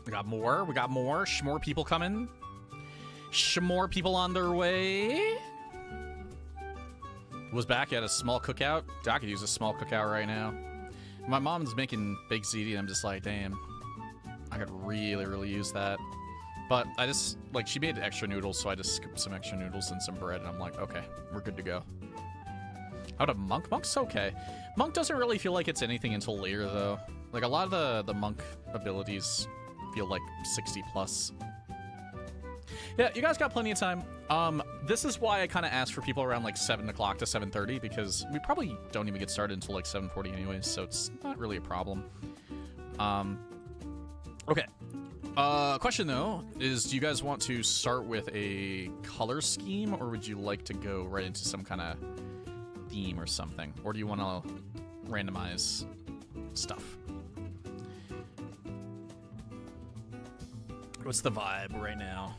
We got more. We got more. More people coming. More people on their way. Was back at a small cookout. Dude, I could use a small cookout right now. My mom's making big ziti, and I'm just like, damn, I could really, really use that. But I just, like, she made extra noodles, so I just scooped some extra noodles and some bread, and I'm like, okay, we're good to go. How about a monk? Monk's okay. Monk doesn't really feel like it's anything until later, though. Like, a lot of the monk abilities feel like 60 plus. Yeah, you guys got plenty of time. This is why I kind of asked for people around like 7 o'clock to 7:30, because we probably don't even get started until like 7:40 anyways, so it's not really a problem. Okay. Question though is, do you guys want to start with a color scheme, or would you like to go right into some kind of theme or something? Or do you want to randomize stuff? What's the vibe right now?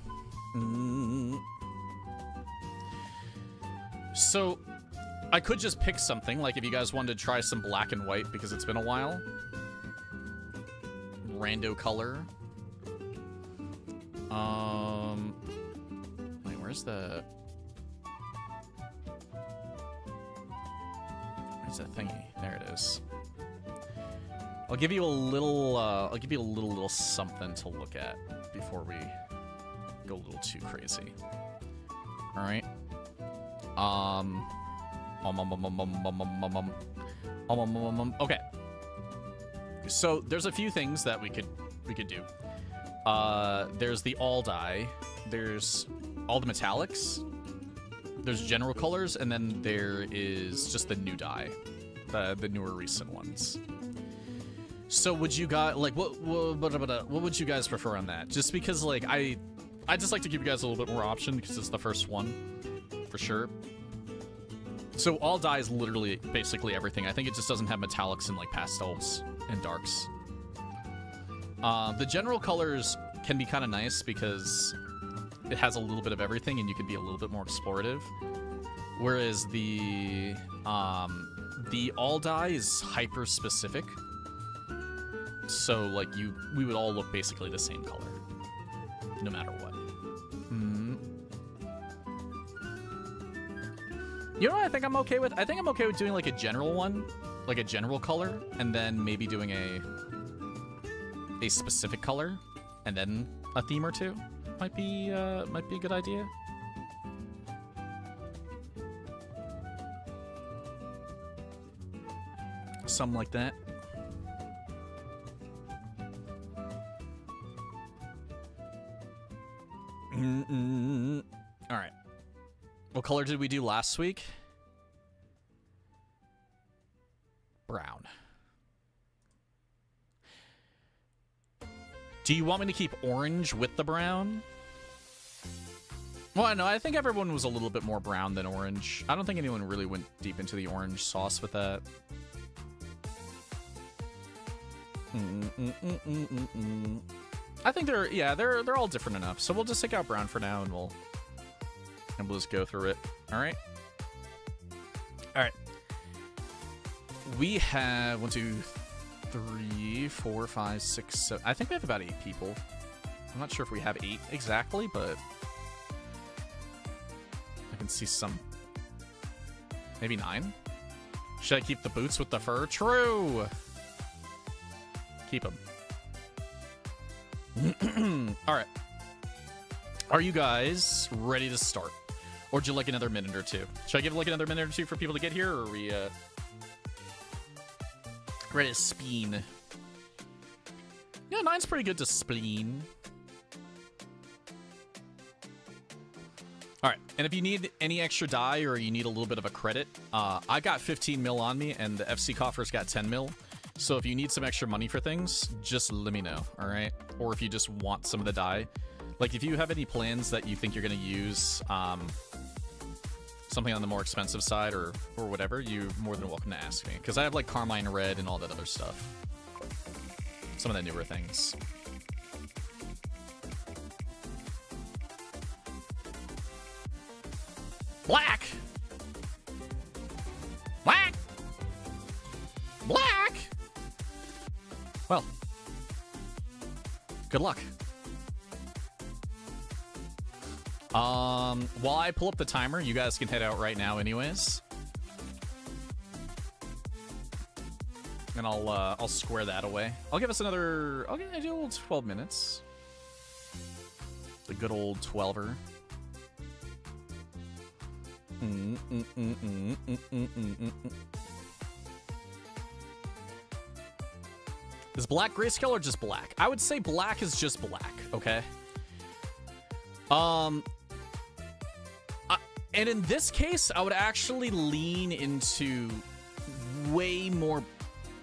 So, I could just pick something, like if you guys wanted to try some black and white because it's been a while. Rando color. Wait, where's the thingy? There it is. I'll give you a little something to look at before we go a little too crazy. All right. Okay. So there's a few things that we could do. There's the all dye. There's all the metallics. There's general colors, and then there is just the new dye, the newer recent ones. So would you guys like what would you guys prefer on that? Just because like I just like to give you guys a little bit more option because it's the first one for sure. So all dye is literally basically everything. I think it just doesn't have metallics and like pastels and darks. The general colors can be kind of nice because it has a little bit of everything and you can be a little bit more explorative. Whereas the all dye is hyper specific. So like we would all look basically the same color, no matter what. You know what I think I'm okay with? I think I'm okay with doing like a general one, like a general color, and then maybe doing a specific color, and then a theme or two. Might be a good idea. Something like that. All right. What color did we do last week? Brown. Do you want me to keep orange with the brown? Well, no, I think everyone was a little bit more brown than orange. I don't think anyone really went deep into the orange sauce with that. I think they're all different enough. So we'll just take out brown for now, and we'll just go through it. All right. All right. We have 1, 2, 3, 4, 5, 6, 7. I think we have about 8 people. I'm not sure if we have 8 exactly, but I can see some. Maybe 9. Should I keep the boots with the fur? True. Keep them. All right. Are you guys ready to start? Or would you like another minute or two? Should I give like another minute or two for people to get here, or are we ready to spleen? Yeah, 9's pretty good to spleen. All right, and if you need any extra dye or you need a little bit of a credit, I got 15 mil on me, and the FC coffer's got 10 mil. So if you need some extra money for things, just let me know, all right? Or if you just want some of the dye. Like, if you have any plans that you think you're going to use something on the more expensive side or whatever, you're more than welcome to ask me. Because I have, like, Carmine Red and all that other stuff. Some of the newer things. Black! Black! Black! Well, good luck. While I pull up the timer, you guys can head out right now anyways. And I'll square that away. I'll give us another, I'll do 12 minutes. The good old 12er. Is black grayscale or just black? I would say black is just black, okay? And in this case, I would actually lean into way more,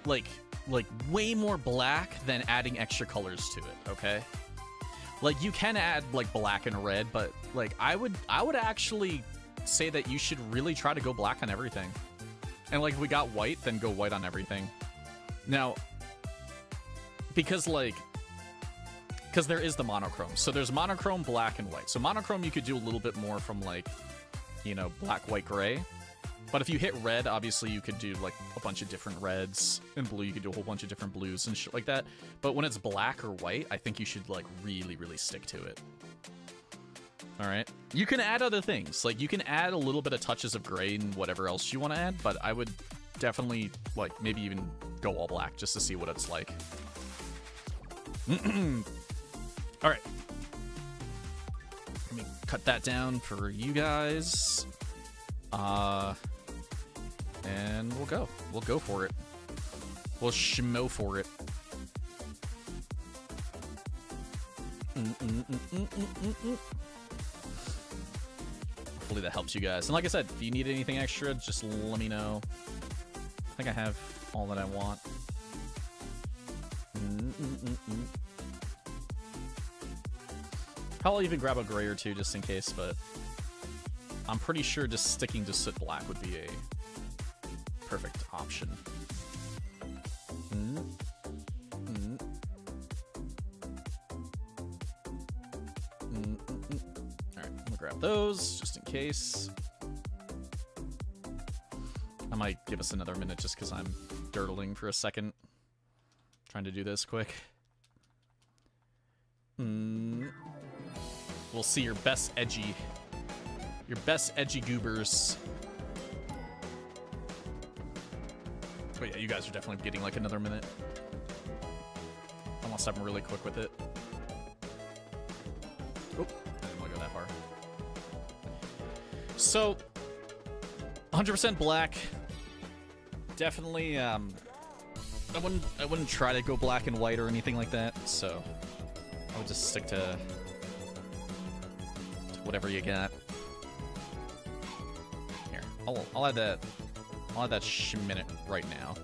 like way more black than adding extra colors to it, okay? Like, you can add, like, black and red, but, like, I would actually say that you should really try to go black on everything. And, like, if we got white, then go white on everything. Now, because there is the monochrome. So there's monochrome, black, and white. So monochrome, you could do a little bit more from, like, you know, black, white, gray. But if you hit red, obviously you could do, like, a bunch of different reds. And blue, you could do a whole bunch of different blues and shit like that. But when it's black or white, I think you should, like, really, really stick to it. All right? You can add other things. Like, you can add a little bit of touches of gray and whatever else you want to add. But I would definitely, like, maybe even go all black just to see what it's like. All right. Let me cut that down for you guys. And we'll go. We'll go for it. We'll schmo for it. Hopefully that helps you guys. And like I said, if you need anything extra, just let me know. I think I have all that I want. I'll even grab a gray or two just in case, but I'm pretty sure just sticking to soot black would be a perfect option. Alright, I'm gonna grab those just in case. I might give us another minute just because I'm dirtling for a second. Trying to do this quick. We'll see your best edgy goobers. Oh yeah, you guys are definitely getting like another minute. Unless I'm really quick with it. Oh, I didn't want to go that far. So, 100% black. Definitely, I wouldn't try to go black and white or anything like that. So, I would just stick to whatever you got. Here, I'll add that. I'll add that minute right now.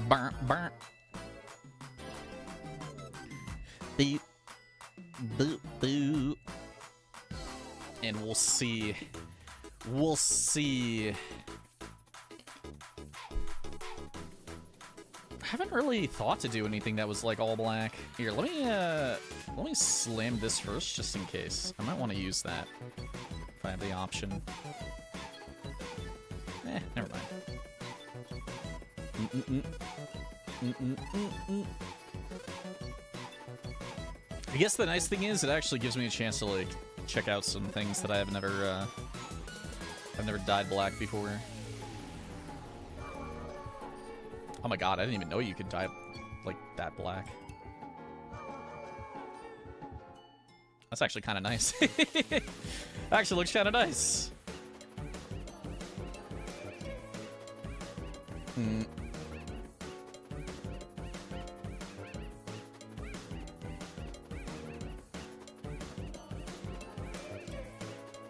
Burr, burr. Beep. Boop, boop. And we'll see. We'll see. I haven't really thought to do anything that was like all black. Here, let me slam this first just in case. I might want to use that if I have the option. Never mind. I guess the nice thing is it actually gives me a chance to like check out some things that I've never dyed black before. Oh my god, I didn't even know you could dye like that black. That's actually kind of nice. Actually looks kind of nice.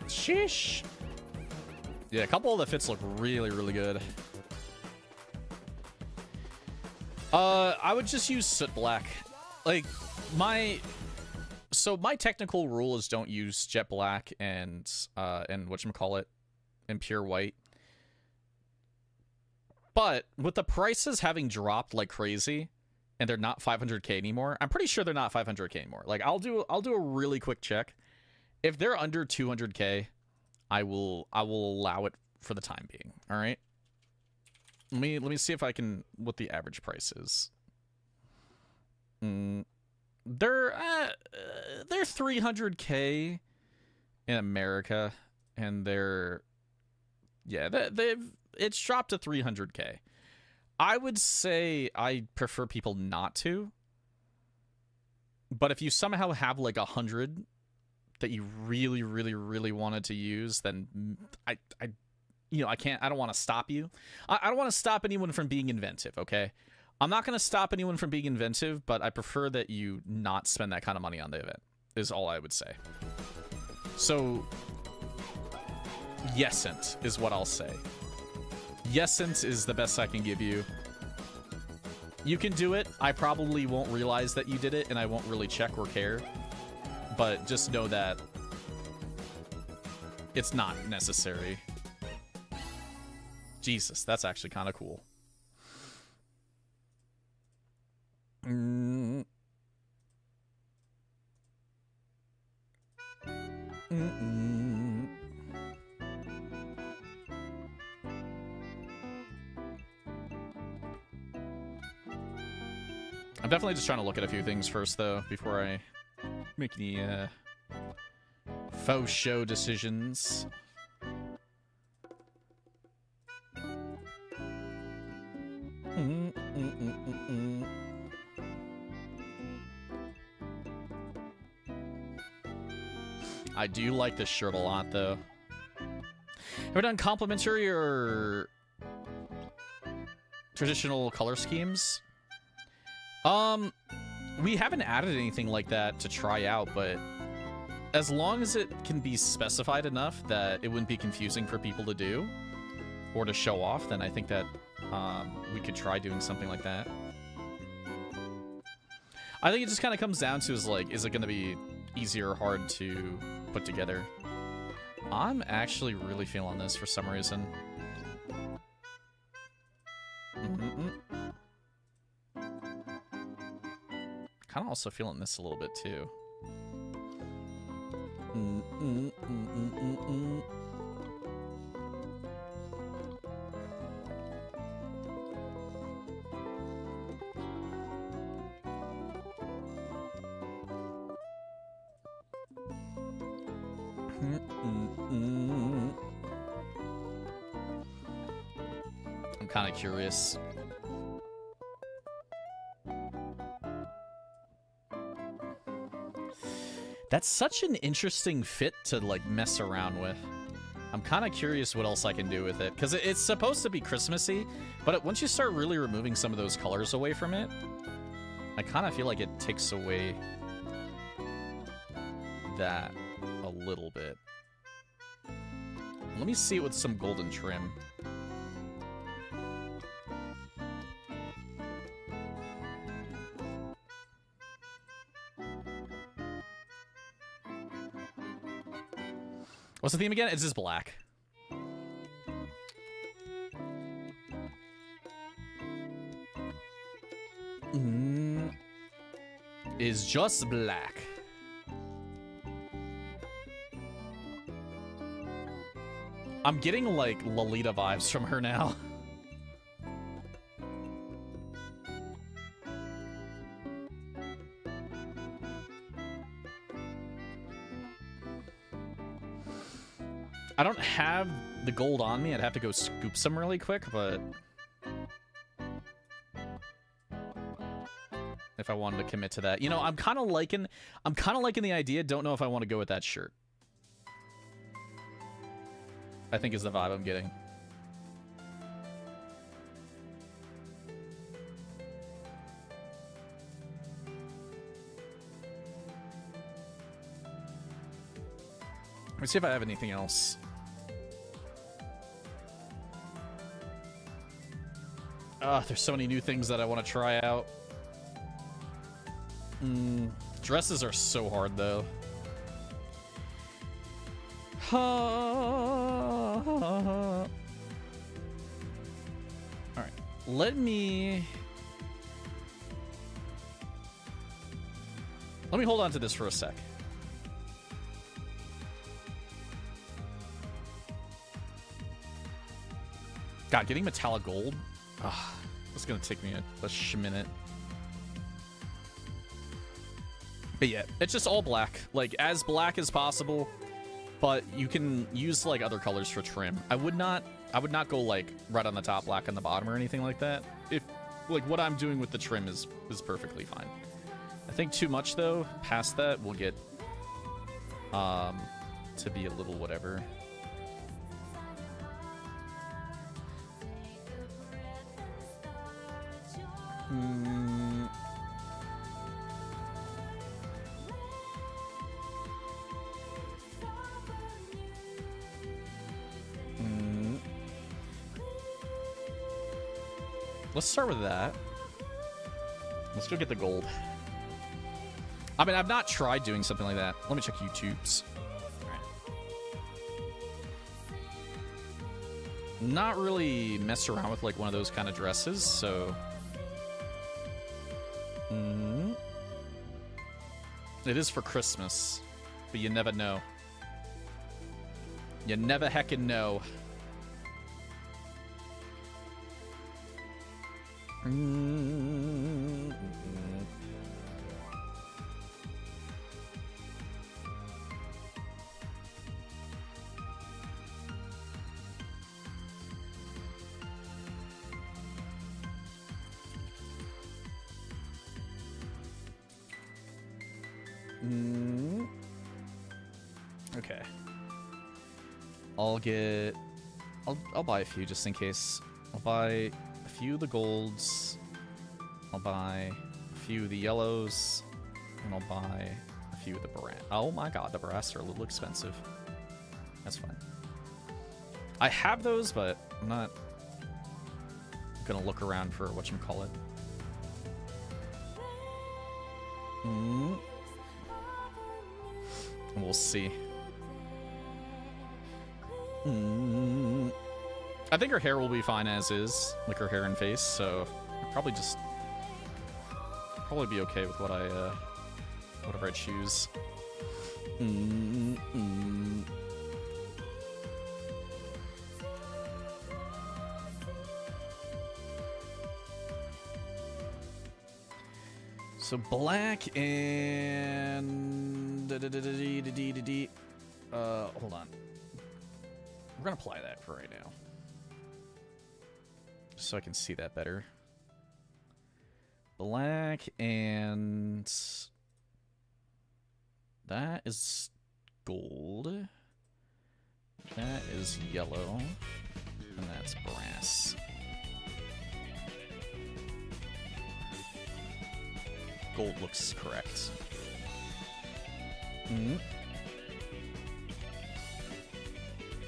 Sheesh. Yeah, a couple of the fits look really, really good. I would just use soot black. Like, my technical rule is don't use jet black and whatchamacallit, and pure white. But with the prices having dropped like crazy, and they're not 500k anymore. I'm pretty sure they're not 500k anymore. Like I'll do a really quick check. If they're under 200k, I will allow it for the time being. All right. Let me see if I can what the average price is. They're 300k in America, and it's dropped to 300k. I would say I prefer people not to, but if you somehow have like 100 that you really, really, really wanted to use, then I don't want to stop you. I don't want to stop anyone from being inventive, okay? I'm not going to stop anyone from being inventive, but I prefer that you not spend that kind of money on the event, is all I would say. So, Yesent is what I'll say. Yesent is the best I can give you. You can do it. I probably won't realize that you did it, and I won't really check or care. But just know that it's not necessary. Jesus, that's actually kind of cool. I'm definitely just trying to look at a few things first, though, before I make any faux show decisions. I do like this shirt a lot, though. Have we done complimentary or traditional color schemes? We haven't added anything like that to try out, but as long as it can be specified enough that it wouldn't be confusing for people to do or to show off, then I think that we could try doing something like that. I think it just kind of comes down to is it going to be easy or hard to put together? I'm actually really feeling this for some reason. Kind of also feeling this a little bit too. I'm kind of curious. That's such an interesting fit to like mess around with. I'm kind of curious what else I can do with it, because it's supposed to be Christmassy, but once you start really removing some of those colors away from it, I kind of feel like it takes away that a little bit. Let me see it with some golden trim. What's the theme again? It's just black. Is just black. I'm getting like Lolita vibes from her now. I don't have the gold on me. I'd have to go scoop some really quick, but if I wanted to commit to that, you know, I'm kind of liking the idea. Don't know if I want to go with that shirt. I think is the vibe I'm getting. Let's see if I have anything else. There's so many new things that I want to try out. Dresses are so hard, though. Alright, let me Let me hold on to this for a sec. God, getting metallic gold? Ah, that's gonna take me a minute. But yeah, it's just all black. Like, as black as possible, but you can use, like, other colors for trim. I would not go, like, right on the top, black on the bottom or anything like that. If, like, what I'm doing with the trim is perfectly fine. I think too much, though, past that, will get, to be a little whatever. Let's start with that. Let's go get the gold. I mean, I've not tried doing something like that. Let me check YouTube's. Not really mess around with like one of those kind of dresses, so it is for Christmas, but you never know. You never heckin' know. Okay. I'll buy a few just in case. I'll buy a few of the golds. I'll buy a few of the yellows. And I'll buy a few of the brass. Oh my god, the brass are a little expensive. That's fine. I have those, but I'm not gonna look around for whatchamacallit. We'll see. I think her hair will be fine as is, like her hair and face, so I'll probably be okay with what whatever I choose. So black and hold on. We're gonna apply that for right now, just so I can see that better. Black and that is gold. That is yellow, and that's brass. Gold looks correct.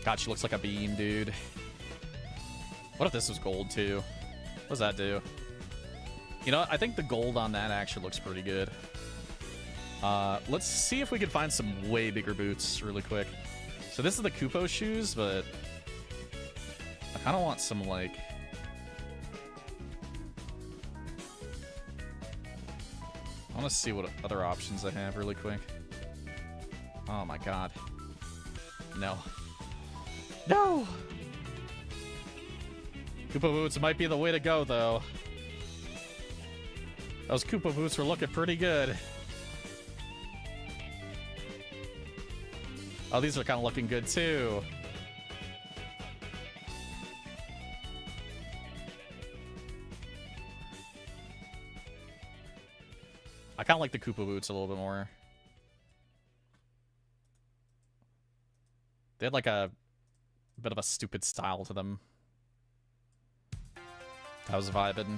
God, she looks like a bean, dude. What if this was gold, too? What does that do? You know, I think the gold on that actually looks pretty good. Let's see if we can find some way bigger boots really quick. So this is the Kupo shoes, but I kind of want some, like... I want to see what other options I have really quick. Oh my god. No. No! Koopa boots might be the way to go, though. Those Koopa boots were looking pretty good. Oh, these are kind of looking good, too. I kind of like the Koopa boots a little bit more. They had like a bit of a stupid style to them. I was vibing.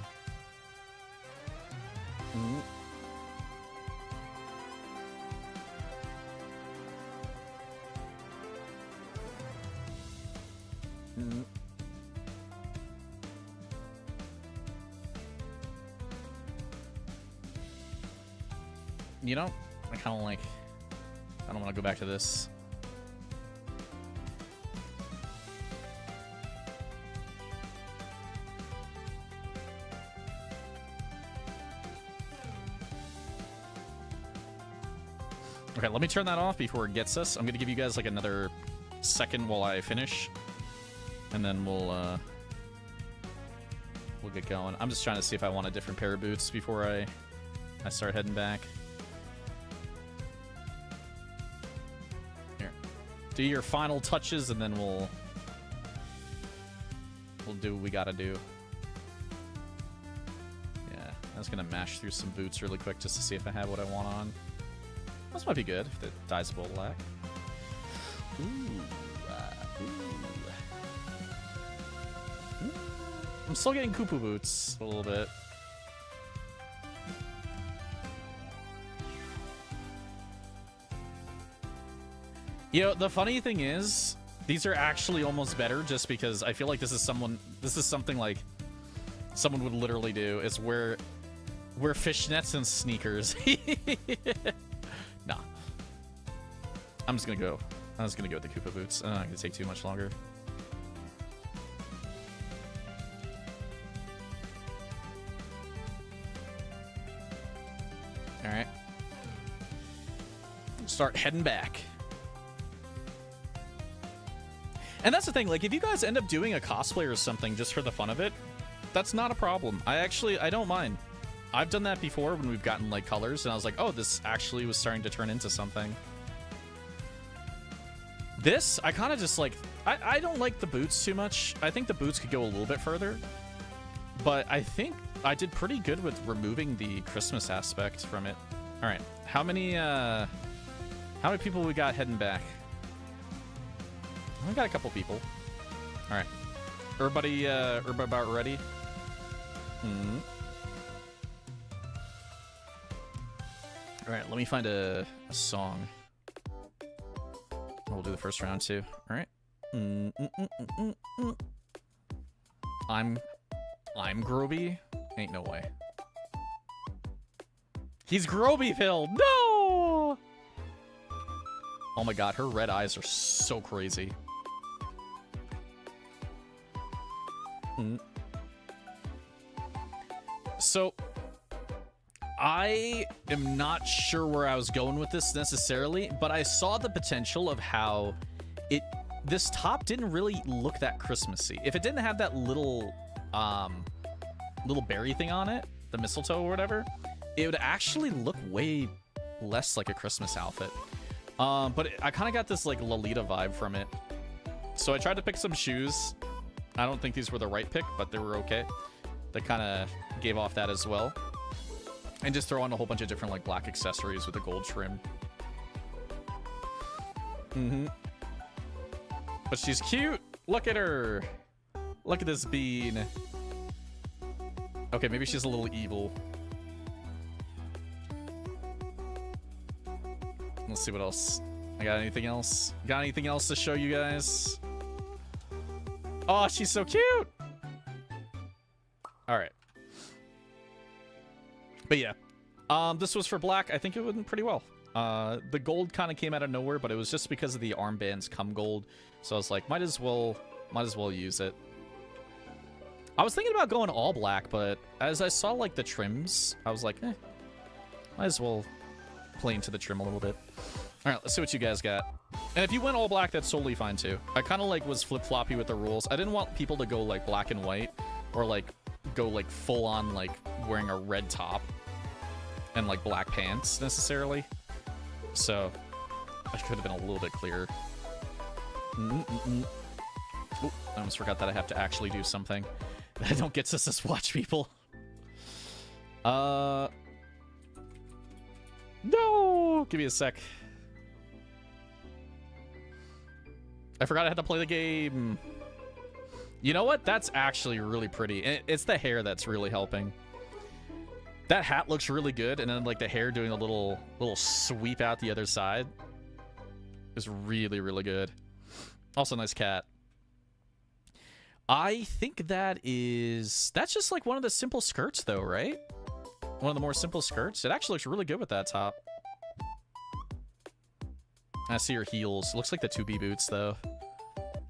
You know, I kind of like... I don't want to go back to this. Okay, let me turn that off before it gets us. I'm gonna give you guys like another second while I finish, and then we'll get going. I'm just trying to see if I want a different pair of boots before I start heading back. Here, do your final touches, and then we'll do what we gotta do. Yeah, I was gonna mash through some boots really quick just to see if I have what I want on. This might be good if it dies of black. Ooh, ooh. I'm still getting Koopa boots a little bit. You know, the funny thing is, these are actually almost better just because I feel like this is something like someone would literally do, is wear fishnets and sneakers. Nah. I'm just gonna go with the Koopa boots. Not gonna take too much longer. Alright. Start heading back. And that's the thing, like, if you guys end up doing a cosplay or something just for the fun of it, that's not a problem. I don't mind. I've done that before when we've gotten, like, colors, and I was like, oh, this actually was starting to turn into something. This, I kind of just, like, I don't like the boots too much. I think the boots could go a little bit further. But I think I did pretty good with removing the Christmas aspect from it. All right, how many people we got heading back? We got a couple people. All right, everybody about ready? All right, let me find a song. We'll do the first round too. All right. I'm Groby. Ain't no way. He's Grobyville. No. Oh my god, her red eyes are so crazy. So, I am not sure where I was going with this necessarily, but I saw the potential of how this top didn't really look that Christmassy. If it didn't have that little berry thing on it, the mistletoe or whatever, it would actually look way less like a Christmas outfit. But I kind of got this like Lolita vibe from it. So I tried to pick some shoes. I don't think these were the right pick, but they were okay. They kind of gave off that as well. And just throw on a whole bunch of different like black accessories with a gold trim. But she's cute. Look at her. Look at this bean. Okay, maybe she's a little evil. Let's see what else. I got anything else? Got anything else to show you guys? Oh, she's so cute. All right. But yeah, this was for black. I think it went pretty well. The gold kind of came out of nowhere, but it was just because of the armbands come gold. So I was like, might as well use it. I was thinking about going all black, but as I saw like the trims, I was like, might as well play into the trim a little bit. All right, let's see what you guys got. And if you went all black, that's totally fine too. I kind of like was flip-floppy with the rules. I didn't want people to go like black and white, or like go like full on like wearing a red top and like black pants necessarily. So I could have been a little bit clearer. Ooh, I almost forgot that I have to actually do something. I don't get to just watch people. No! Give me a sec. I forgot I had to play the game. You know what? That's actually really pretty. It's the hair that's really helping. That hat looks really good, and then like the hair doing a little sweep out the other side is really, really good. Also, nice cat. I think that's just like one of the simple skirts though, right? One of the more simple skirts. It actually looks really good with that top. I see her heels. Looks like the 2B boots though.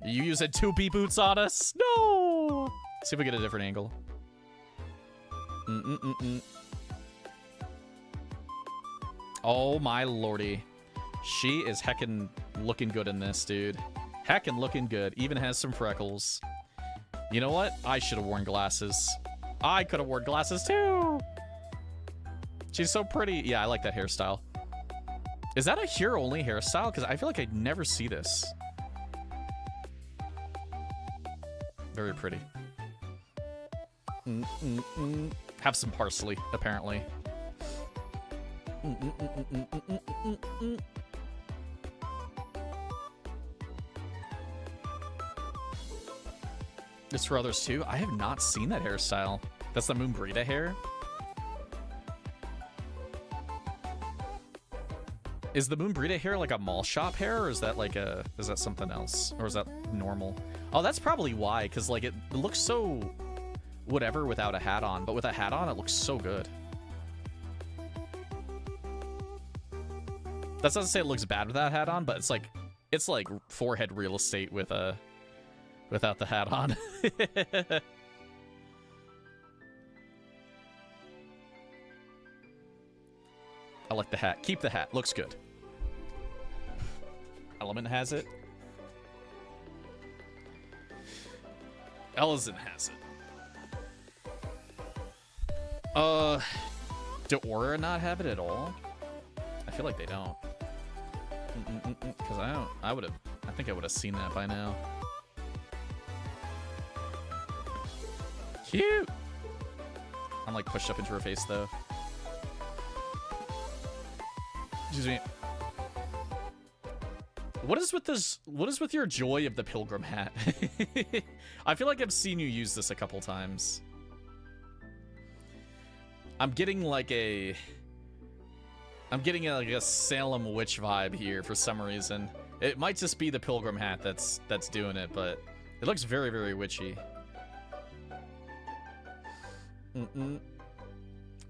You using 2B boots on us? No! Let's see if we get a different angle. Oh my lordy. She is heckin' looking good in this, dude. Heckin' looking good. Even has some freckles. You know what? I should have worn glasses. I could have worn glasses too. She's so pretty. Yeah, I like that hairstyle. Is that a here only hairstyle? Because I feel like I never see this. Very pretty. Have some parsley, apparently. It's for others too. I have not seen that hairstyle. That's the Moon Burrito hair. Is the Moon Burrito hair like a mall shop hair, or is that like a, is that something else, or is that normal? Oh, that's probably why, because like it looks so whatever without a hat on, but with a hat on, it looks so good. That doesn't say it looks bad without a hat on, but it's like forehead real estate with a without the hat on. I like the hat. Keep the hat. Looks good. Element has it. Ellison has it. Do Aura not have it at all? I feel like they don't. Because I think I would have seen that by now. Cute! I'm like pushed up into her face though. Excuse me. What is with this? What is with your joy of the pilgrim hat? I feel like I've seen you use this a couple times. I'm getting like a Salem witch vibe here for some reason. It might just be the pilgrim hat that's doing it, but it looks very, very witchy.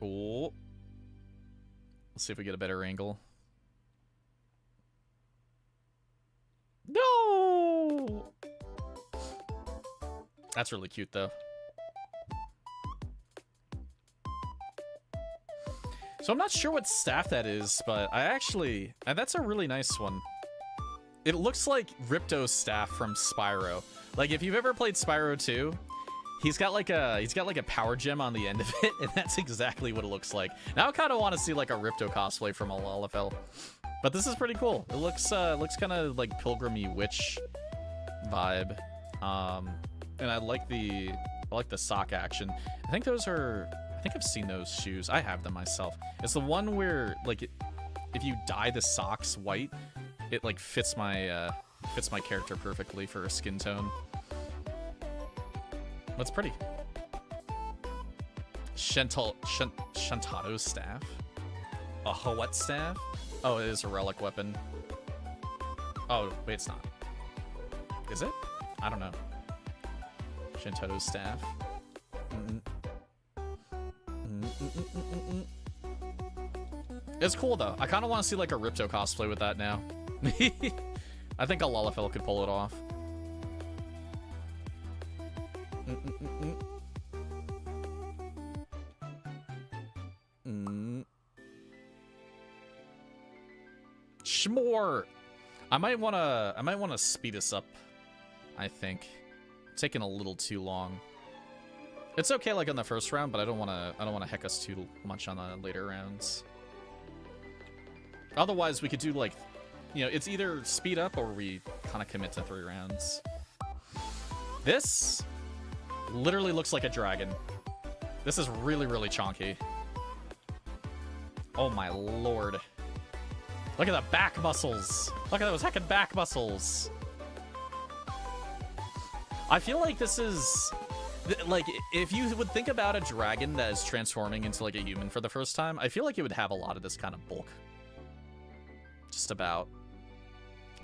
Oh. Let's see if we get a better angle. No! That's really cute, though. So I'm not sure what staff that is, but that's a really nice one. It looks like Ripto's staff from Spyro. Like, if you've ever played Spyro 2, he's got like a power gem on the end of it, and that's exactly what it looks like. Now I kind of want to see like a Ripto cosplay from a LFL. But this is pretty cool. It looks kind of like pilgrimy witch vibe. And I like the sock action. I think I've seen those shoes. I have them myself. It's the one where like if you dye the socks white, it like fits my character perfectly for a skin tone. That's pretty. Shantato's staff? A what staff? Oh, it is a relic weapon. Oh, wait, it's not. Is it? I don't know. Shantato's staff. It's cool, though. I kind of want to see, like, a Ripto cosplay with that now. I think a Lalafell could pull it off. Shmore! I might wanna speed this up, I think. It's taking a little too long. It's okay, like, on the first round, but I don't wanna heck us too much on the later rounds. Otherwise, we could do, like, you know, it's either speed up or we kind of commit to 3 rounds. This literally looks like a dragon. This is really, really chonky. Oh my lord. Look at the back muscles. Look at those heckin' back muscles. I feel like this is... like, if you would think about a dragon that is transforming into, like, a human for the first time, I feel like it would have a lot of this kind of bulk. Just about.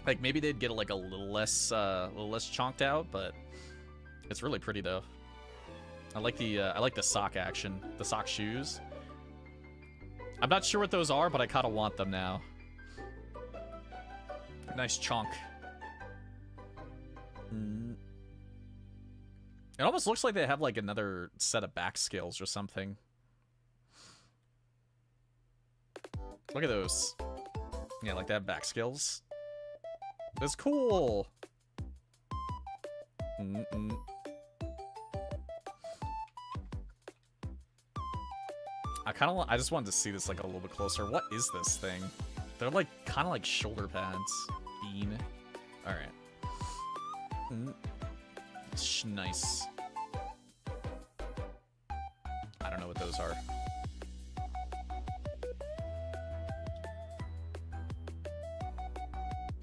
Like, maybe they'd get, like, a little less chonked out, but it's really pretty, though. I like the sock action. The sock shoes. I'm not sure what those are, but I kind of want them now. Nice chonk. It almost looks like they have, like, another set of back scales or something. Look at those. Yeah, like that back skills. That's cool. I just wanted to see this like a little bit closer. What is this thing? They're like kind of like shoulder pads. Bean. All right. Nice. I don't know what those are.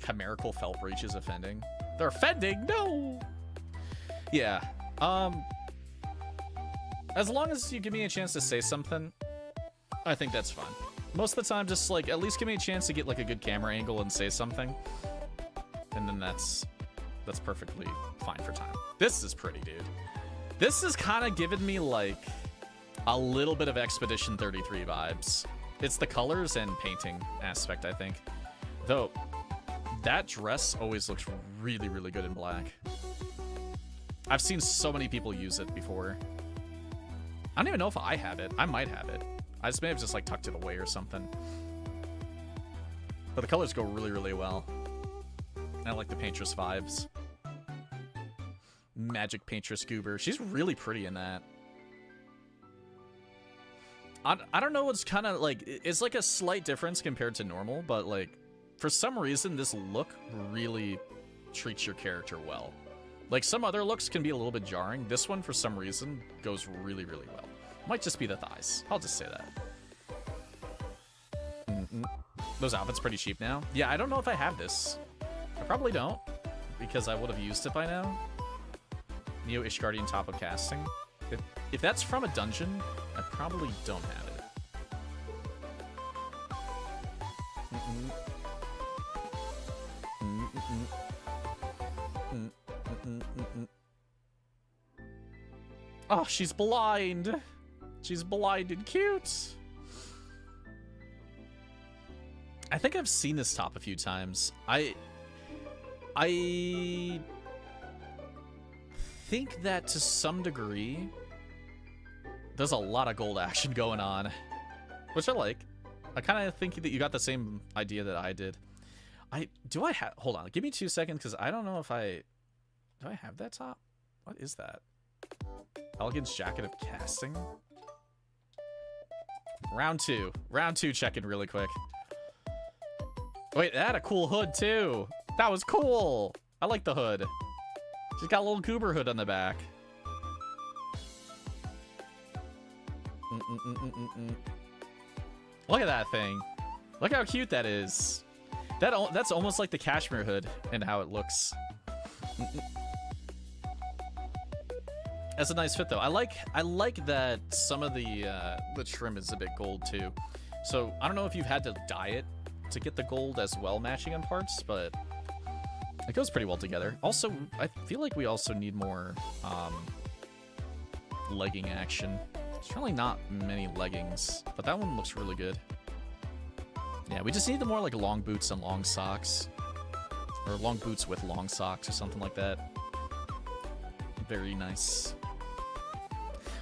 Chimerical felt breaches offending. They're offending? No! Yeah. As long as you give me a chance to say something, I think that's fine. Most of the time, just like, at least give me a chance to get like a good camera angle and say something. And then that's perfectly fine for time. This is pretty, dude. This is kind of giving me like a little bit of Expedition 33 vibes. It's the colors and painting aspect, I think. Though, that dress always looks really, really good in black. I've seen so many people use it before. I don't even know if I have it. I might have it. I just may have just like tucked it away or something. But the colors go really, really well. And I like the Paintress vibes. Magic Paintress Goober. She's really pretty in that. I don't know what's kind of like... It's like a slight difference compared to normal, but like... For some reason, this look really treats your character well. Like, some other looks can be a little bit jarring. This one, for some reason, goes really, really well. Might just be the thighs. I'll just say that. Those outfits pretty cheap now. Yeah, I don't know if I have this. I probably don't, because I would have used it by now. Neo Ishgardian top of casting. If that's from a dungeon, I probably don't have it. Oh, she's blind. She's blind and cute. I think I've seen this top a few times. I think that to some degree, there's a lot of gold action going on, which I like. I kind of think that you got the same idea that I did. Hold on, give me 2 seconds, because I don't know if do I have that top? What is that? Elegance Jacket of Casting? Round two, check-in really quick. Wait, that had a cool hood too. That was cool. I like the hood. She's got a little goober hood on the back. Look at that thing. Look how cute that is. That's almost like the cashmere hood and how it looks. That's a nice fit though. I like that some of the trim is a bit gold too. So I don't know if you've had to dye it to get the gold as well matching on parts, but it goes pretty well together. Also, I feel like we also need more legging action. There's really not many leggings, but that one looks really good. Yeah, we just need the more like long boots and long socks. Or long boots with long socks or something like that. Very nice.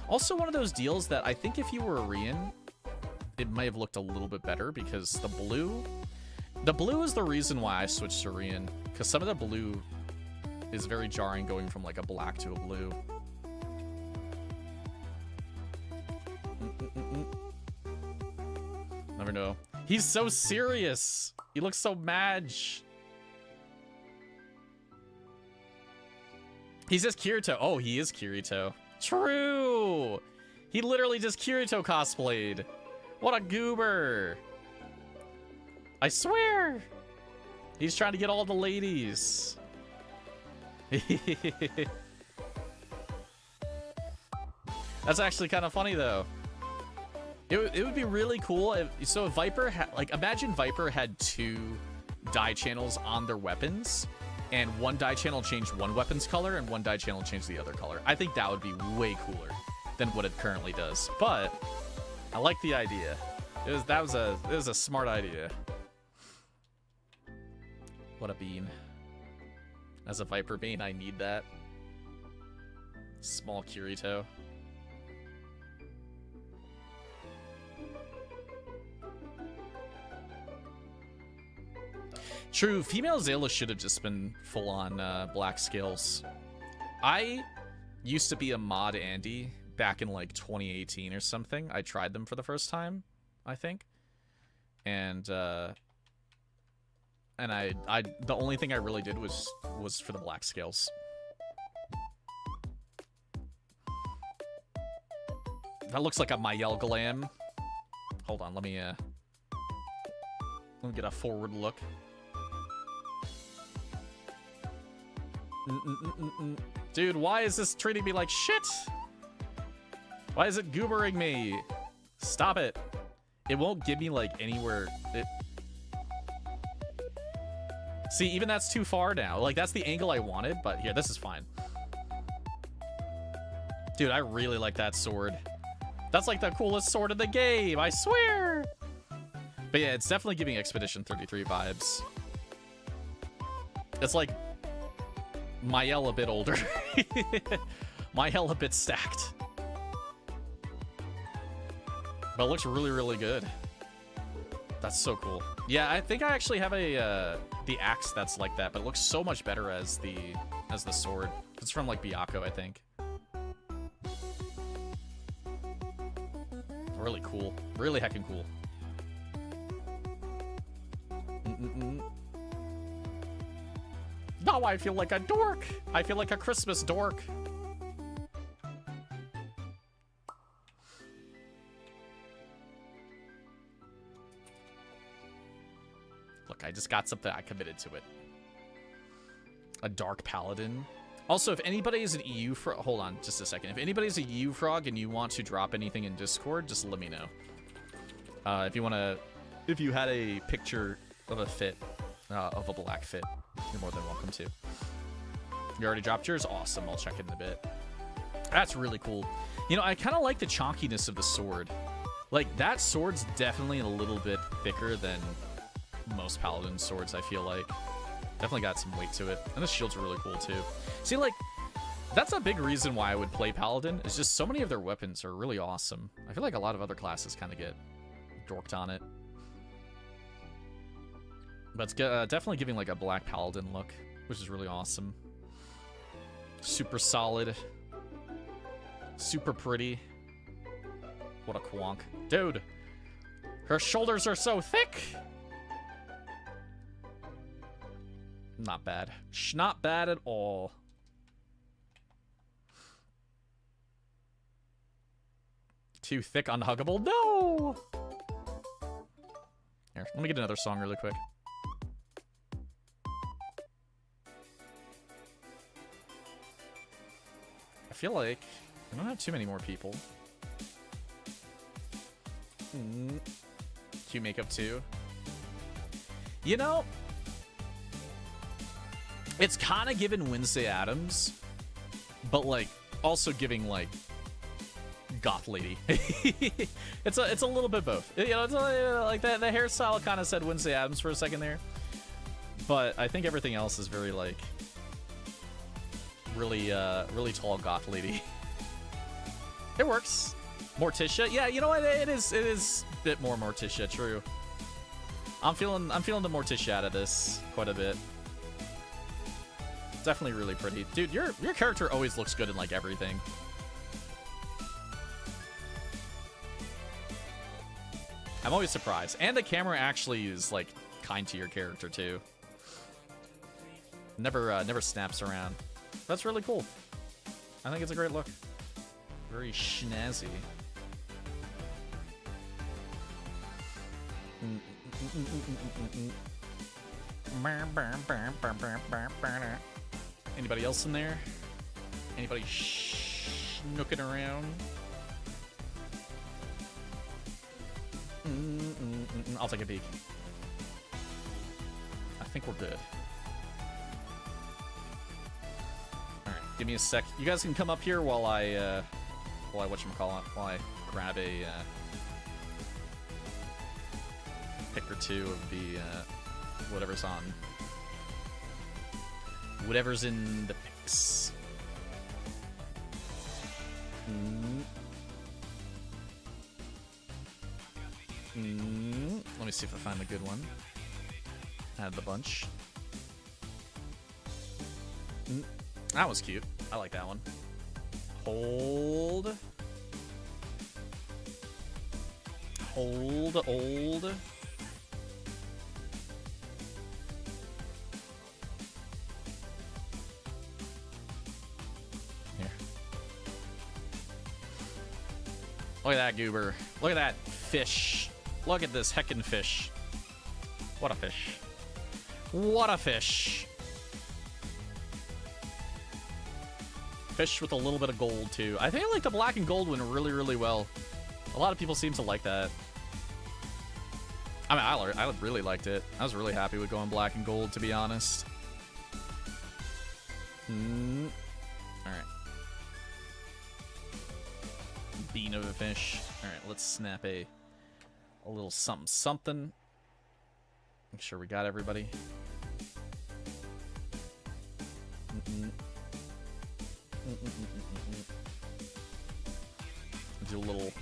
Also one of those deals that I think if you were a Rian, it might have looked a little bit better, because the blue is the reason why I switched to Rian, because some of the blue is very jarring going from like a black to a blue. Never know. He's so serious. He looks so madge. He says Kirito. Oh, he is Kirito. True. He literally just Kirito cosplayed. What a goober. I swear. He's trying to get all the ladies. That's actually kind of funny though. It would be really cool if Viper had, like, imagine Viper had 2 dye channels on their weapons, and one dye channel changed one weapon's color and one dye channel changed the other color. I think that would be way cooler than what it currently does. But I like the idea. It was a smart idea. What a bean. As a Viper bean, I need that. Small Kirito. True, female Zayla should have just been full-on black scales. I used to be a mod Andy back in like 2018 or something. I tried them for the first time, I think. And I the only thing I really did was for the black scales. That looks like a Mayel Glam. Hold on, let me get a forward look. Dude, why is this treating me like shit? Why is it goobering me? Stop it. It won't give me like anywhere. See, even that's too far now. Like, that's the angle I wanted, but here, this is fine. Dude, I really like that sword. That's like the coolest sword in the game, I swear! But yeah, it's definitely giving Expedition 33 vibes. It's like Mayel a bit older. Mayel a bit stacked. But it looks really, really good. That's so cool. Yeah, I think I actually have a the axe that's like that, but it looks so much better as the sword. It's from like Byakko, I think. Really cool. Really heckin' cool. Now I feel like a dork. I feel like a Christmas dork. Look, I just got something. I committed to it. A dark paladin. Also, if anybody is an EU frog, hold on just a second. If anybody's a EU frog and you want to drop anything in Discord, just let me know. If you had a picture of a fit, of a black fit, you're more than welcome to. You already dropped yours? Awesome. I'll check it in a bit. That's really cool. You know, I kind of like the chonkiness of the sword. Like, that sword's definitely a little bit thicker than most paladin swords, I feel like. Definitely got some weight to it. And the shields are really cool, too. See, like, that's a big reason why I would play paladin, is just so many of their weapons are really awesome. I feel like a lot of other classes kind of get dorked on it. But it's definitely giving, like, a black paladin look, which is really awesome. Super solid. Super pretty. What a quonk. Dude! Her shoulders are so thick! Not bad. Not bad at all. Too thick, unhuggable? No! Here, let me get another song really quick. I feel like I don't have too many more people. Cute makeup too. You know, it's kind of giving Wednesday Addams, but like also giving like goth lady. it's a little bit both. You know, it's like the hairstyle kind of said Wednesday Addams for a second there, but I think everything else is very like really tall goth lady. It works. Morticia, yeah, you know what? It is a bit more Morticia. True. I'm feeling the Morticia out of this quite a bit. Definitely really pretty, dude. Your character always looks good in like everything. I'm always surprised, and the camera actually is like kind to your character too. Never snaps around. That's really cool. I think it's a great look. Very snazzy. Anybody else in there? Anybody snooking around? I'll take a peek. I think we're good. Alright, give me a sec. You guys can come up here while I whatchamacallit, while I grab a pick or two of the whatever's on. Whatever's in the picks. Let me see if I find a good one. Add the bunch. That was cute. I like that one. Hold. Hold, old. Here. Look at that goober. Look at that fish. Look at this heckin' fish. What a fish. What a fish. Fish with a little bit of gold, too. I think I like the black and gold one really, really well. A lot of people seem to like that. I mean, I really liked it. I was really happy with going black and gold, to be honest. Alright. Bean of a fish. Alright, let's snap a little something something. Make sure we got everybody. Do a little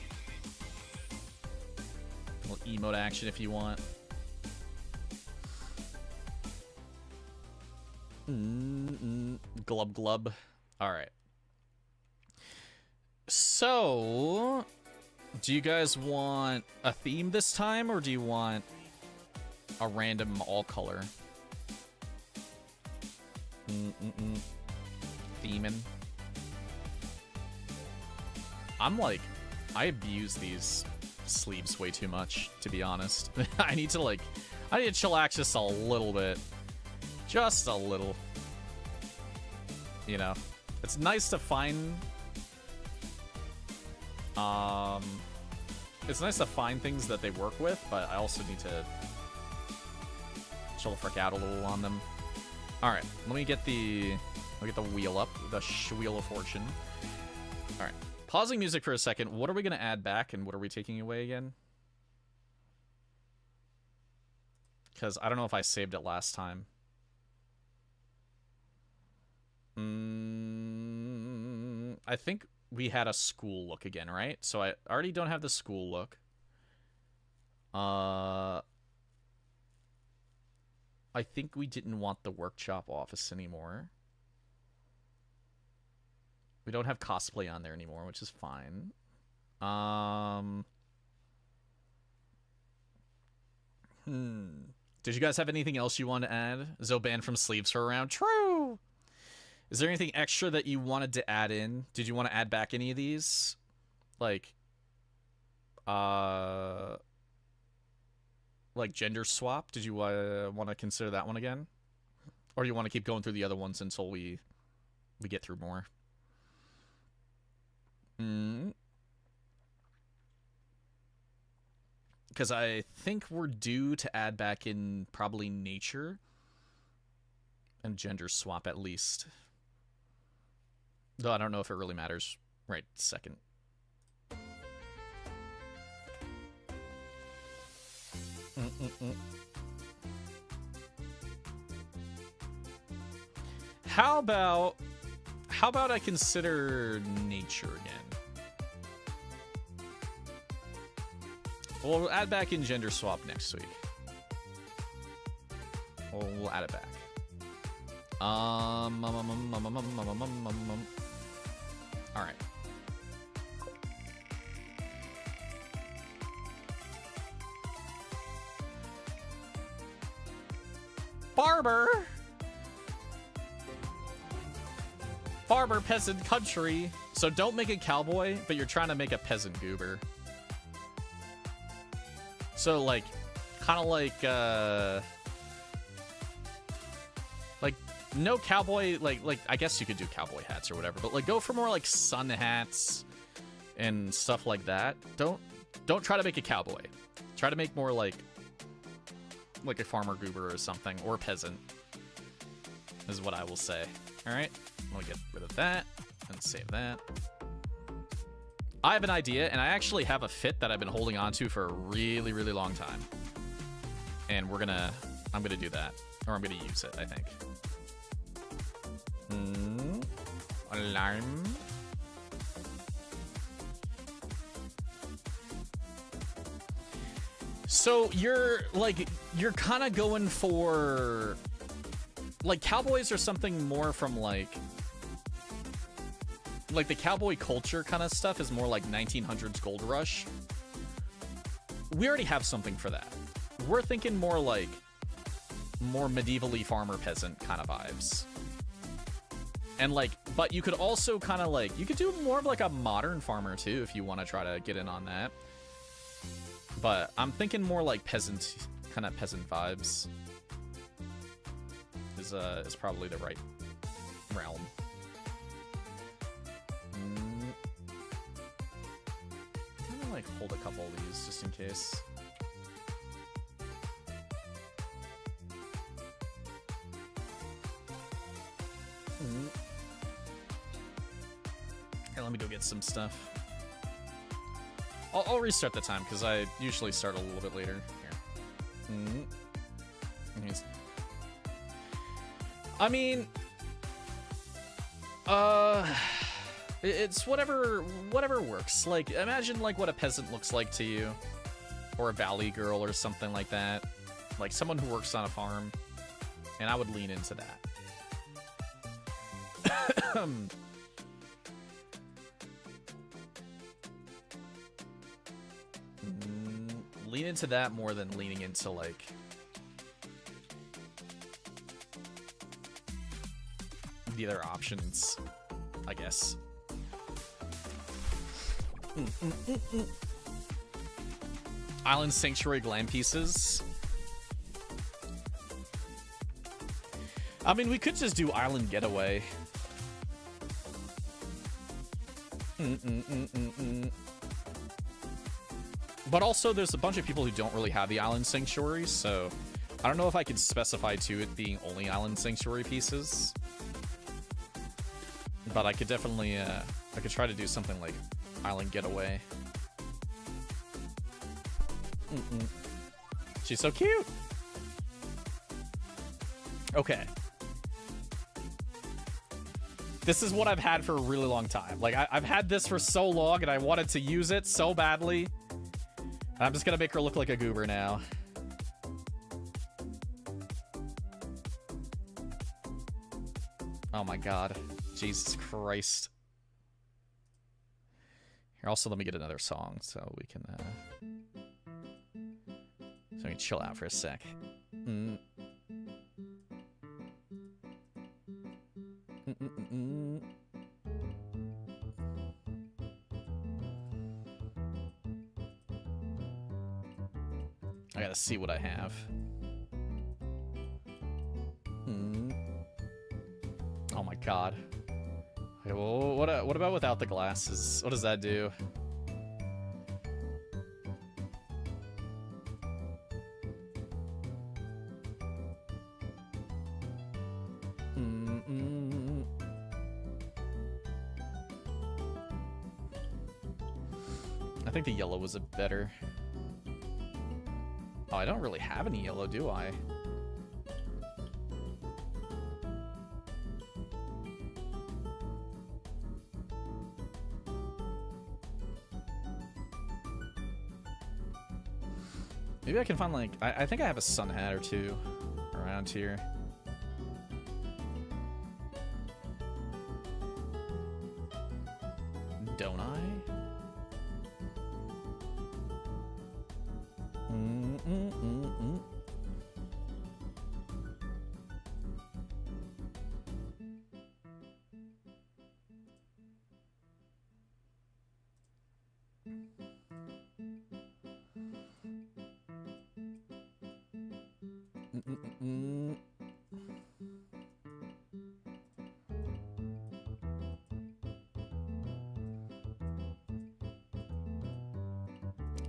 emote action if you want. Glub glub. All right. So, do you guys want a theme this time, or do you want a random all color? Theming. I'm like, I abuse these sleeves way too much, to be honest. I need to chillax just a little bit. Just a little. You know, it's nice to find it's nice to find things that they work with, but I also need to chill the frick out a little on them. Alright, let me get the wheel up, the wheel of fortune. Alright. Pausing music for a second. What are we going to add back, and what are we taking away again? Because I don't know if I saved it last time. I think we had a school look again, right? So I already don't have the school look. I think we didn't want the workshop office anymore. We don't have cosplay on there anymore, which is fine. Did you guys have anything else you want to add? Zoban from sleeves for around. True! Is there anything extra that you wanted to add in? Did you want to add back any of these? Like gender swap? Did you want to consider that one again? Or do you want to keep going through the other ones until we get through more? Because I think we're due to add back in probably nature and gender swap at least. Though I don't know if it really matters right second. How about I consider nature again? We'll add back in gender swap next week. We'll add it back. All right. Barber peasant country. So don't make a cowboy, but you're trying to make a peasant goober. So like, kind of like no cowboy, like I guess you could do cowboy hats or whatever, but like go for more like sun hats and stuff like that. Don't try to make a cowboy. Try to make more like a farmer goober or something, or peasant, is what I will say. All right, let me get rid of that and save that. I have an idea, and I actually have a fit that I've been holding on to for a really, really long time. And I'm gonna do that, or I'm gonna use it, I think. Alarm. So you're kind of going for like cowboys or something more from like the cowboy culture kind of stuff is more like 1900s gold rush. We already have something for that. We're thinking more like more medievally farmer peasant kind of vibes. And like, but you could also kind of like, you could do more of like a modern farmer too if you want to try to get in on that. But I'm thinking more like peasant, kind of peasant vibes is probably the right realm. I'm gonna like hold a couple of these just in case. Here, let me go get some stuff. I'll restart the time because I usually start a little bit later. Here. I mean, it's whatever works. Like, imagine like what a peasant looks like to you, or a valley girl or something like that. Like someone who works on a farm, and I would lean into that. Lean into that more than leaning into like the other options, I guess. Island Sanctuary glam pieces. I mean, we could just do Island Getaway. But also, there's a bunch of people who don't really have the Island Sanctuary, so I don't know if I could specify to it being only Island Sanctuary pieces. But I could definitely, I could try to do something like Island Getaway. She's so cute! Okay. This is what I've had for a really long time. Like, I've had this for so long, and I wanted to use it so badly. I'm just gonna make her look like a goober now. Oh my god. Jesus Christ. Here, also let me get another song so we can, so we can chill out for a sec. I gotta see what I have. Oh my god. Okay, well, what about without the glasses? What does that do? I think the yellow was a better... Oh, I don't really have any yellow, do I? Maybe I can find, like... I think I have a sun hat or two around here. Don't I?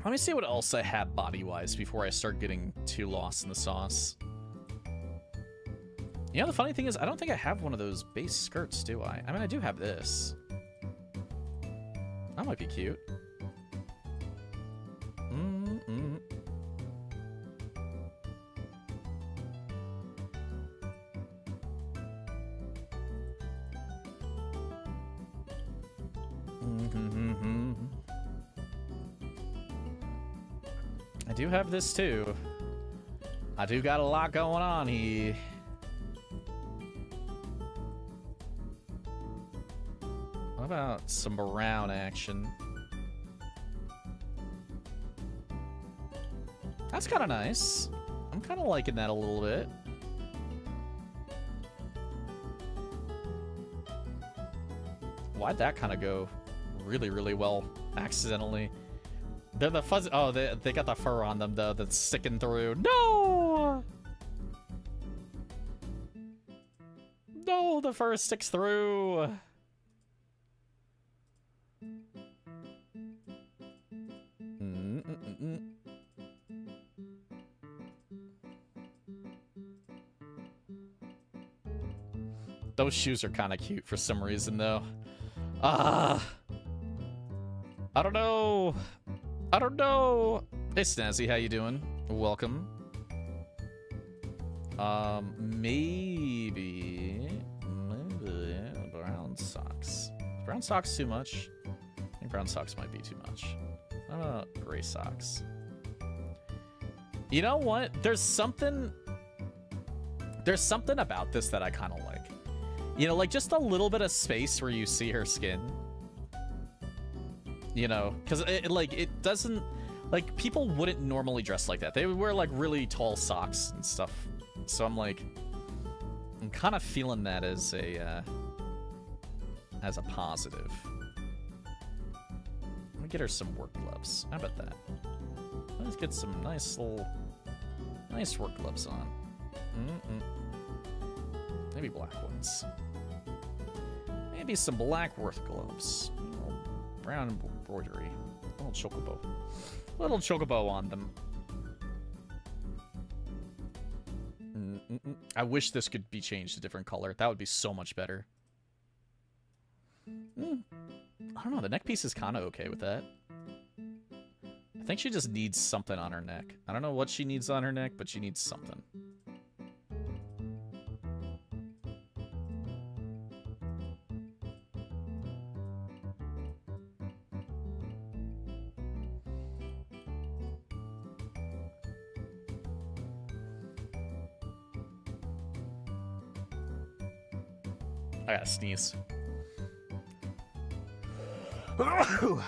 Let me see what else I have body-wise before I start getting too lost in the sauce. You know, the funny thing is, I don't think I have one of those base skirts, do I? I mean, I do have this. That might be cute. I do have this too. I do got a lot going on here. What about some brown action? That's kind of nice. I'm kind of liking that a little bit. Why'd that kind of go really, really well accidentally? They're the fuzzy. Oh, they got the fur on them though that's sticking through. No! No, the fur sticks through. Those shoes are kind of cute for some reason though. I don't know. I don't know. Hey Snazzy, how you doing? Welcome. Maybe brown socks. Brown socks too much? I think brown socks might be too much. How about gray socks? You know what? There's something about this that I kind of like. You know, like just a little bit of space where you see her skin. You know, because it doesn't, like, people wouldn't normally dress like that. They would wear like really tall socks and stuff. So I'm kind of feeling that as a positive. Let me get her some work gloves. How about that? Let's get some nice work gloves on. Maybe black ones. Maybe some black work gloves. Brown embroidery. Little chocobo. Little chocobo on them. I wish this could be changed to a different color. That would be so much better. I don't know. The neck piece is kind of okay with that. I think she just needs something on her neck. I don't know what she needs on her neck, but she needs something. I gotta sneeze. I'm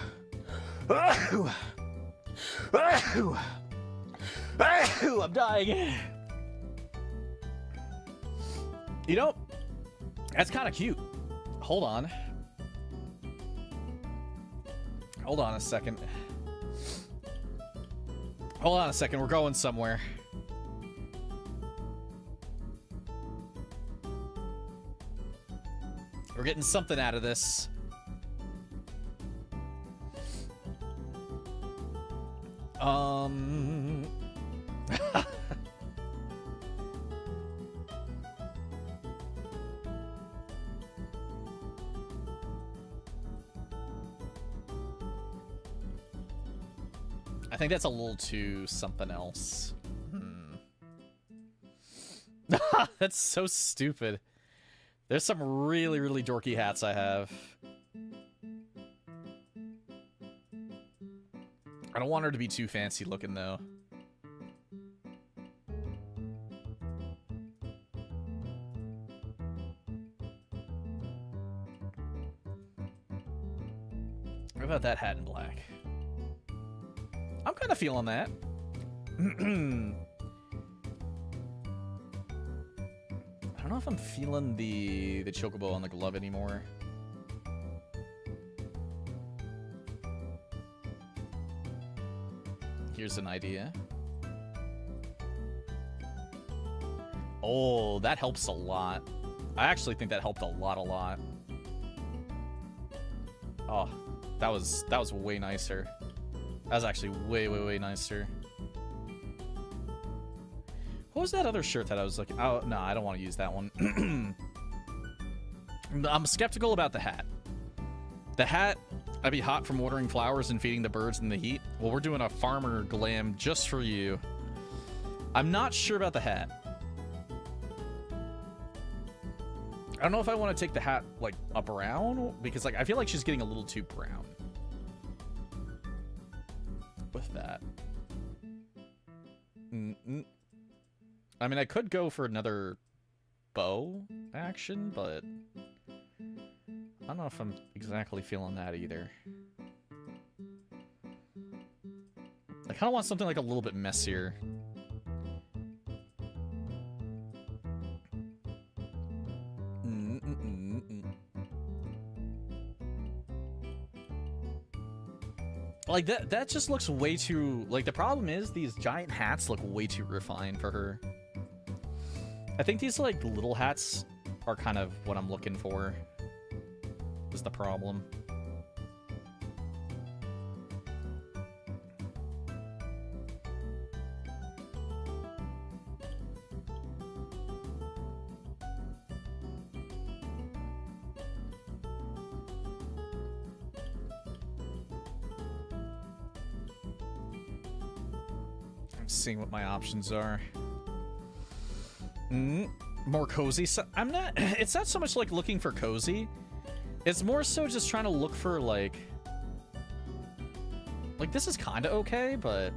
dying. You know, that's kind of cute. Hold on. Hold on a second. Hold on a second. We're going somewhere. We're getting something out of this. I think that's a little too something else. That's so stupid. There's some really, really dorky hats I have. I don't want her to be too fancy looking, though. What about that hat in black? I'm kind of feeling that. I don't know if I'm feeling the chocobo on the glove anymore. Here's an idea. Oh, that helps a lot. I actually think that helped a lot. Oh, that was way nicer. That was actually way nicer. What was that other shirt that I was looking? Oh, no, I don't want to use that one. I'm skeptical about the hat. The hat, I'd be hot from watering flowers and feeding the birds in the heat. Well, we're doing a farmer glam just for you. I'm not sure about the hat. I don't know if I want to take the hat, like, a brown, because, like, I feel like she's getting a little too brown with that. I mean, I could go for another bow action, but I don't know if I'm exactly feeling that either. I kind of want something like a little bit messier. Like, that just looks way too... Like, the problem is these giant hats look way too refined for her. I think these, like, little hats are kind of what I'm looking for. Is the problem. Seeing what my options are. More cozy. So I'm not... It's not so much like looking for cozy. It's more so just trying to look for like... Like, this is kind of okay, but...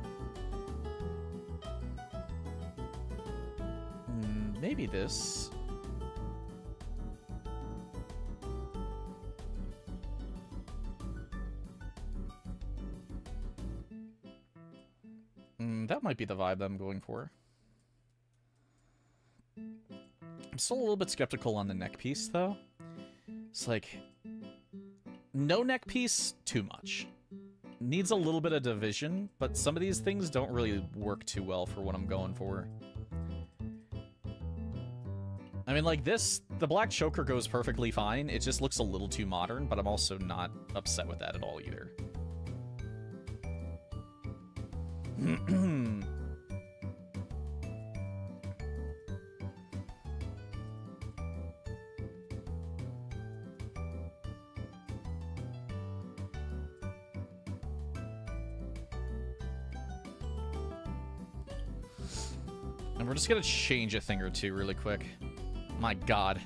Maybe this... That might be the vibe that I'm going for. I'm still a little bit skeptical on the neck piece, though. It's like... No neck piece, too much. Needs a little bit of division, but some of these things don't really work too well for what I'm going for. I mean, like this, the black choker goes perfectly fine. It just looks a little too modern, but I'm also not upset with that at all either. And we're just gonna change a thing or two really quick. My god.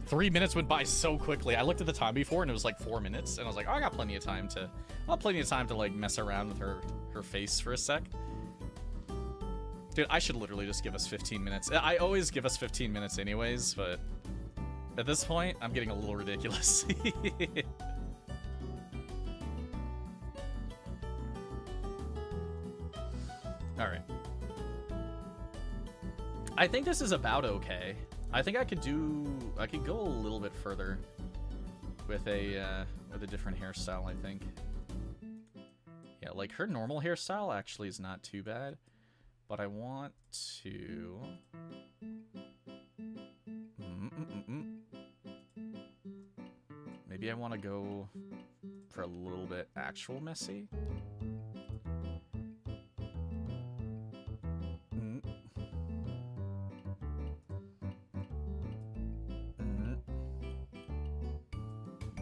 3 minutes went by so quickly. I looked at the time before and it was like 4 minutes, and I was like, oh, I got plenty of time to like mess around with her face for a sec. Dude, I should literally just give us 15 minutes. I always give us 15 minutes anyways, but at this point, I'm getting a little ridiculous. Alright. I think this is about okay. I think I could go a little bit further with a different hairstyle, I think. Yeah, like her normal hairstyle actually is not too bad, but I want to... Maybe I want to go for a little bit actual messy.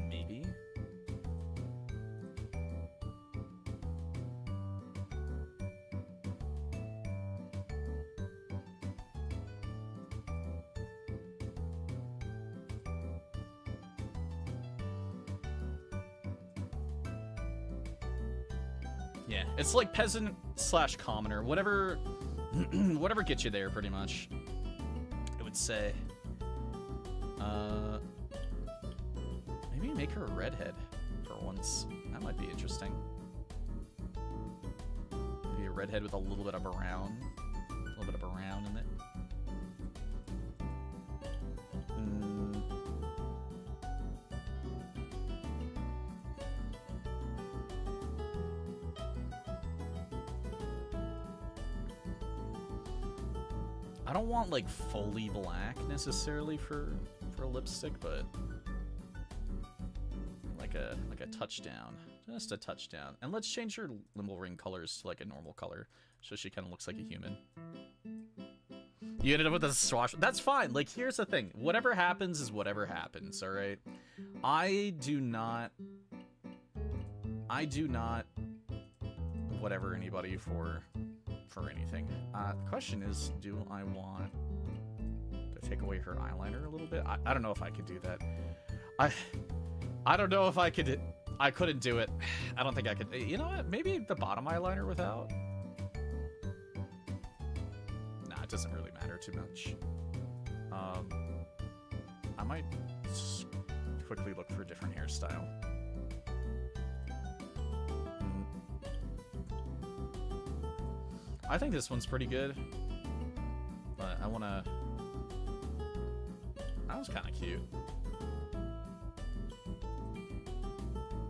Maybe. Yeah, it's like peasant slash commoner, whatever, whatever gets you there, pretty much. I would say. Maybe make her a redhead for once. That might be interesting. Maybe a redhead with a little bit of brown, in it. I don't want like fully black necessarily for a lipstick, but like a touchdown, just a touchdown. And let's change her limbo ring colors to like a normal color, so she kind of looks like a human. You ended up with a swash. That's fine. Like, here's the thing: whatever happens is whatever happens. All right. I do not whatever anybody for anything. The question is, do I want to take away her eyeliner a little bit? I don't know if I could do that. I don't know if I could. I couldn't do it. I don't think I could. You know what? Maybe the bottom eyeliner without. doesn't really matter too much. I might quickly look for a different hairstyle. I think this one's pretty good, but I wanna... That was kind of cute.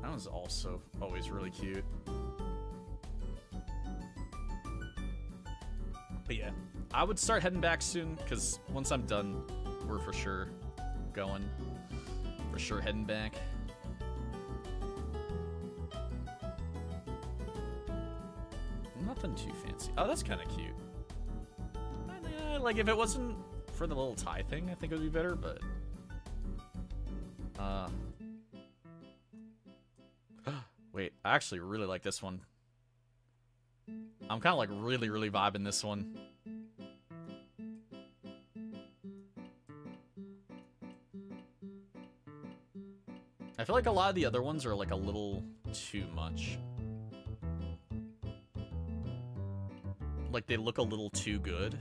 That was also always really cute. But yeah, I would start heading back soon, because once I'm done, we're for sure going. For sure heading back. Nothing too fancy. Oh, that's kind of cute. Like, if it wasn't for the little tie thing, I think it would be better, but... Wait, I actually really like this one. I'm kind of like really vibing this one. I feel like a lot of the other ones are like a little too much. Like they look a little too good,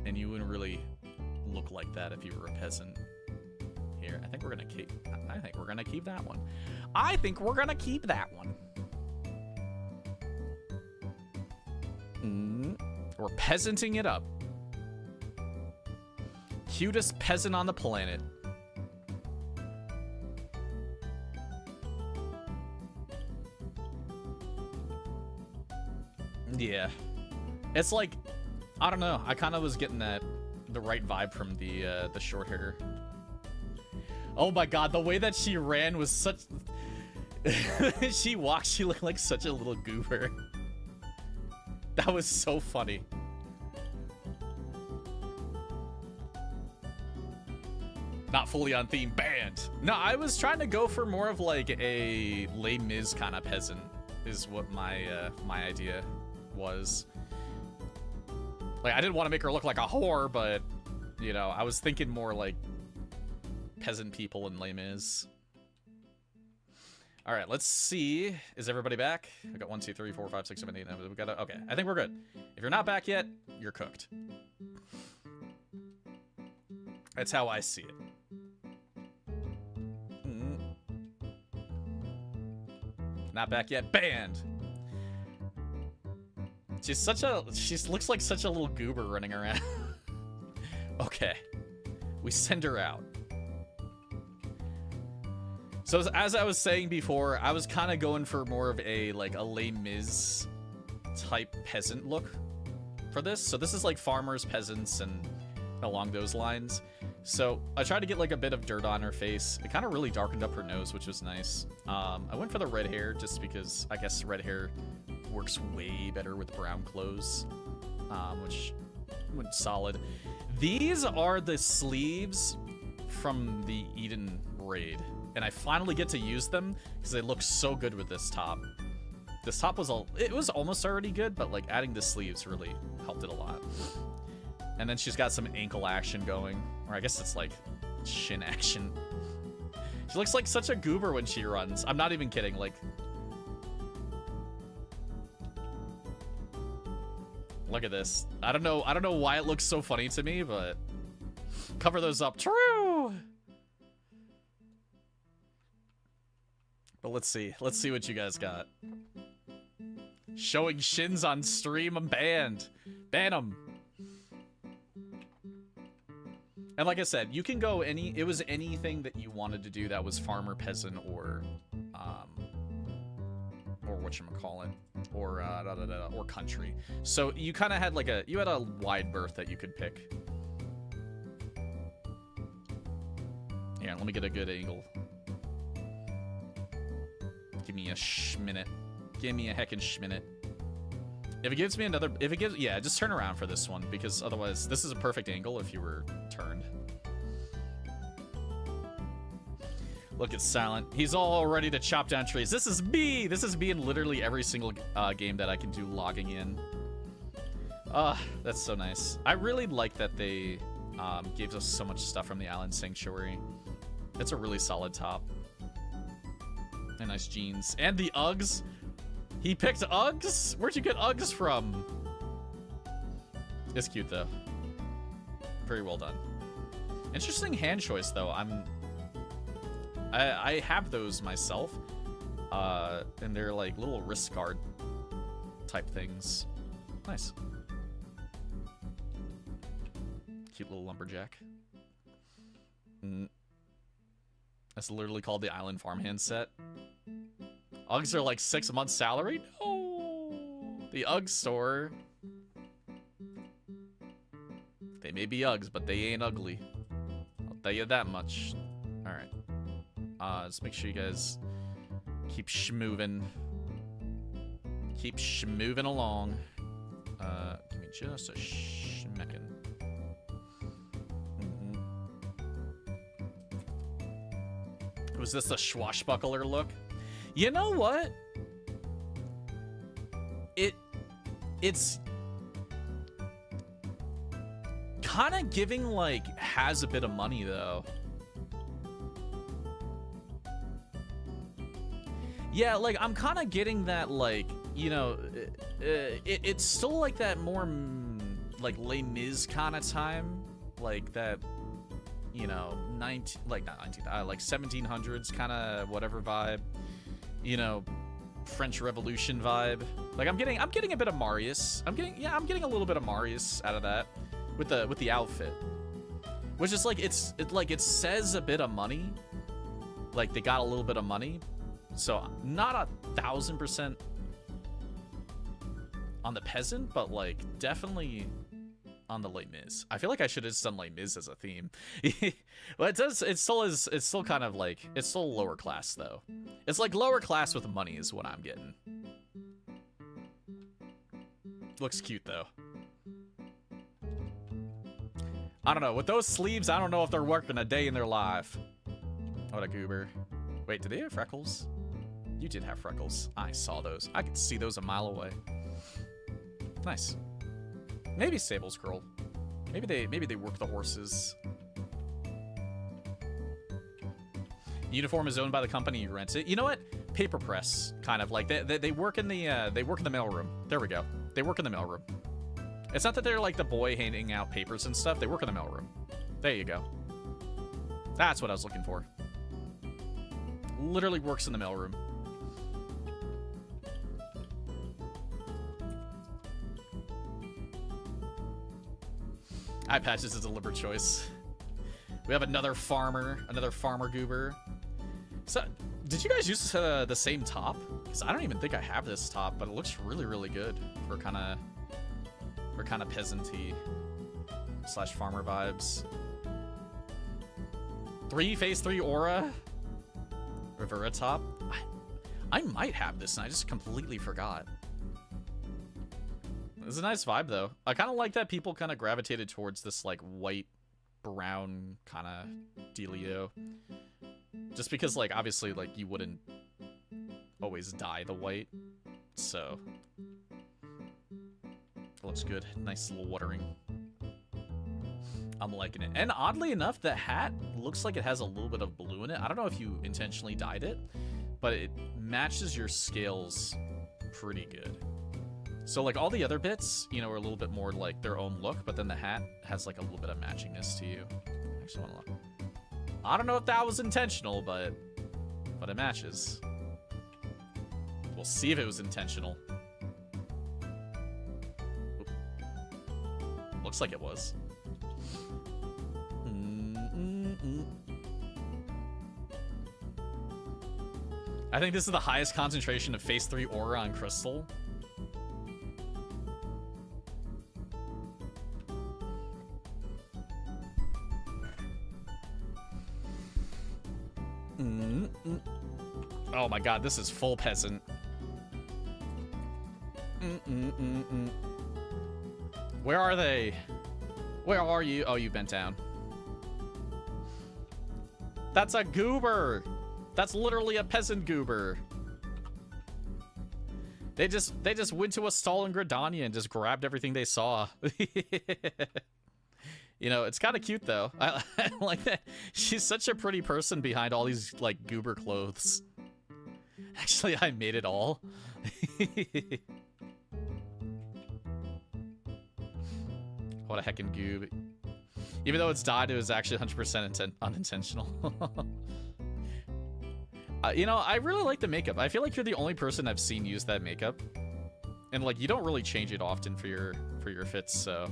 and you wouldn't really look like that if you were a peasant. Here, I think we're gonna keep. I think we're gonna keep that one. I think we're gonna keep that one. We're peasanting it up. Cutest peasant on the planet. Yeah. It's like, I don't know. I kind of was getting the right vibe from the short hair. Oh my god, the way that she ran was such... She walked, she looked like such a little goober. That was so funny. Not fully on theme, banned. No, I was trying to go for more of like a Les Mis kind of peasant, is what my my idea was. Like, I didn't want to make her look like a whore, but, you know, I was thinking more like peasant people in Les Mis. All right, let's see. Is everybody back? I got 1, 2, 3, 4, 5, 6, 7, 8, 9. We got okay. I think we're good. If you're not back yet, you're cooked. That's how I see it. Not back yet. Banned. She looks like such a little goober running around. Okay. We send her out. So as I was saying before, I was kind of going for more of a like a Les Mis type peasant look for this. So this is like farmers, peasants, and along those lines. So I tried to get like a bit of dirt on her face. It kind of really darkened up her nose, which was nice. I went for the red hair just because I guess red hair works way better with brown clothes, which went solid. These are the sleeves from the Eden raid, and I finally get to use them because they look so good with this top. This top was it was almost already good, but like adding the sleeves really helped it a lot. And then she's got some ankle action going, or I guess it's like shin action. She looks like such a goober when she runs. I'm not even kidding. Like, look at this. I don't know why it looks so funny to me, but cover those up. True. But let's see what you guys got. Showing shins on stream, I'm banned. Ban them. And like I said, you can go it was anything that you wanted to do that was farmer, peasant, or whatchamacallit, or country. So you kind of had like a wide berth that you could pick. Yeah, let me get a good angle. Give me a schminute. Give me a heckin' schminute. If it gives me another, yeah, just turn around for this one, because otherwise, this is a perfect angle if you were turned. Look at Silent. He's all ready to chop down trees. This is me! This is me in literally every single game that I can do logging in. That's so nice. I really like that they gave us so much stuff from the Island Sanctuary. It's a really solid top. And nice jeans. And the Uggs. He picked Uggs? Where'd you get Uggs from? It's cute though. Very well done. Interesting hand choice though. I have those myself. And they're like little wrist guard type things. Nice. Cute little lumberjack. That's literally called the Island Farmhand set. Uggs are like 6 months salary? No! The Ugg store. They may be Uggs, but they ain't ugly. I'll tell you that much. Alright. Just make sure you guys keep schmoving. Keep schmoving along. Give me just a schmeckin'. Was this a swashbuckler look? You know what? It's kind of giving like has a bit of money though. Yeah, like I'm kind of getting that like, you know, it's still like that more like Les Mis kind of time, like that, you know, like 1700s kind of whatever vibe, you know, French Revolution vibe. Like I'm getting a bit of Marius. I'm getting a little bit of Marius out of that with the outfit, which is like it says a bit of money, like they got a little bit of money, so not 1000% on the peasant, but like definitely on the Les Mis. I feel like I should have just done Les Mis as a theme. Well, it still kind of like, it's still lower class though. It's like lower class with money is what I'm getting. Looks cute though. I don't know, with those sleeves, I don't know if they're working a day in their life. What a goober. Wait, do they have freckles? You did have freckles. I saw those. I could see those a mile away. Nice. Maybe stables girl. Maybe they work the horses. Uniform is owned by the company you rent it. You know what? Paper press, kind of like they work in the mailroom. There we go. They work in the mailroom. It's not that they're like the boy handing out papers and stuff. They work in the mailroom. There you go. That's what I was looking for. Literally works in the mailroom. Eye patch is a deliberate choice. We have another farmer goober. So, did you guys use the same top? Because I don't even think I have this top, but it looks really, really good for kind of peasant-y / farmer vibes. Phase 3 aura Rivera top. I might have this, and I just completely forgot. It's a nice vibe though. I kind of like that people kind of gravitated towards this like white brown kind of dealio, just because like obviously like you wouldn't always dye the white, so it looks good. Nice little watering. I'm liking it. And oddly enough, the hat looks like it has a little bit of blue in it. I don't know if you intentionally dyed it, but it matches your scales pretty good. So like all the other bits, you know, are a little bit more like their own look, but then the hat has like a little bit of matchingness to you. I actually want to look. I don't know if that was intentional, but it matches. We'll see if it was intentional. Oop. Looks like it was. I think this is the highest concentration of Phase 3 aura on Crystal. Oh my god, this is full peasant. Where are they? Where are you? Oh, you bent down. That's a goober. That's literally a peasant goober. They just went to a stall in Gridania and just grabbed everything they saw. You know, it's kind of cute though. I like that. She's such a pretty person behind all these like goober clothes. Actually, I made it all. What a heckin' goob. Even though it's dyed, it was actually 100% unintentional. You know, I really like the makeup. I feel like you're the only person I've seen use that makeup. And like, you don't really change it often for your fits, so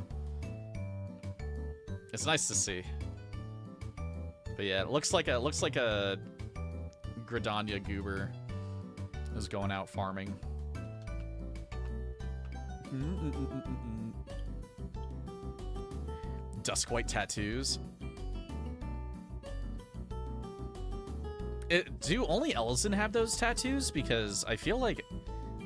it's nice to see. But yeah, it looks like a Gridania goober is going out farming. Dusk white tattoos. Do only Elzen have those tattoos? Because I feel like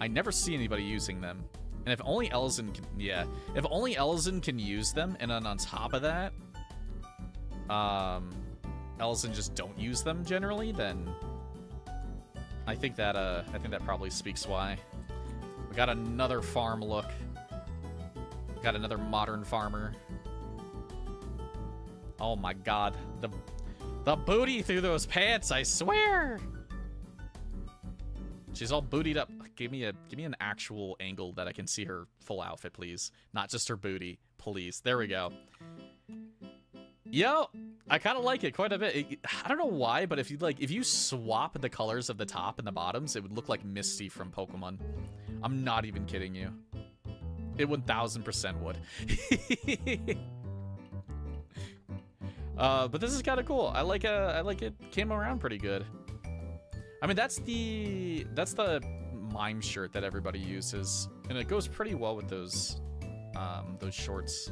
I never see anybody using them. And if only Elzen can, yeah, if only Elzen can use them, and then on top of that, Elzen just don't use them generally, then I think that probably speaks why. We got another farm look. We got another modern farmer. Oh my god, the booty through those pants, I swear. She's all bootied up. Give me an actual angle that I can see her full outfit, please. Not just her booty, please. There we go. Yo, I kind of like it quite a bit. I don't know why, but if you swap the colors of the top and the bottoms, it would look like Misty from Pokemon. I'm not even kidding you. It 1000% would. But this is kind of cool. I like it. Came around pretty good. I mean, that's the mime shirt that everybody uses, and it goes pretty well with those shorts.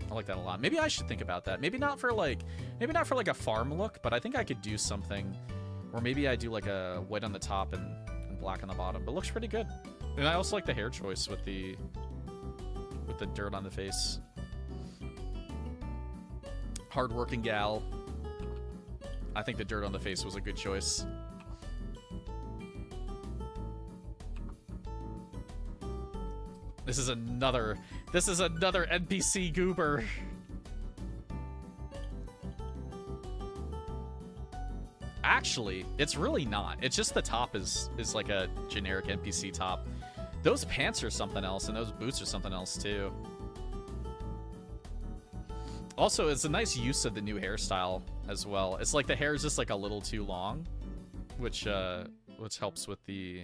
I like that a lot. Maybe I should think about that. Maybe not for like a farm look, but I think I could do something, or maybe I do like a white on the top and black on the bottom. But it looks pretty good. And I also like the hair choice with the dirt on the face. Hardworking gal. I think the dirt on the face was a good choice. This is another NPC goober. Actually, it's really not. It's just the top is like a generic NPC top. Those pants are something else, and those boots are something else too. Also, it's a nice use of the new hairstyle as well. It's like the hair is just like a little too long, which helps with the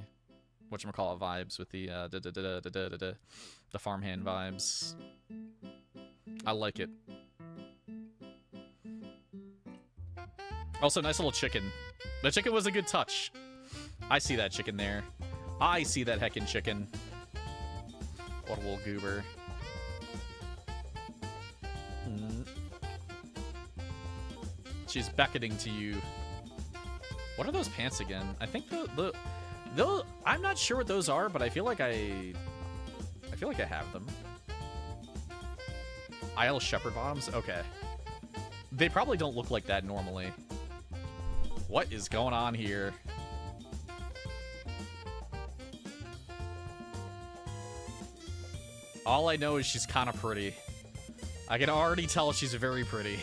whatchamacallit vibes, with the farmhand vibes. I like it. Also, nice little chicken. The chicken was a good touch. I see that chicken there. I see that heckin' chicken. What a little goober. She's beckoning to you. What are those pants again? I think those, I'm not sure what those are, but I feel like I have them. Isle shepherd bottoms? Okay. They probably don't look like that normally. What is going on here? All I know is she's kind of pretty. I can already tell she's very pretty.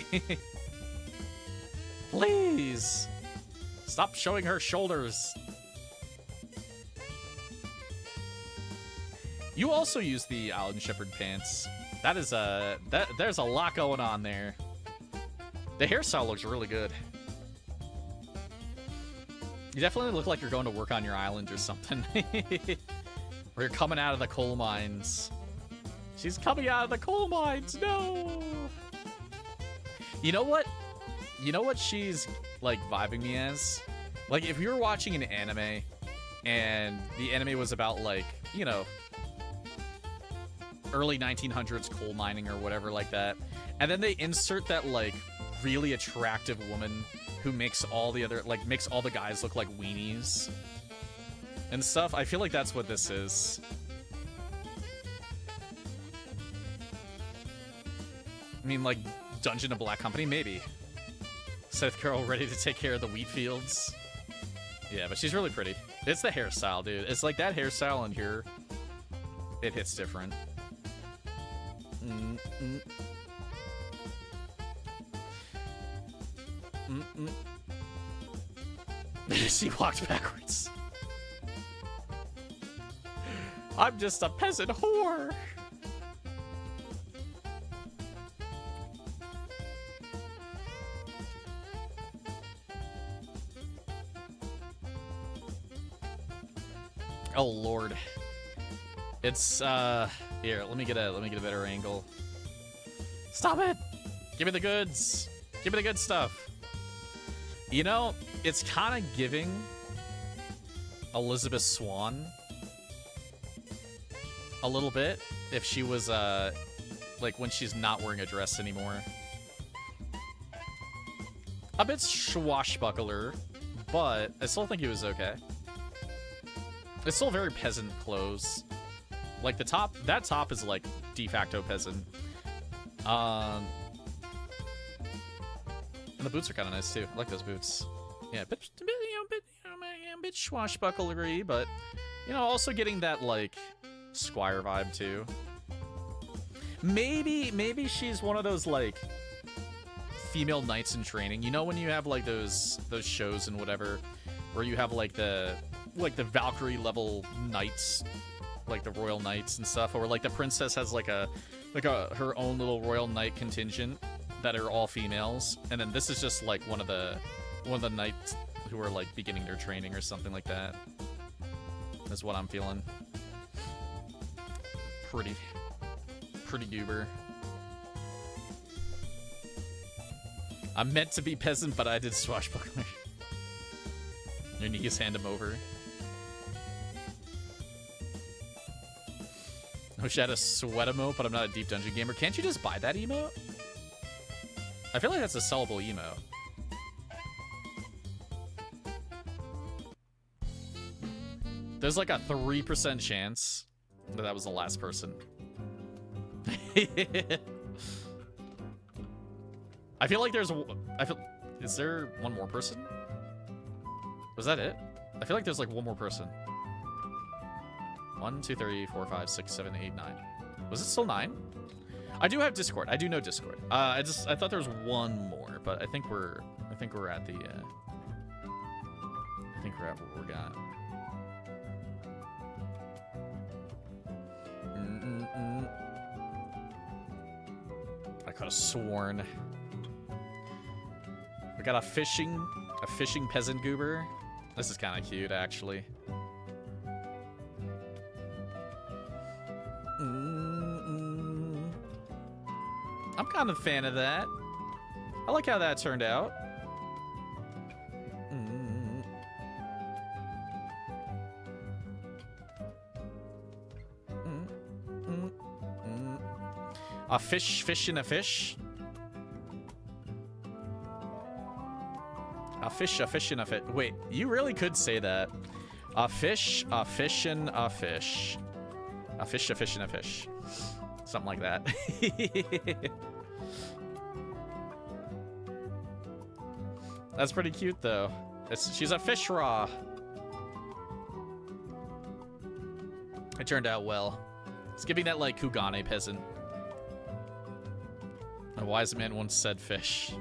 Please! Stop showing her shoulders. You also use the Island Shepherd pants. That is there's a lot going on there. The hairstyle looks really good. You definitely look like you're going to work on your island or something. Or you're coming out of the coal mines. She's coming out of the coal mines, no! You know what? You know what she's, like, vibing me as? Like, if you were watching an anime, and the anime was about, like, you know, early 1900s coal mining or whatever like that, and then they insert that, like, really attractive woman who makes all the other, like, makes all the guys look like weenies and stuff. I feel like that's what this is. I mean, like, Dungeon of Black Company, maybe. Seth Coeurl ready to take care of the wheat fields. Yeah, but she's really pretty. It's the hairstyle, dude. It's like that hairstyle in here. It hits different. She walked backwards. I'm just a peasant whore. Oh lord. It's here, let me get a better angle. Stop it! Give me the goods! Give me the good stuff. You know, it's kind of giving Elizabeth Swann a little bit if she was like when she's not wearing a dress anymore. A bit swashbuckler, but I still think he was okay. It's still very peasant clothes. Like the top, that top is like de facto peasant. And the boots are kind of nice too. I like those boots. Yeah, a bit swashbucklery, but you know, also getting that like squire vibe too. Maybe she's one of those like female knights in training. You know when you have like those shows and whatever, where you have like the Valkyrie level knights, like the royal knights and stuff, or like the princess has like a her own little royal knight contingent that are all females, and then this is just like one of the knights who are like beginning their training or something like that. That's what I'm feeling. Pretty goober. I'm meant to be peasant, but I did swashbuckler. Your knees hand him over. I wish I had a sweat emote, but I'm not a deep dungeon gamer. Can't you just buy that emote? I feel like that's a sellable emote. There's like a 3% chance that that was the last person. I feel like there's... Is there one more person? Was that it? I feel like there's like one more person. 1, 2, 3, 4, 5, 6, 7, 8, 9. Was it still 9? I do have Discord. I do know Discord. I thought there was one more, but I think we're at the I think we're at what we got. I could have sworn. We got a fishing peasant goober. This is kind of cute, actually. I'm kind of a fan of that. I like how that turned out. A fish in a fish. A fish in a fish. Wait, you really could say that. A fish in a fish. A fish in a fish. Something like that. That's pretty cute, though. She's a fish raw. It turned out well. It's giving that, like, Kugane peasant. A wise man once said fish.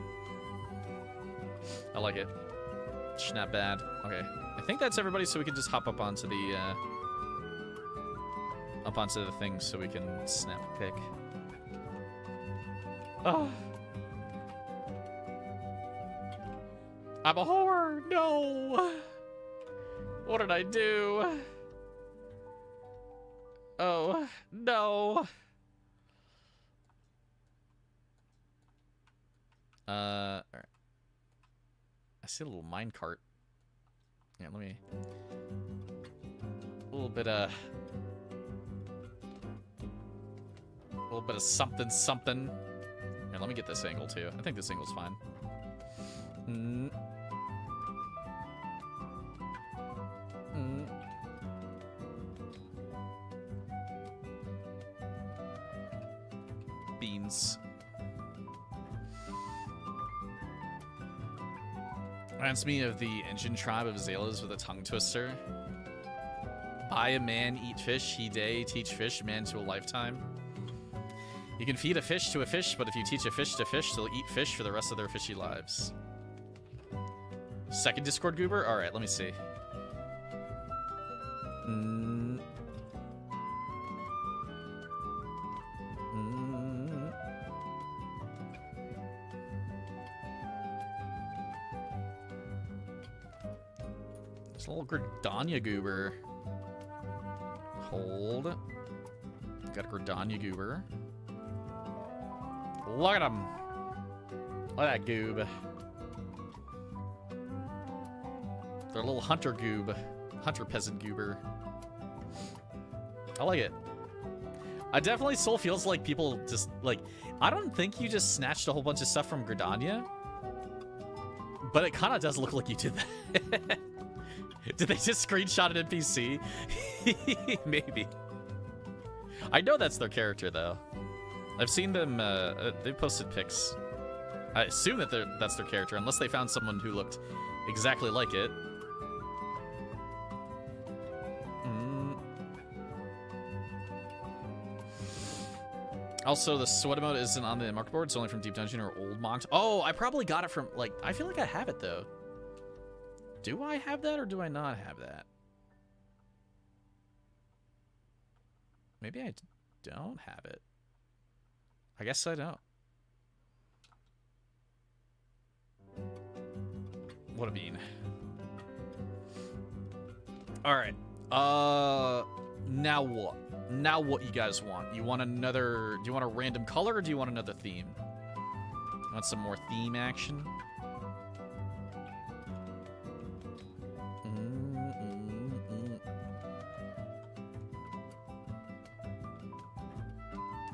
I like it. It's not bad. Okay. I think that's everybody, so we can just hop up onto the, thing so we can snap a pic. Oh. I'm a whore! No! What did I do? Oh, no! Alright. I see a little minecart. Yeah, let me... A little bit of something, something. Here, let me get this angle, too. I think this angle's fine. Beans. Reminds me of the engine tribe of Zalas with a tongue twister. Buy a man, eat fish, he day, teach fish, man to a lifetime. You can feed a fish to a fish, but if you teach a fish to fish, they'll eat fish for the rest of their fishy lives. Second Discord goober? Alright, let me see. There's a little Gridania goober. Hold. Got a Gridania Goober. Look at him. Look at that goob. They're a little hunter goob. Hunter peasant goober. I like it. I definitely still feels like people just, like, I don't think you just snatched a whole bunch of stuff from Gridania. But it kind of does look like you did that. Did they just screenshot an NPC? Maybe. I know that's their character, though. I've seen them, they posted pics. I assume that that's their character, unless they found someone who looked exactly like it. Also, the sweat emote isn't on the market board. It's only from Deep Dungeon or Old Monks. Oh, I probably got it from, like, I feel like I have it, though. Do I have that, or do I not have that? Maybe I don't have it. I guess I don't. What a bean. Alright. Now what? Now what you guys want? You want another... Do you want a random color, or do you want another theme? You want some more theme action?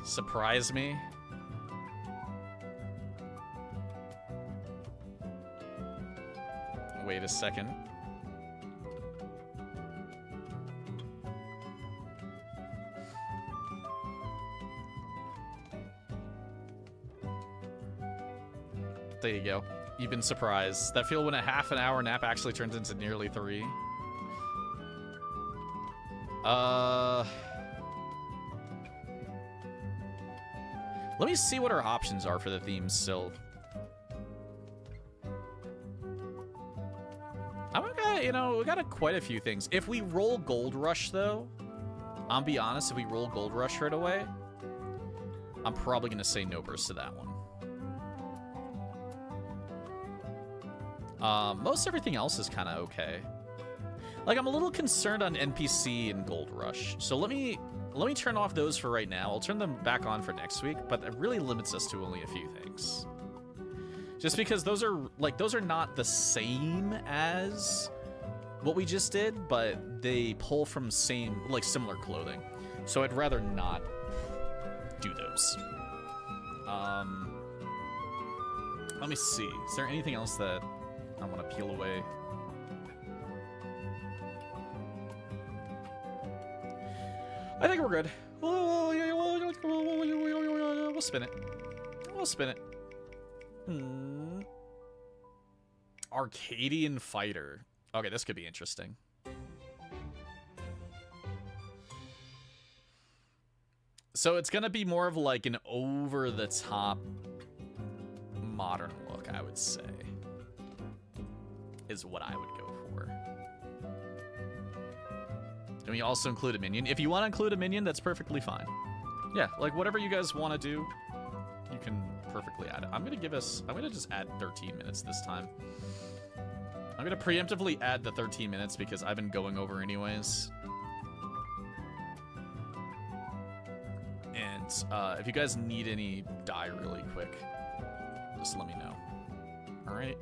Surprise me? Wait a second. There you go. You've been surprised. That feel when a half an hour nap actually turns into nearly 3. Let me see what our options are for the themes still. You know, we got quite a few things. If we roll Gold Rush, though, I'll be honest, if we roll Gold Rush right away, I'm probably going to say no burst to that one. Most everything else is kind of okay. Like, I'm a little concerned on NPC and Gold Rush. So let me turn off those for right now. I'll turn them back on for next week, but it really limits us to only a few things. Just because those are not the same as what we just did, but they pull from similar clothing. So I'd rather not do those. Let me see. Is there anything else that I want to peel away? I think we're good. We'll spin it. We'll spin it. Arcadian Fighter. Okay, this could be interesting. So it's gonna be more of like an over-the-top modern look, I would say. Is what I would go for. And we also include a minion. If you want to include a minion, that's perfectly fine. Yeah, like whatever you guys want to do, you can perfectly add it. I'm gonna just add 13 minutes this time. I'm gonna preemptively add the 13 minutes because I've been going over anyways. And if you guys need any dye really quick, just let me know. All right.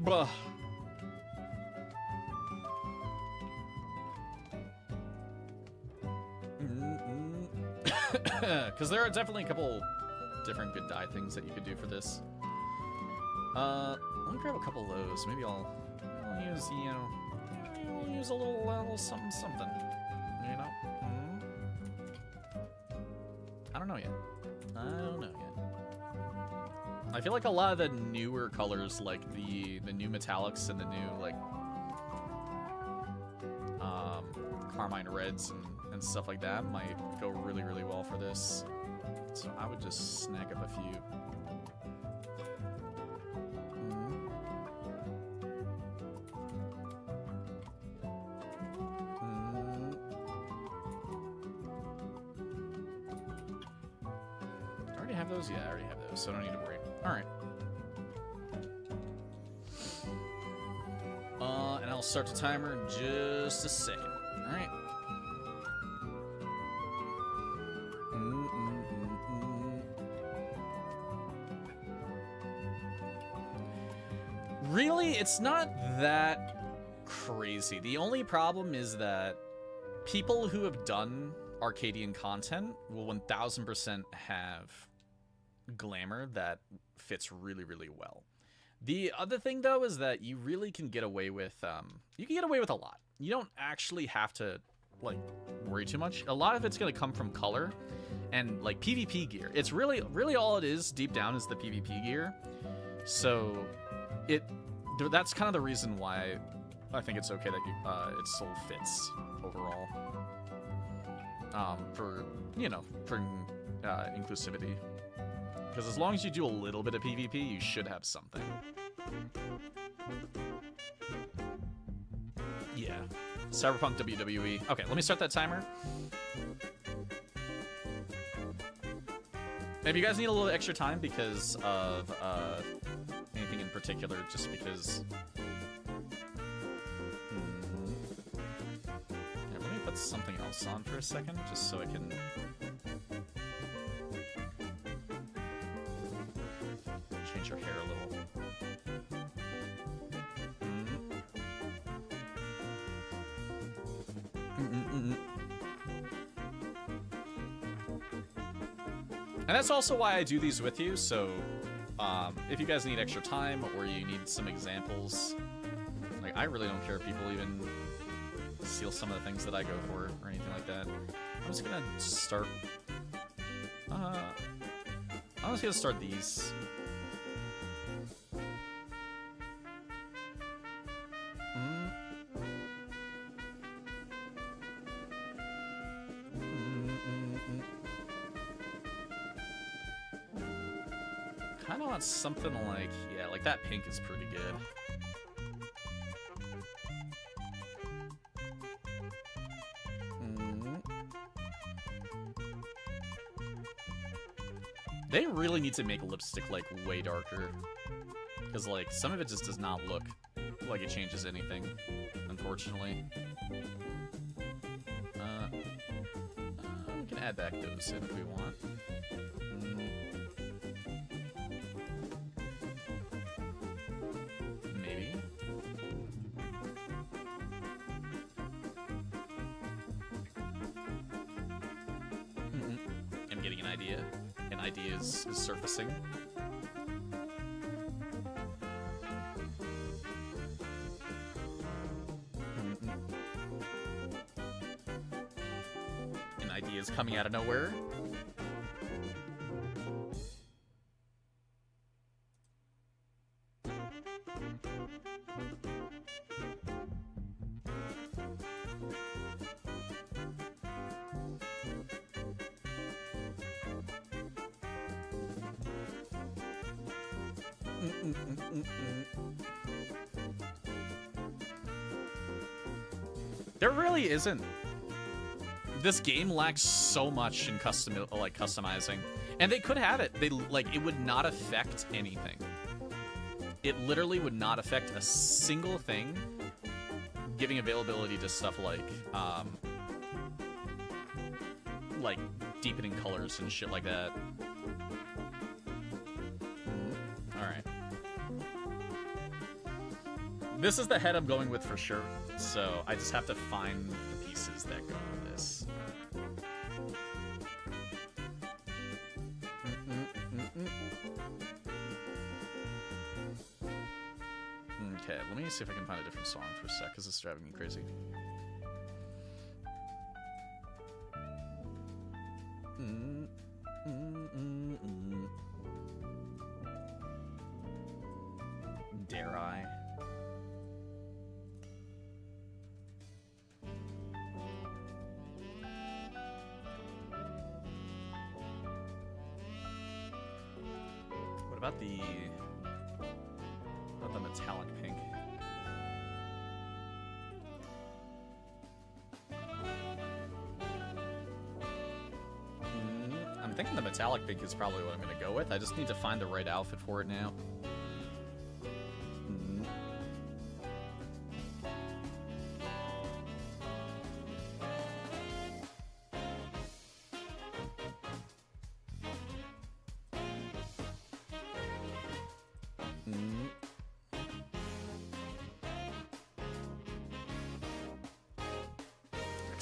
Bah. Because there are definitely a couple different good dye things that you could do for this. Let me grab a couple of those. Maybe I'll use, you know, I'll use a little something, you know? I don't know yet. I feel like a lot of the newer colors, like the new metallics and the new, like, carmine reds and stuff like that might go really, really well for this. So I would just snag up a few. I already have those? Yeah, I already have those, so I don't need to worry. Alright. And I'll start the timer in just a second. Alright. Really, it's not that crazy. The only problem is that people who have done Arcadian content will 1000% have Glamour that fits really, really well. The other thing, though, is that you really can get away with, you can get away with a lot. You don't actually have to, like, worry too much. A lot of it's going to come from color and, like, PvP gear. It's really, really all it is, deep down, is the PvP gear. So, that's kind of the reason why I think it's okay that it still fits overall. For, you know, for inclusivity. Because as long as you do a little bit of PvP, you should have something. Yeah. Cyberpunk WWE. Okay, let me start that timer. If you guys need a little extra time because of anything in particular, just because... Yeah, let me put something else on for a second, just so I can... change your hair a little. And that's also why I do these with you, so if you guys need extra time or you need some examples, like, I really don't care if people even steal some of the things that I go for or anything like that. I'm just gonna start... I'm just gonna start these. Kind of want something like, yeah, like that pink is pretty good. They really need to make lipstick, like, way darker. Because, like, some of it just does not look like it changes anything, unfortunately. We can add back those in if we want. Maybe. I'm getting an idea. An idea is surfacing. An idea is coming out of nowhere. There really isn't. This game lacks so much in customizing, and they could have it. It would not affect anything. It literally would not affect a single thing, giving availability to stuff like deepening colors and shit like that. Alright. This is the head I'm going with for sure, so I just have to find the pieces that go with this. Okay, let me see if I can find a different song for a sec, because it's driving me crazy. Dare I? What about the metallic pink? I'm thinking the metallic pink is probably what I'm gonna go with. I just need to find the right outfit for it now.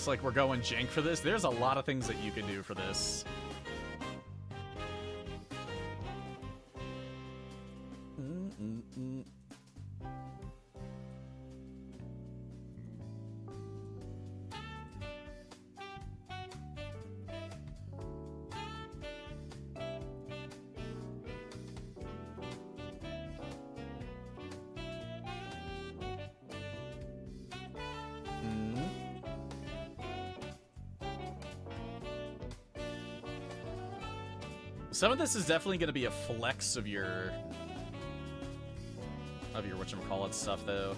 like we're going jank for this. There's a lot of things that you can do for this. Some of this is definitely going to be a flex of your whatchamacallit stuff, though.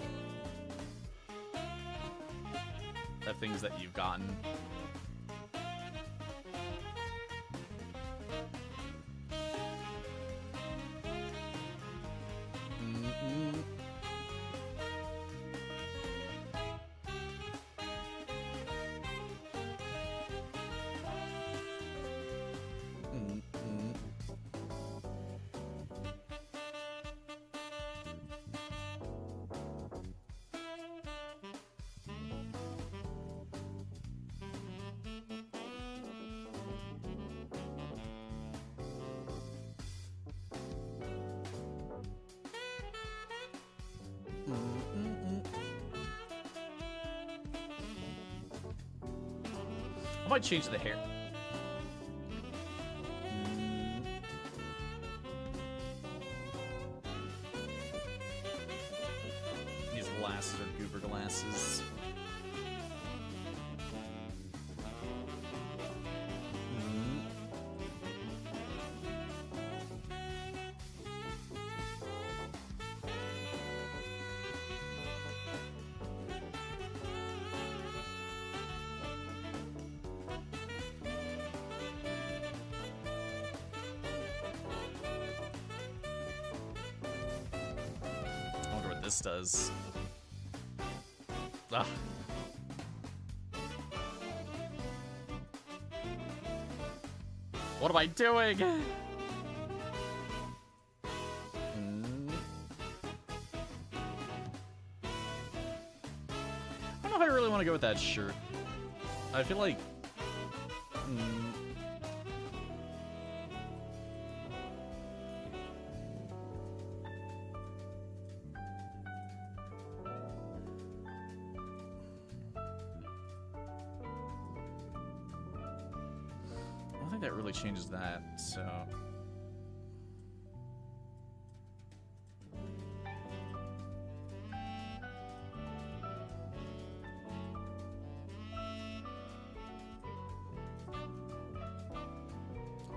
The things that you've gotten. I might change the hair. These glasses are goober glasses. Does. Ah. What am I doing? I don't know if I really want to go with that shirt. I feel like changes that, so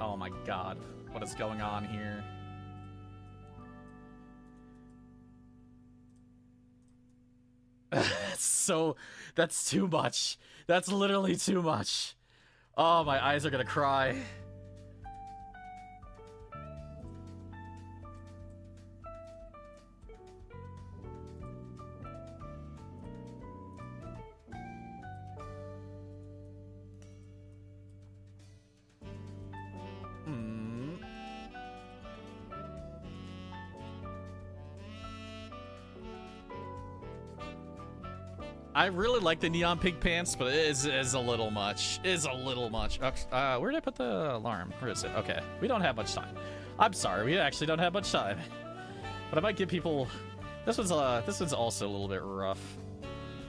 oh my god, what is going on here? That's too much. That's literally too much. Oh, my eyes are gonna cry. I really like the neon pink pants, but it is a little much. Is a little much. Where did I put the alarm? Where is it? Okay, we don't have much time. I'm sorry, we actually don't have much time. But I might give people. This one's also a little bit rough,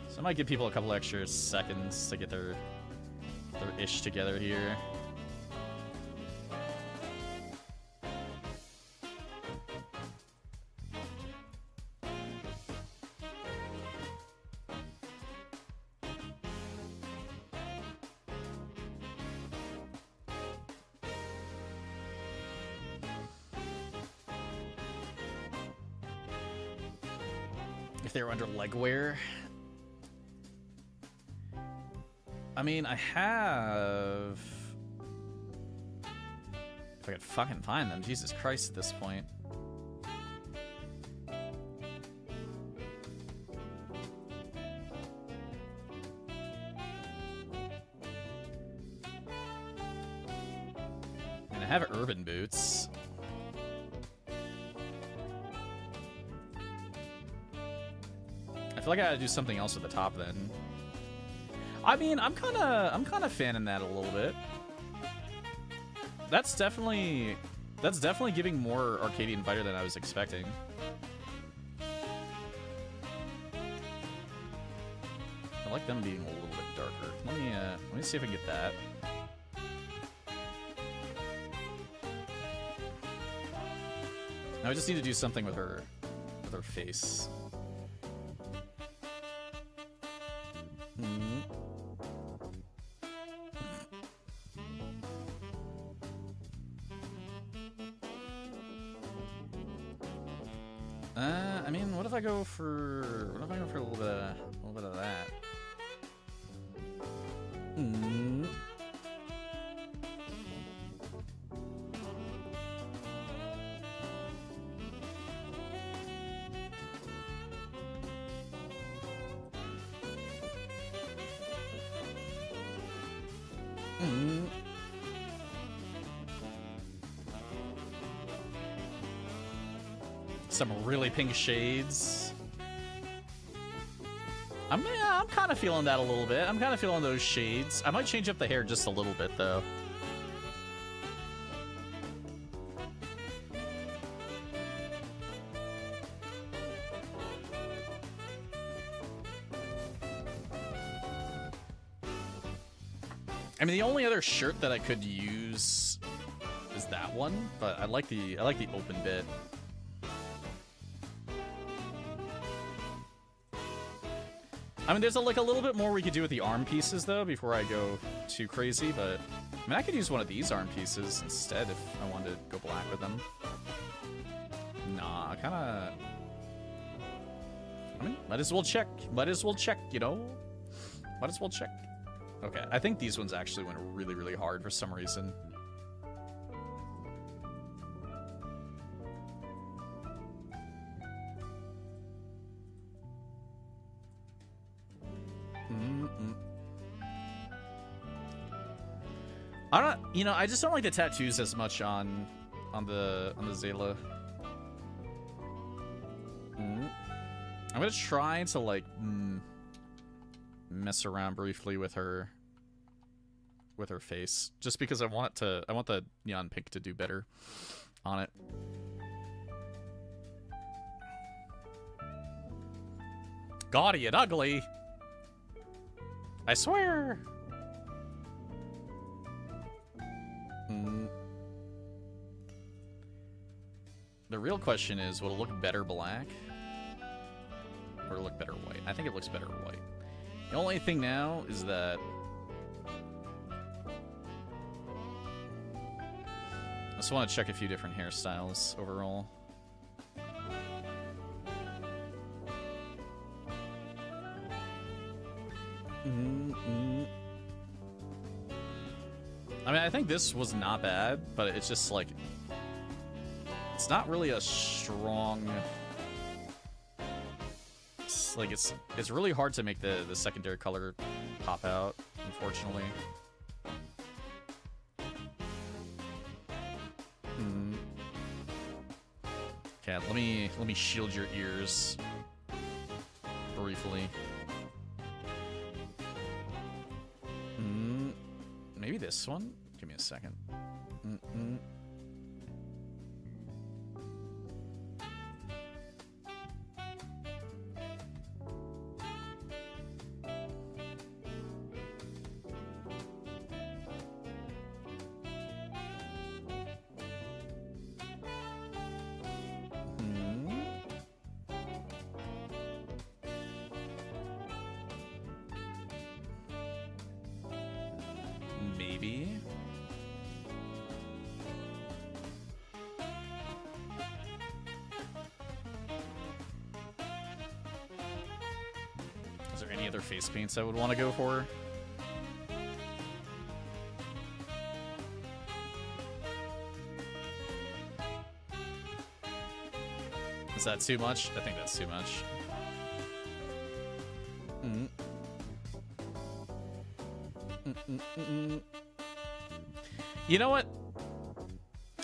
so I might give people a couple extra seconds to get their ish together here. They're under legwear. I mean, I have... If I could fucking find them, Jesus Christ at this point. And I have urban boots. I feel like I gotta do something else at the top then. I mean, I'm kind of fanning that a little bit. That's definitely giving more Arcadian Fighter than I was expecting. I like them being a little bit darker. Let me see if I can get that. Now I just need to do something with her face. I mean, what if I go for a little bit of that? Some really pink shades. I'm kind of feeling that a little bit. I'm kind of feeling those shades. I might change up the hair just a little bit, though. I mean, the only other shirt that I could use is that one, but I like the open bit. I mean, there's like a little bit more we could do with the arm pieces, though, before I go too crazy, but I mean, I could use one of these arm pieces instead if I wanted to go black with them. Nah, I kinda... I mean, might as well check. Might as well check, you know? Might as well check. Okay, I think these ones actually went really, really hard for some reason. I don't, you know, I just don't like the tattoos as much on the Zayla. I'm gonna try to like mess around briefly with her face, just because I want the neon pink to do better on it. Gaudy and ugly, I swear. The real question is, will it look better black? Or look better white? I think it looks better white. The only thing now is that I just want to check a few different hairstyles overall. I mean, I think this was not bad, but it's just like, it's not really a strong... It's really hard to make the secondary color pop out, unfortunately. Okay, let me shield your ears briefly. Maybe this one? Give me a second. Maybe. Is there any other face paints I would want to go for? Is that too much? I think that's too much. You know what?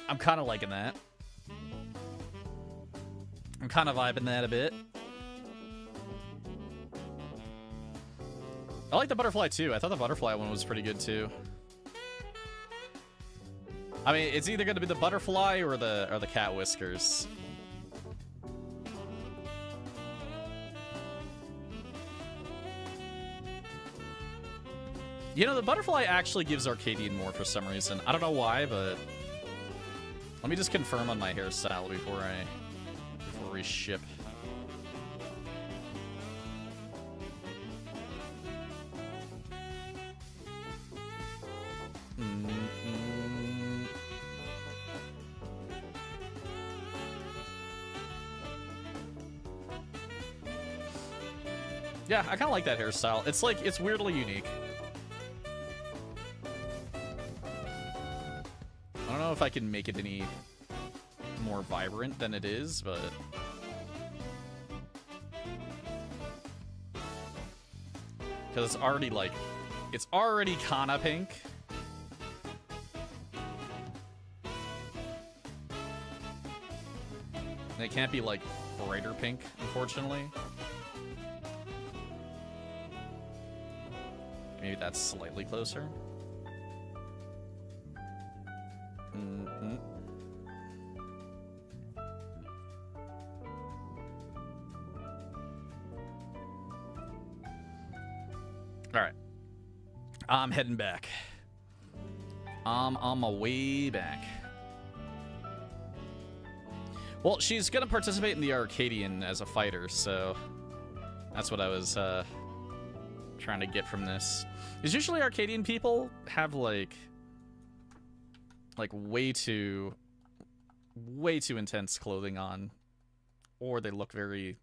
I'm kind of liking that. I'm kind of vibing that a bit. I like the butterfly too. I thought the butterfly one was pretty good too. I mean, it's either going to be the butterfly or the cat whiskers. You know, the butterfly actually gives Arcadian more for some reason. I don't know why, but let me just confirm on my hairstyle before we ship. Yeah, I kind of like that hairstyle. It's like, it's weirdly unique. I don't know if I can make it any more vibrant than it is, but... Because it's already, like... It's already kinda pink. And it can't be, like, brighter pink, unfortunately. Maybe that's slightly closer. Mm-hmm. All right. I'm heading back. I'm on my way back. Well, she's going to participate in the Arcadian as a fighter, so that's what I was trying to get from this. Because usually Arcadian people have like way too intense clothing on, or they look very,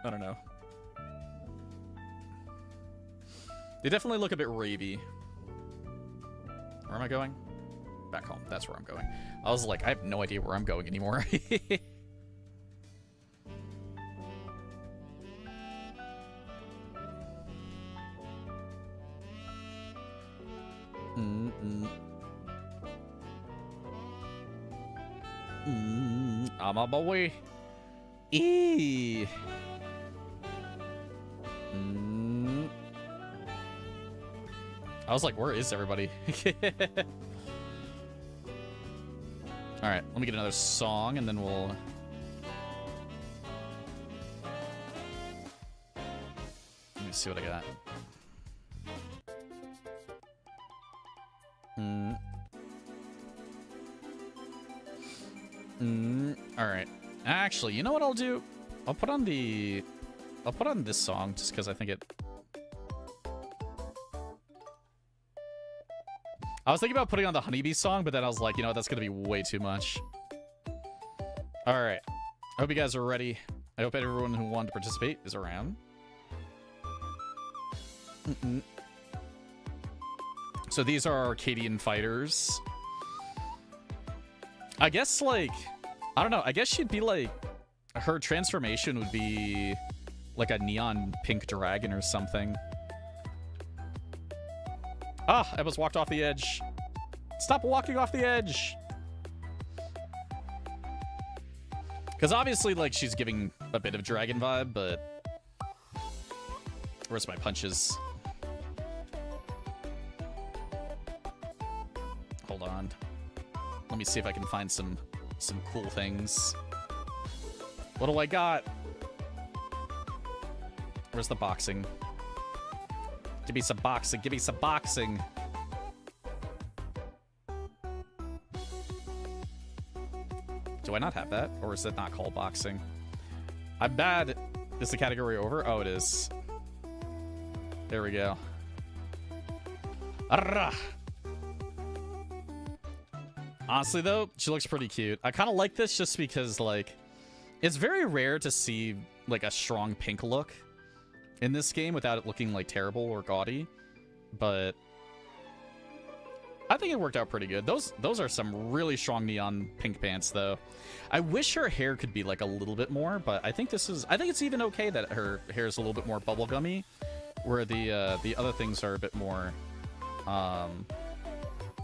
I don't know. They definitely look a bit ravey. Where am I going? Back home. That's where I'm going. I was like, I have no idea where I'm going anymore. I'm on my way. I was like, where is everybody? All right, let me get another song and then we'll... Let me see what I got. All right. Actually, you know what I'll do? I'll put on this song just because I think it... I was thinking about putting on the Honeybee song, but then I was like, you know what, that's going to be way too much. All right. I hope you guys are ready. I hope everyone who wanted to participate is around. So these are Arcadian fighters. I guess, like, I don't know. I guess she'd be like, her transformation would be like a neon pink dragon or something. Ah, I almost walked off the edge. Stop walking off the edge. Because obviously, like, she's giving a bit of dragon vibe, but... Where's my punches? Hold on. Let me see if I can find some cool things. What do I got? Where's the boxing? Give me some boxing. Give me some boxing. Do I not have that? Or is it not called boxing? I'm bad. Is the category over? Oh, it is. There we go. Arrgh. Honestly, though, she looks pretty cute. I kind of like this just because, like, it's very rare to see, like, a strong pink look in this game without it looking, like, terrible or gaudy. But I think it worked out pretty good. Those are some really strong neon pink pants, though. I wish her hair could be, like, a little bit more, but I think it's even okay that her hair is a little bit more bubblegummy, where the other things are a bit more,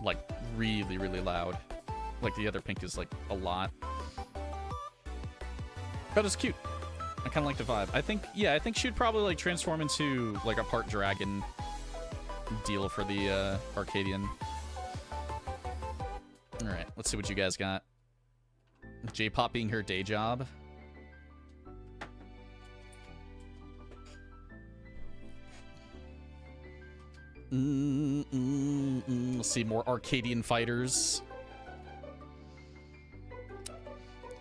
like, really, really loud. Like, the other pink is, like, a lot. But it's cute. I kind of like the vibe. I think, yeah, I think she'd probably like transform into like a part dragon deal for the Arcadian. All right, let's see what you guys got. J-pop being her day job. Let's see, more Arcadian fighters.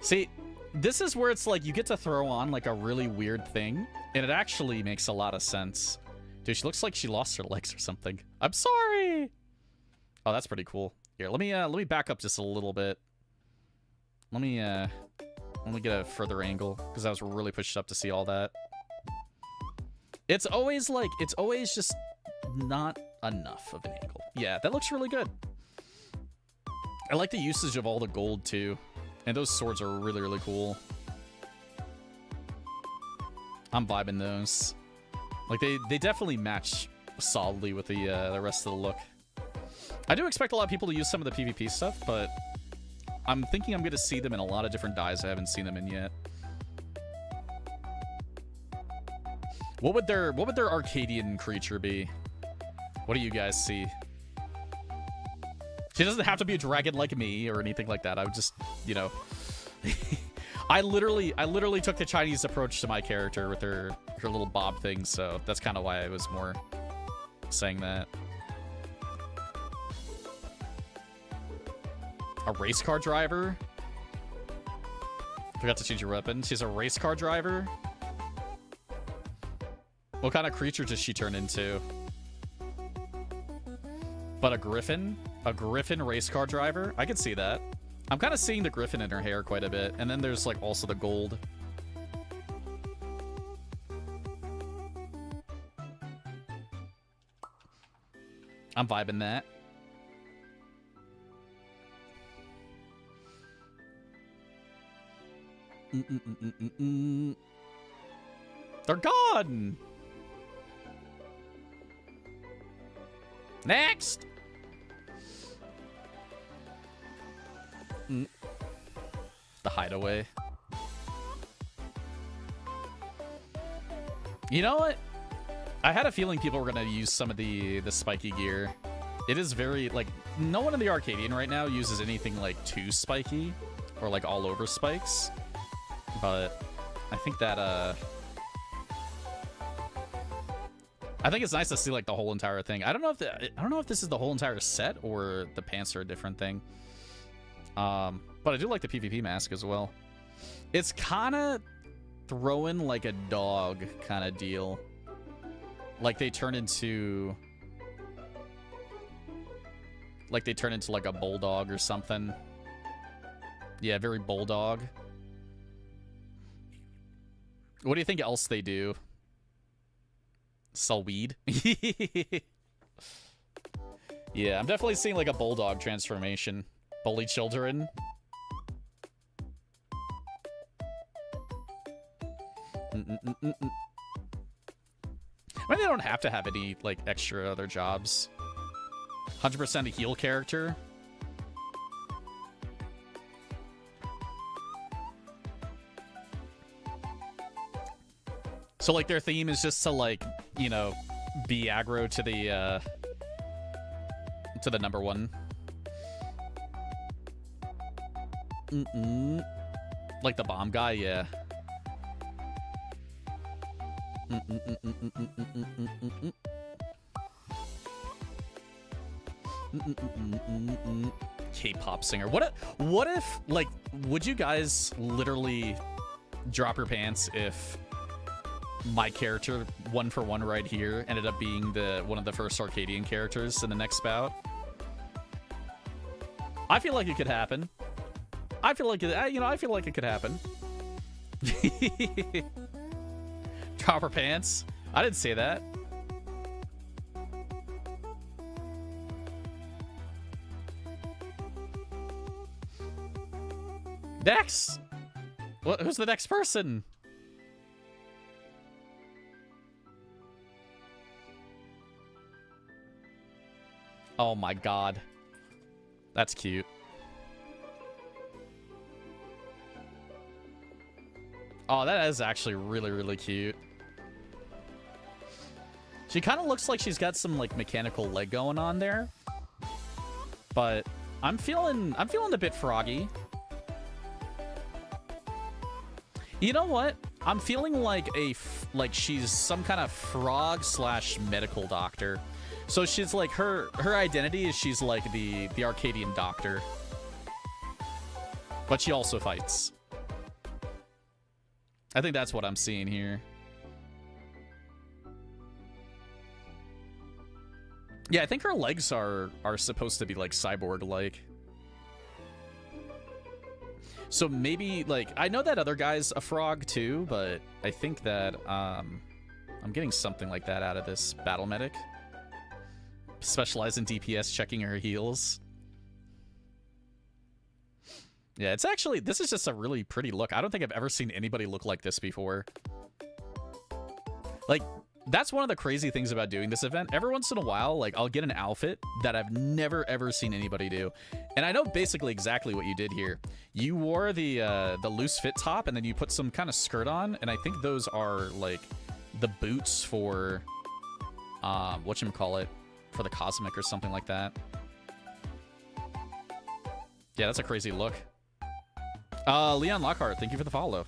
See, this is where it's like you get to throw on like a really weird thing, and it actually makes a lot of sense. Dude, she looks like she lost her legs or something. I'm sorry. Oh, that's pretty cool. Here, let me back up just a little bit. Let me get a further angle because I was really pushed up to see all that. It's always just not enough of an angle. Yeah, that looks really good. I like the usage of all the gold too. And those swords are really, really cool. I'm vibing those. Like, they definitely match solidly with the rest of the look. I do expect a lot of people to use some of the PvP stuff, but I'm thinking I'm going to see them in a lot of different dyes I haven't seen them in yet. What would their Arcadian creature be? What do you guys see? She doesn't have to be a dragon like me or anything like that. I would just, you know, I literally took the Chinese approach to my character with her little bob thing, so that's kind of why I was more saying that. A race car driver? Forgot to change your weapon. She's a race car driver? What kind of creature does she turn into? But a griffin? A griffin race car driver? I can see that. I'm kind of seeing the griffin in her hair quite a bit. And then there's like also the gold. I'm vibing that. They're gone! Next! The hideaway. You know what? I had a feeling people were going to use some of the spiky gear. It is very, like, no one in the Arcadian right now uses anything, like, too spiky or, like, all over spikes. But I think that, I think it's nice to see, like, the whole entire thing. I don't know if this is the whole entire set or the pants are a different thing. But I do like the PvP mask as well. It's kind of throwing like a dog kind of deal. Like they turn into like a bulldog or something. Yeah, very bulldog. What do you think else they do? Sell weed? Yeah, I'm definitely seeing like a bulldog transformation. Bully children. I mean, they don't have to have any like extra other jobs. 100% a heal character. So like their theme is just to like, you know, be aggro to the number one. Like the bomb guy, yeah. K-pop singer. What if like would you guys literally drop your pants if my character, one for one right here, ended up being one of the first Arcadian characters in the next bout? I feel like it could happen. I feel like it could happen. Drop her pants. I didn't say that. Next. Who's the next person? Oh my god. That's cute. Oh, that is actually really, really cute. She kind of looks like she's got some like mechanical leg going on there. But I'm feeling a bit froggy. You know what? I'm feeling like she's some kind of frog slash medical doctor. So she's like her identity is she's like the Arcadian doctor. But she also fights. I think that's what I'm seeing here. Yeah, I think her legs are supposed to be like cyborg-like. So maybe, like, I know that other guy's a frog too, but I think that I'm getting something like that out of this battle medic. Specialized in DPS, checking her heals. Yeah, it's actually, this is just a really pretty look. I don't think I've ever seen anybody look like this before. Like, that's one of the crazy things about doing this event. Every once in a while, like, I'll get an outfit that I've never ever seen anybody do. And I know basically exactly what you did here. You wore the loose fit top, and then you put some kind of skirt on, and I think those are, like, the boots for, whatchamacallit, for the Cosmic or something like that. Yeah, that's a crazy look. Leon Lockhart, thank you for the follow.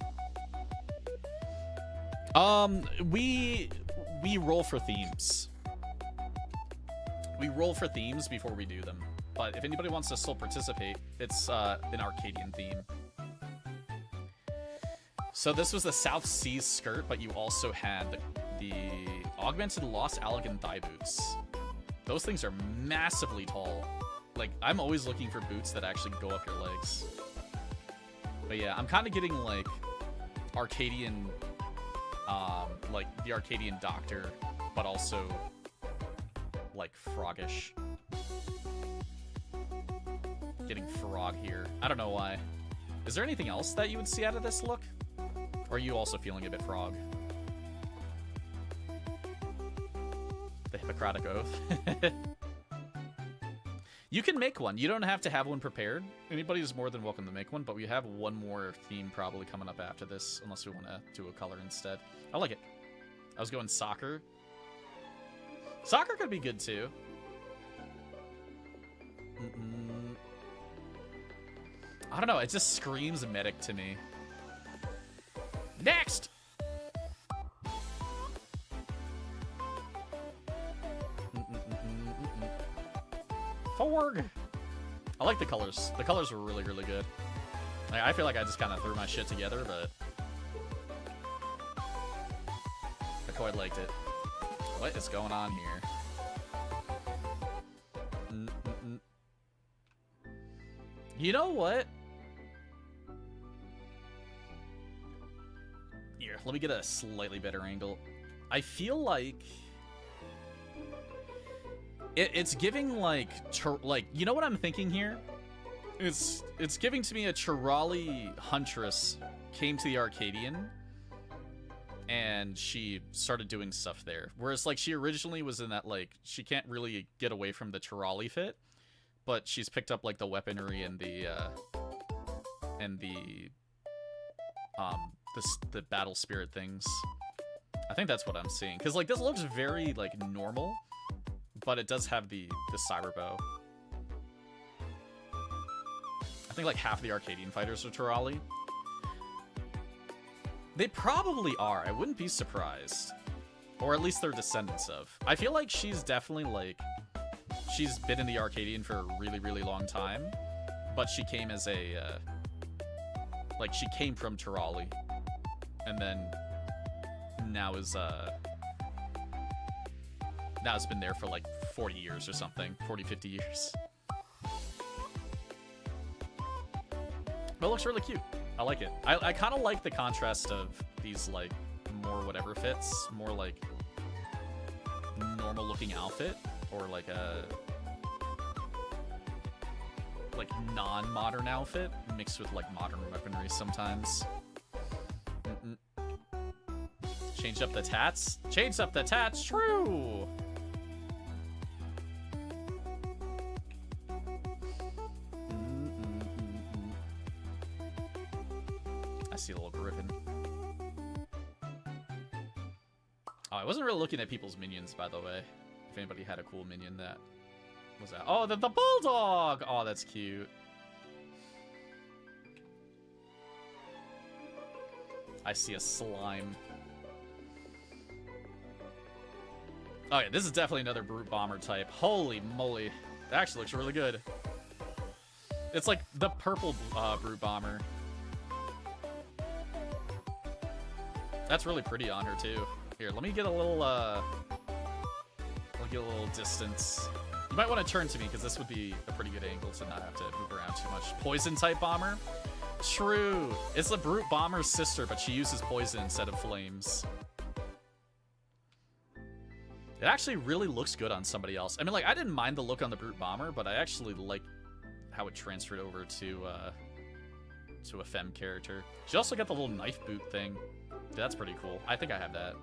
We roll for themes. We roll for themes before we do them. But if anybody wants to still participate, it's an Arcadian theme. So this was the South Seas skirt, but you also had the augmented Lost Allegan thigh boots. Those things are massively tall. Like, I'm always looking for boots that actually go up your legs. But yeah, I'm kind of getting, like, Arcadian, like, the Arcadian doctor, but also, like, froggish. Getting frog here. I don't know why. Is there anything else that you would see out of this look? Or are you also feeling a bit frog? The Hippocratic Oath. You can make one. You don't have to have one prepared. Anybody is more than welcome to make one, but we have one more theme probably coming up after this, unless we want to do a color instead. I like it. I was going soccer. Soccer could be good too. I don't know. It just screams medic to me. Next! Forg! I like the colors. The colors were really, really good. Like, I feel like I just kind of threw my shit together, but I quite liked it. What is going on here? You know what? Here, let me get a slightly better angle. I feel like it's giving like you know what I'm thinking here? It's giving to me a Chirali huntress came to the Arcadian and she started doing stuff there. Whereas like she originally was in that like she can't really get away from the Chirali fit, but she's picked up like the weaponry and the battle spirit things. I think that's what I'm seeing. Cause like this looks very like normal, but it does have the cyber bow. I think like half the Arcadian fighters are Chirali. They probably are. I wouldn't be surprised. Or at least they're descendants of. I feel like she's definitely like she's been in the Arcadian for a really, really long time, but she came as a like she came from Chirali, and then now has been there for like 40 years or something, 40, 50 years. But it looks really cute. I like it. I kind of like the contrast of these like more whatever fits, more like normal looking outfit, or like a like non-modern outfit mixed with like modern weaponry sometimes. Change up the tats. Change up the tats. True. I see a little griffin. I wasn't really looking at people's minions, by the way. If anybody had a cool minion that was out. Oh, the bulldog! Oh, that's cute. I see a slime. Oh yeah, this is definitely another Brute Bomber type. Holy moly. That actually looks really good. It's like the purple Brute Bomber. That's really pretty on her too. Here, let me get a little distance. You might want to turn to me because this would be a pretty good angle to not have to move around too much. Poison type bomber? True. It's the Brute Bomber's sister, but she uses poison instead of flames. It actually really looks good on somebody else. I mean, like, I didn't mind the look on the Brute Bomber, but I actually like how it transferred over to a femme character. She also got the little knife boot thing. That's pretty cool. I think I have that.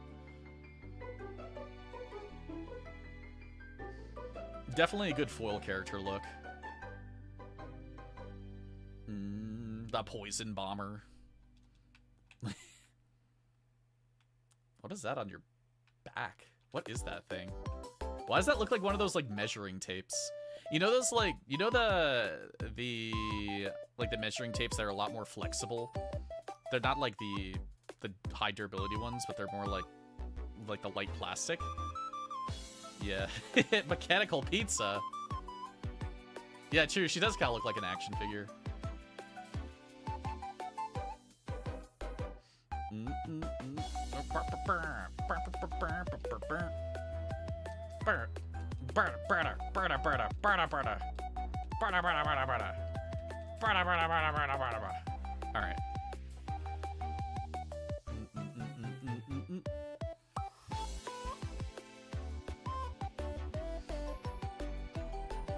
Definitely a good foil character look. The Poison Bomber. What is that on your back? What is that thing? Why does that look like one of those like measuring tapes? You know those like, you know the measuring tapes that are a lot more flexible? They're not like the high durability ones, but they're more like the light plastic. Yeah. Mechanical pizza. Yeah, true. She does kind of look like an action figure. All right.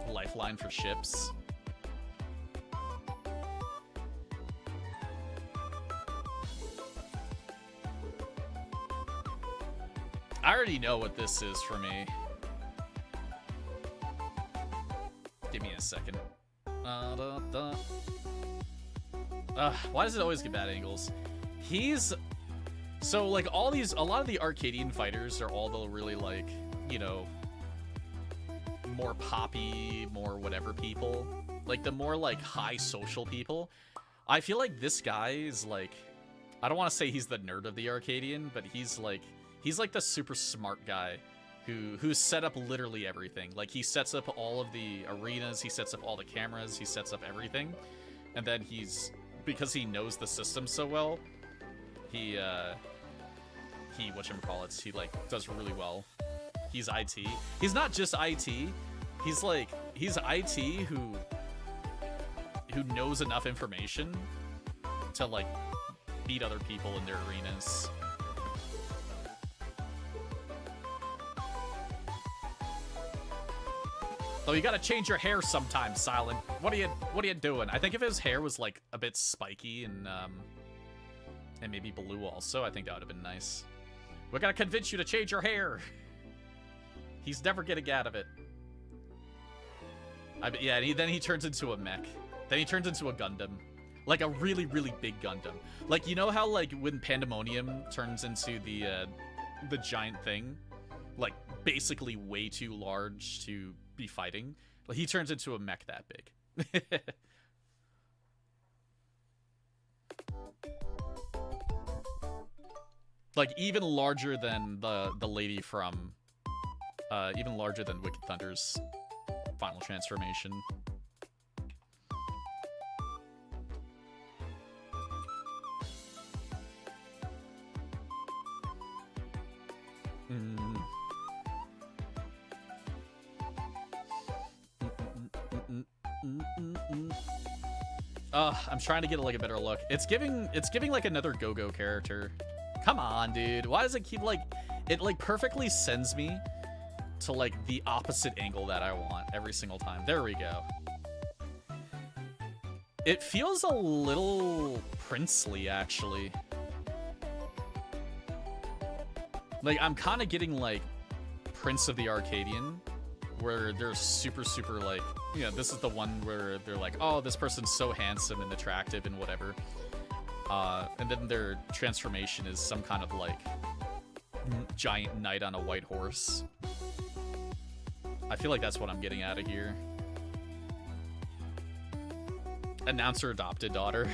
Lifeline for ships. I already know what this is for me. Give me a second. Why does it always get bad angles? So like a lot of the Arcadian fighters are all the really like, you know, more poppy, more whatever people. Like the more like high social people. I feel like this guy is like, I don't want to say he's the nerd of the Arcadian, but he's like the super smart guy who's set up literally everything. Like he sets up all of the arenas, he sets up all the cameras, he sets up everything. And then because he knows the system so well, he whatchamacallits, he like does really well. He's IT. He's not just IT. He's IT who knows enough information to like beat other people in their arenas. Oh, you gotta change your hair sometimes, Silent. What are you doing? I think if his hair was like a bit spiky and maybe blue also, I think that would have been nice. We're gonna convince you to change your hair. He's never getting out of it. Yeah, and then he turns into a mech. Then he turns into a Gundam. Like a really, really big Gundam. Like, you know how like when Pandemonium turns into the giant thing? Like basically way too large to be fighting. Like, he turns into a mech that big. Like even larger than the lady from even larger than Wicked Thunder's final transformation. I'm trying to get like a better look. It's giving like another Go-Go character. Come on, dude. Why does it keep like it like perfectly sends me to like the opposite angle that I want every single time. There we go. It feels a little princely, actually. Like I'm kind of getting like Prince of the Arcadian, where they're super, super like, you know, this is the one where they're like, oh, this person's so handsome and attractive and whatever. And then their transformation is some kind of like giant knight on a white horse. I feel like that's what I'm getting out of here. Announcer adopted daughter.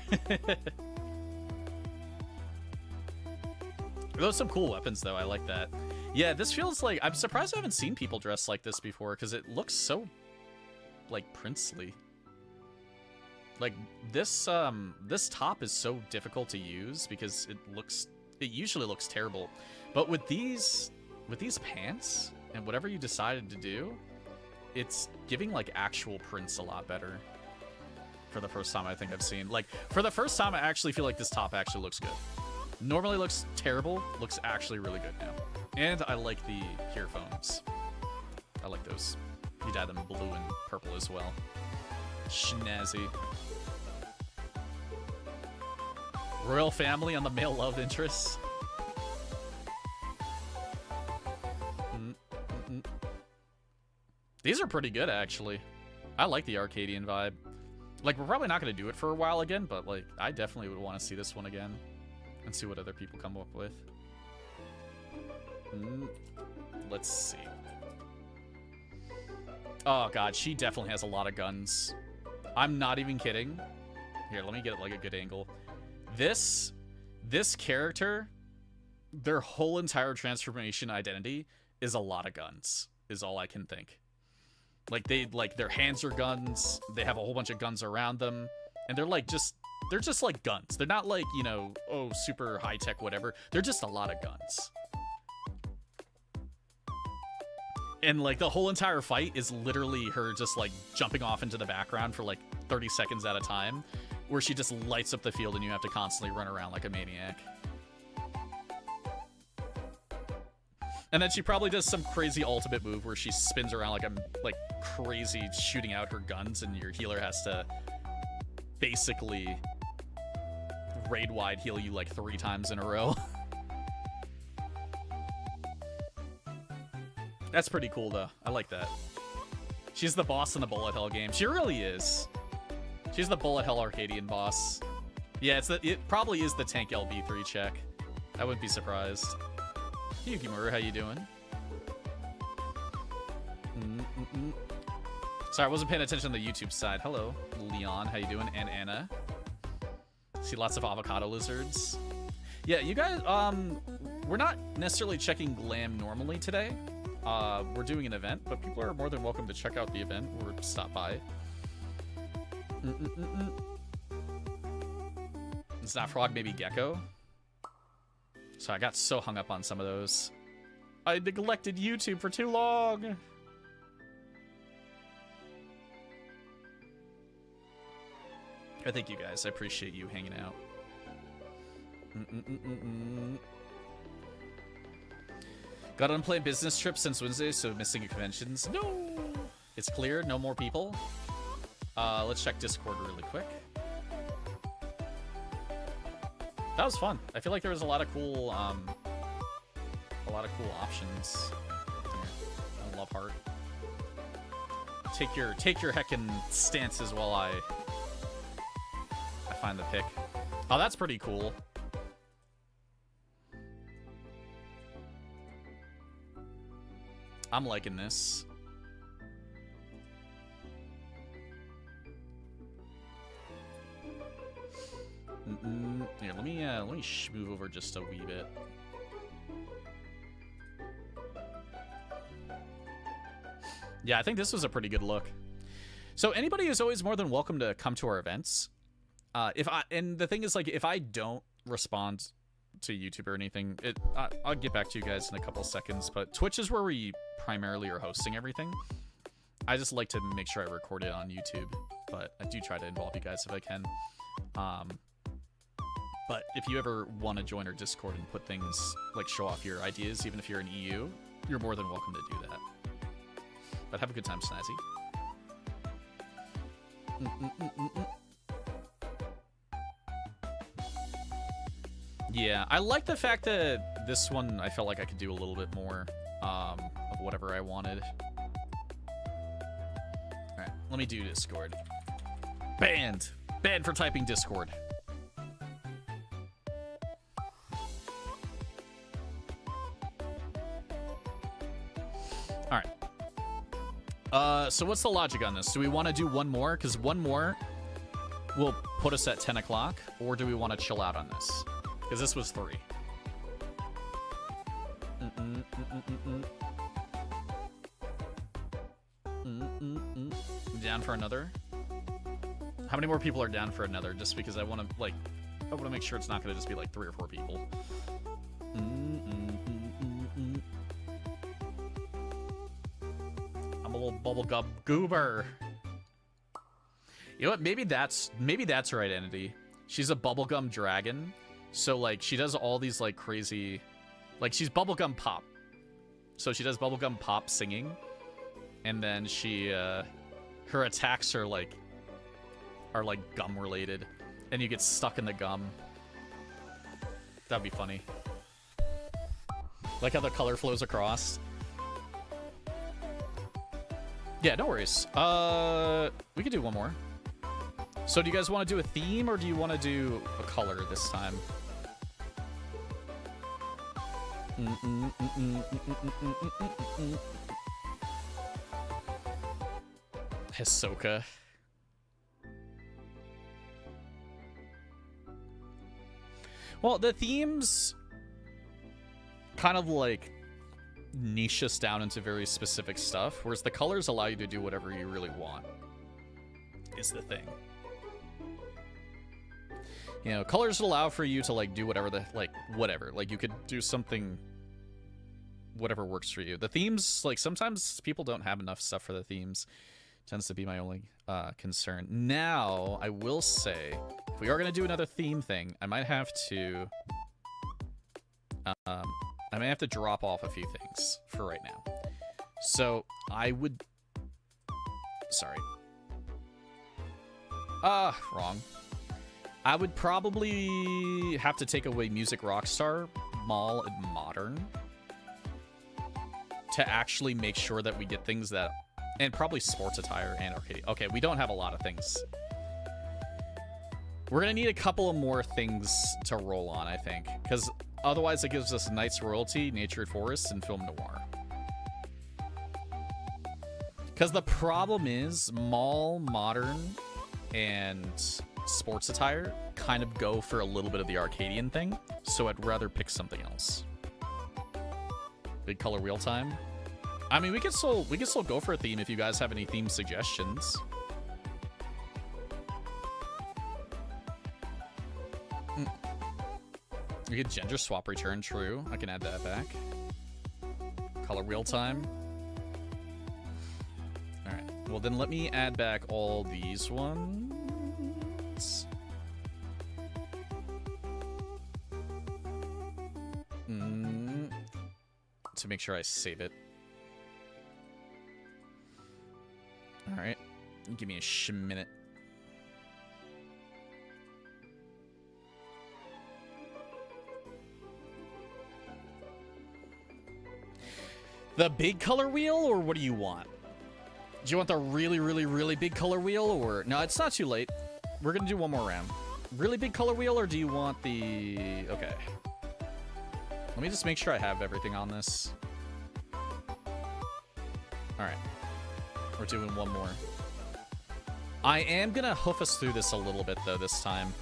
Those are some cool weapons, though. I like that. Yeah, this feels like... I'm surprised I haven't seen people dressed like this before, because it looks so, like, princely. Like, this top is so difficult to use, because it usually looks terrible. But with these pants, and whatever you decided to do, it's giving, like, actual prince a lot better. For the first time I think I've seen. Like, for the first time, I actually feel like this top actually looks good. Normally looks terrible, looks actually really good now. And I like the earphones. I like those. You dyed them blue and purple as well. Schnazzy. Royal family on the male love interests. These are pretty good, actually. I like the Arcadian vibe. Like, we're probably not going to do it for a while again, but, like, I definitely would want to see this one again. And see what other people come up with. Let's see. Oh, God, she definitely has a lot of guns. I'm not even kidding. Here, let me get, like, a good angle. This character, their whole entire transformation identity is a lot of guns, is all I can think. Like, their hands are guns, they have a whole bunch of guns around them, and they're just like guns. They're not like, you know, oh, super high-tech whatever. They're just a lot of guns. And, like, the whole entire fight is literally her just, like, jumping off into the background for, like, 30 seconds at a time, where she just lights up the field and you have to constantly run around like a maniac. And then she probably does some crazy ultimate move where she spins around like crazy, shooting out her guns, and your healer has to basically raid-wide heal you like 3 times in a row. That's pretty cool, though. I like that. She's the boss in the Bullet Hell game. She really is. She's the Bullet Hell Arcadian boss. Yeah, it probably is the Tank LB3 check. I wouldn't be surprised. Yukimura, how you doing? Sorry, I wasn't paying attention on the YouTube side. Hello, Leon, how you doing? And Anna. See lots of avocado lizards. Yeah, you guys, we're not necessarily checking Glam normally today. We're doing an event, but people are more than welcome to check out the event or stop by. It's not frog, maybe gecko. So I got so hung up on some of those. I neglected YouTube for too long. Thank you guys. I appreciate you hanging out. Got unplanned business trip since Wednesday, so missing conventions. No! It's clear. No more people. Let's check Discord really quick. That was fun. I feel like there was a lot of cool options. I love heart. Take your heckin' stances while I find the pick. Oh, that's pretty cool. I'm liking this. Here, let me move over just a wee bit. Yeah, I think this was a pretty good look. So anybody is always more than welcome to come to our events. And the thing is, like, if I don't respond to YouTube or anything, I'll get back to you guys in a couple seconds. But Twitch is where we primarily are hosting everything. I just like to make sure I record it on YouTube, but I do try to involve you guys if I can. But if you ever want to join our Discord and put things, like, show off your ideas, even if you're in EU, you're more than welcome to do that. But have a good time, Snazzy. Yeah, I like the fact that this one, I felt like I could do a little bit more of whatever I wanted. Alright, let me do Discord. Banned! Banned for typing Discord. So what's the logic on this? Do we want to do one more? Because one more will put us at 10 o'clock, or do we want to chill out on this? Because this was 3. Down for another? How many more people are down for another? Just because I want to, like, I want to make sure it's not going to just be like 3 or 4 people. I'm a little bubblegum goober. You know what? Maybe that's her identity. She's a bubblegum dragon. So, like, she does all these, like, crazy... Like, she's bubblegum pop. So she does bubblegum pop singing. And then she, her attacks are, like gum-related. And you get stuck in the gum. That'd be funny. Like how the color flows across. Yeah, no worries. We could do one more. So do you guys want to do a theme, or do you want to do a color this time? Hisoka. Well, the themes kind of like niche us down into very specific stuff, whereas the colors allow you to do whatever you really want, is the thing. You know, colors allow for you to, like, do whatever the, like, whatever. Like, you could do something, whatever works for you. The themes, like, sometimes people don't have enough stuff for the themes. Tends to be my only concern. Now, I will say, if we are going to do another theme thing, I might have to... I might have to drop off a few things for right now. So, I would... Sorry. Wrong. I would probably have to take away Music Rockstar, Mall, and Modern to actually make sure that we get things that... And probably Sports Attire and Arcade. Okay, we don't have a lot of things. We're going to need a couple of more things to roll on, I think. Because otherwise it gives us Knights Royalty, Natured Forests, and Film Noir. Because the problem is Mall, Modern, and Sports Attire kind of go for a little bit of the Arcadian thing. So I'd rather pick something else. Big Color Wheel Time. I mean, we could still go for a theme if you guys have any theme suggestions. We get Gender Swap Return, true. I can add that back. Color Wheel Time. Alright, well then let me add back all these ones. To make sure I save it. Alright, give me a minute. The big color wheel, or what do you want? Do you want the really, really, really big color wheel, or... No, it's not too late. We're gonna do one more round. Really big color wheel, or do you want the... Okay. Let me just make sure I have everything on this. Alright. We're doing one more. I am gonna hoof us through this a little bit, though, this time.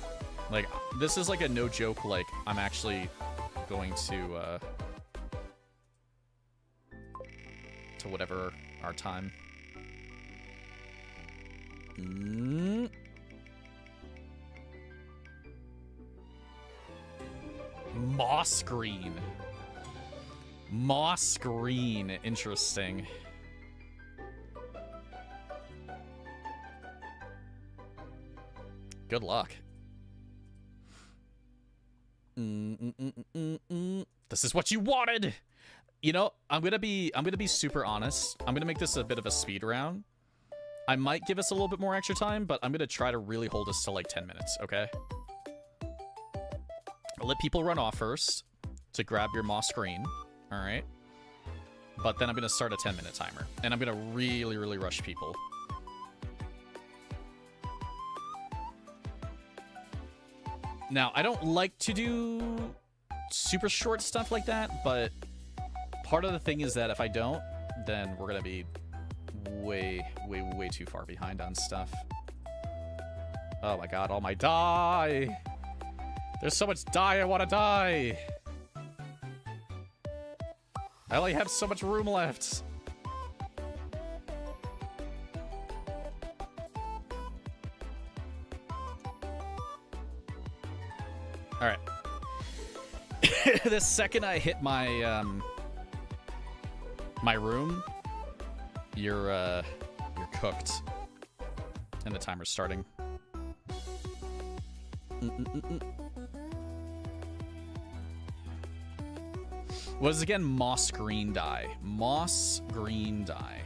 Like, this is like a no joke, like, I'm actually going to whatever our time. Moss green. Moss green. Interesting. Good luck. This is what you wanted. You know, I'm gonna be super honest. I'm gonna make this a bit of a speed round. I might give us a little bit more extra time, but I'm gonna try to really hold us to like 10 minutes, okay? I'll let people run off first to grab your moss green, all right? But then I'm gonna start a 10-minute timer, and I'm gonna really, really rush people. Now, I don't like to do super short stuff like that, but part of the thing is that if I don't, then we're going to be way too far behind on stuff. Oh my god, all my dye! There's so much dye, I want to die! I only have so much room left. Alright. The second I hit my, my room, you're cooked. And the timer's starting. What is again? Moss green dye. Moss green dye.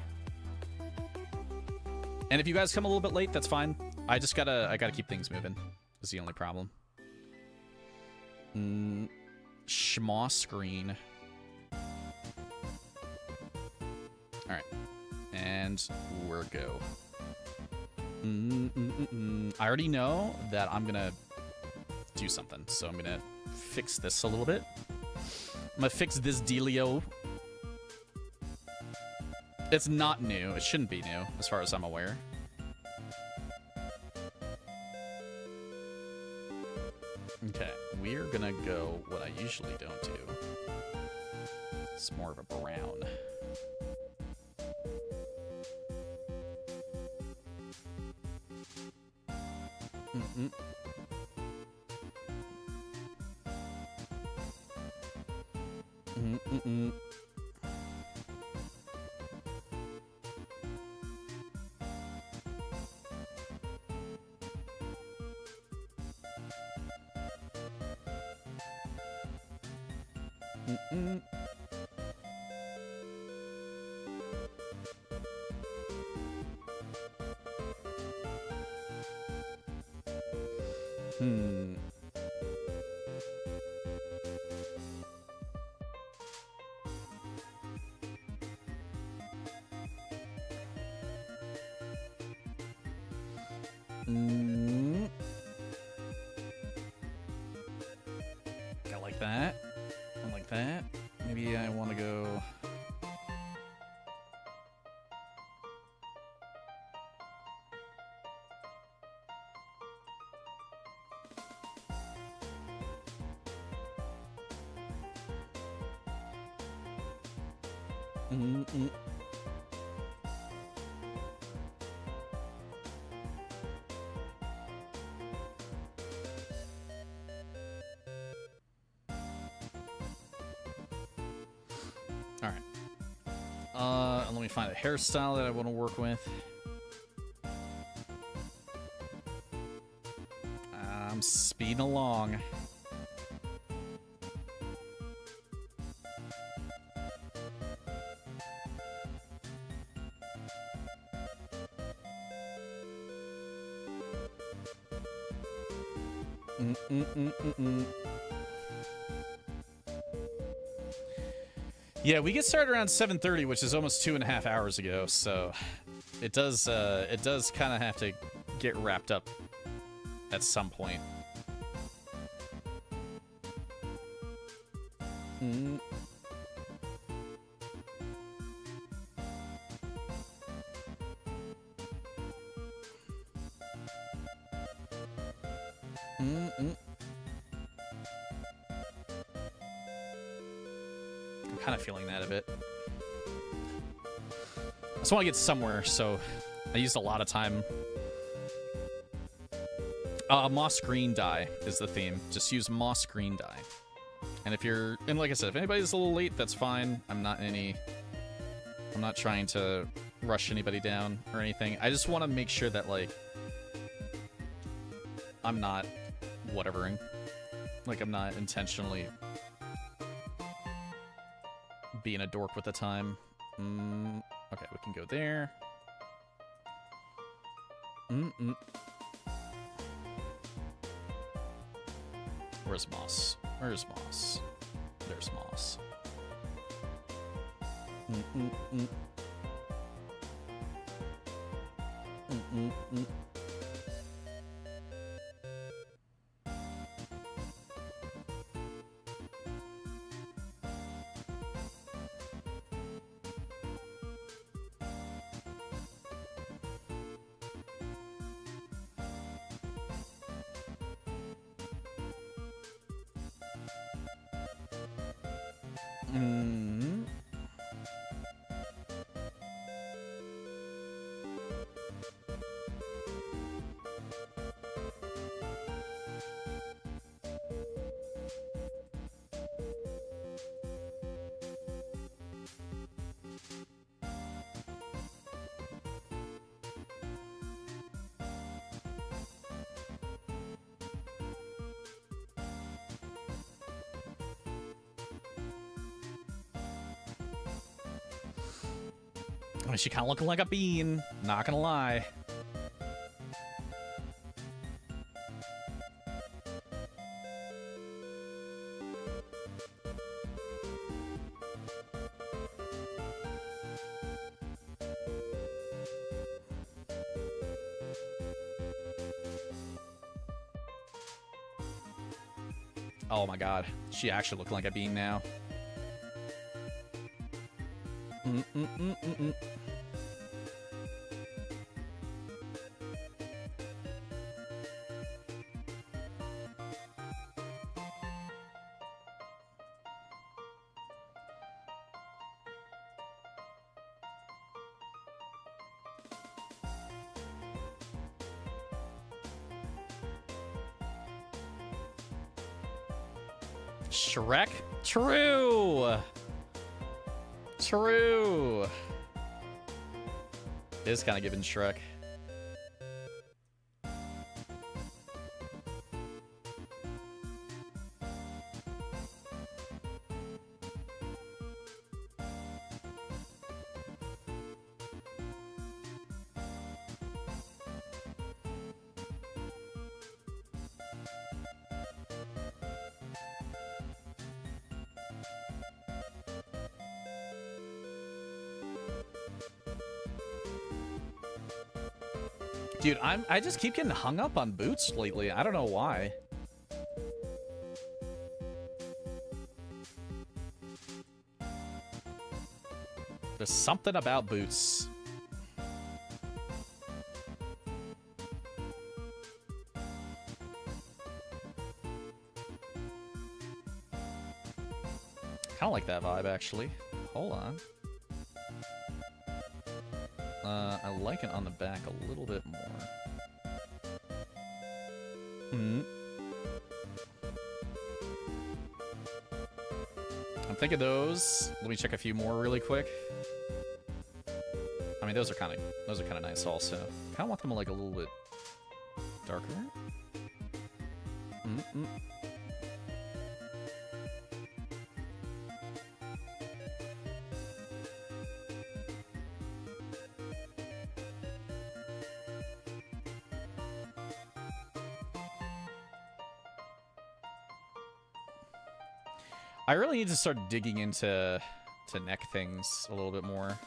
And if you guys come a little bit late, that's fine. I gotta keep things moving. Is the only problem. Schmoss green. Alright. And we're go. I already know that I'm gonna do something, so I'm gonna fix this a little bit. I'm gonna fix this dealio. It's not new. It shouldn't be new, as far as I'm aware. Okay, we're gonna go what I usually don't do. It's more of a brown. I like that. I like that. Maybe I want to go... Let me find a hairstyle that I want to work with. I'm speeding along. Yeah, we get started around 7:30, which is almost 2.5 hours ago, so it does kind of have to get wrapped up at some point. Kind of feeling that a bit. I just want to get somewhere, so I used a lot of time. Moss green dye is the theme. Just use moss green dye. And if you're, and like I said, if anybody's a little late, that's fine. I'm not trying to rush anybody down or anything. I just want to make sure that, like, I'm not whatevering. Like, I'm not intentionally being a dork with the time. Okay, we can go there. Where's Moss? Where's Moss? There's Moss. Mm. I mean, she kind of looking like a bean, not gonna lie. Oh my god, she actually looking like a bean now. Mm-mm-mm-mm-mm. Shrek? True! True! It is kind of giving Shrek. Dude, I just keep getting hung up on boots lately. I don't know why. There's something about boots. Kind of like that vibe, actually. Hold on. I like it on the back a little bit more. I'm thinking those. Let me check a few more really quick. I mean, those are kind of nice also. Kind of want them like a little bit darker. I really need to start digging into neck things a little bit more.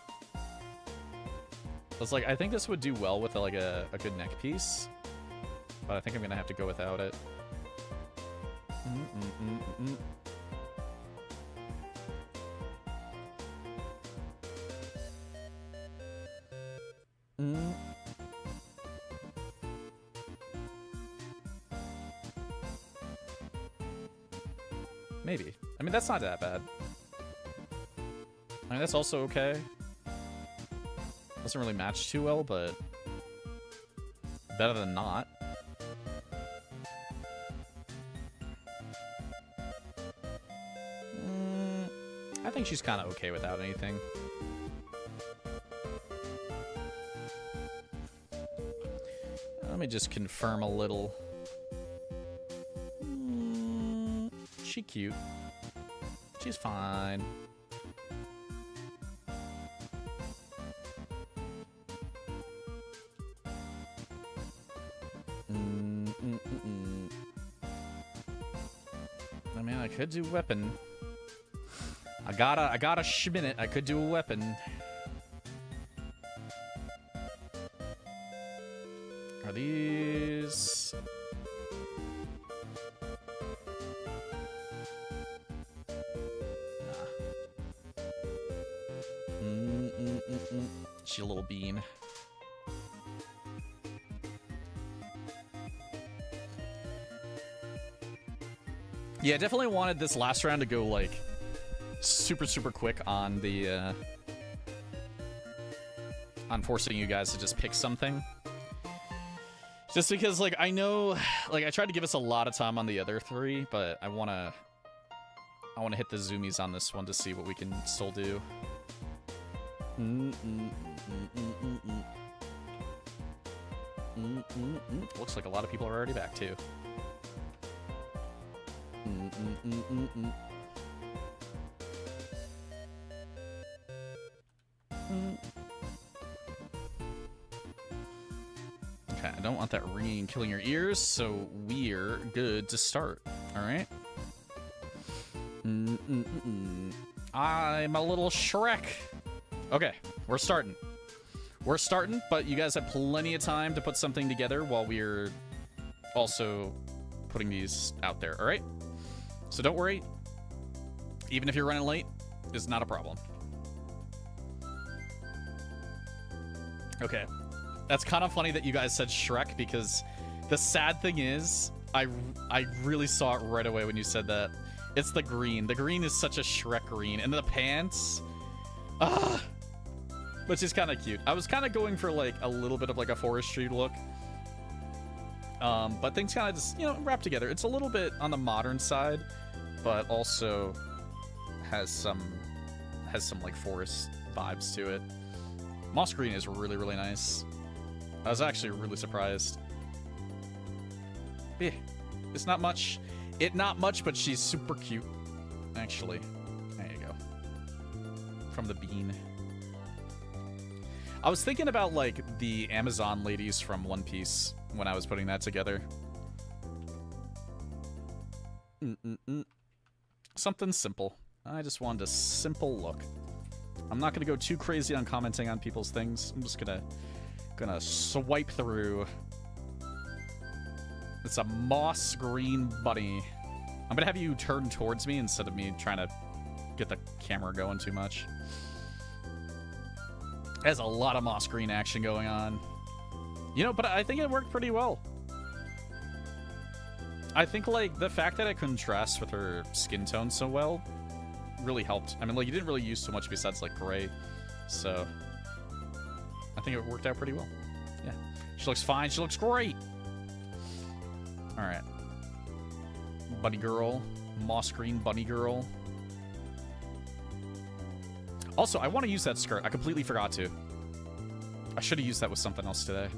It's like, I think this would do well with like a good neck piece, but I think I'm gonna have to go without it. Maybe. I mean, that's not that bad. I mean, that's also okay. Doesn't really match too well, but better than not. I think she's kind of okay without anything. Let me just confirm a little. She cute. She's fine. I mean, I could do weapon. I gotta schmin it. I could do a weapon. Are these? She a little bean. Yeah, definitely wanted this last round to go like super quick on the on forcing you guys to just pick something. Just because, like, I know, like, I tried to give us a lot of time on the other three, but I wanna hit the zoomies on this one to see what we can still do. Looks like a lot of people are already back too. Okay, I don't want that ringing killing your ears, so we're good to start. All right. I'm a little Shrek. Okay, we're starting. We're starting, but you guys have plenty of time to put something together while we're also putting these out there, all right? So don't worry. Even if you're running late, it's not a problem. Okay. That's kind of funny that you guys said Shrek, because the sad thing is, I really saw it right away when you said that. It's the green. The green is such a Shrek green. And the pants, which is kind of cute. I was kind of going for like a little bit of like a forestry look. But things kind of just, you know, wrap together. It's a little bit on the modern side, but also has some like forest vibes to it. Moss green is really, really nice. I was actually really surprised. Yeah, it's not much. Not much, but she's super cute. Actually, there you go. From the bean. I was thinking about like the Amazon ladies from One Piece when I was putting that together. Something simple. I just wanted a simple look. I'm not gonna go too crazy on commenting on people's things. I'm just gonna swipe through. It's a moss green bunny. I'm gonna have you turn towards me instead of me trying to get the camera going too much. It has a lot of moss green action going on. You know, but I think it worked pretty well. I think, like, the fact that it contrasts with her skin tone so well really helped. I mean, like, you didn't really use so much besides, like, gray. So, I think it worked out pretty well. Yeah. She looks fine. She looks great. All right. Bunny girl. Moss green bunny girl. Also, I want to use that skirt. I completely forgot to. I should have used that with something else today.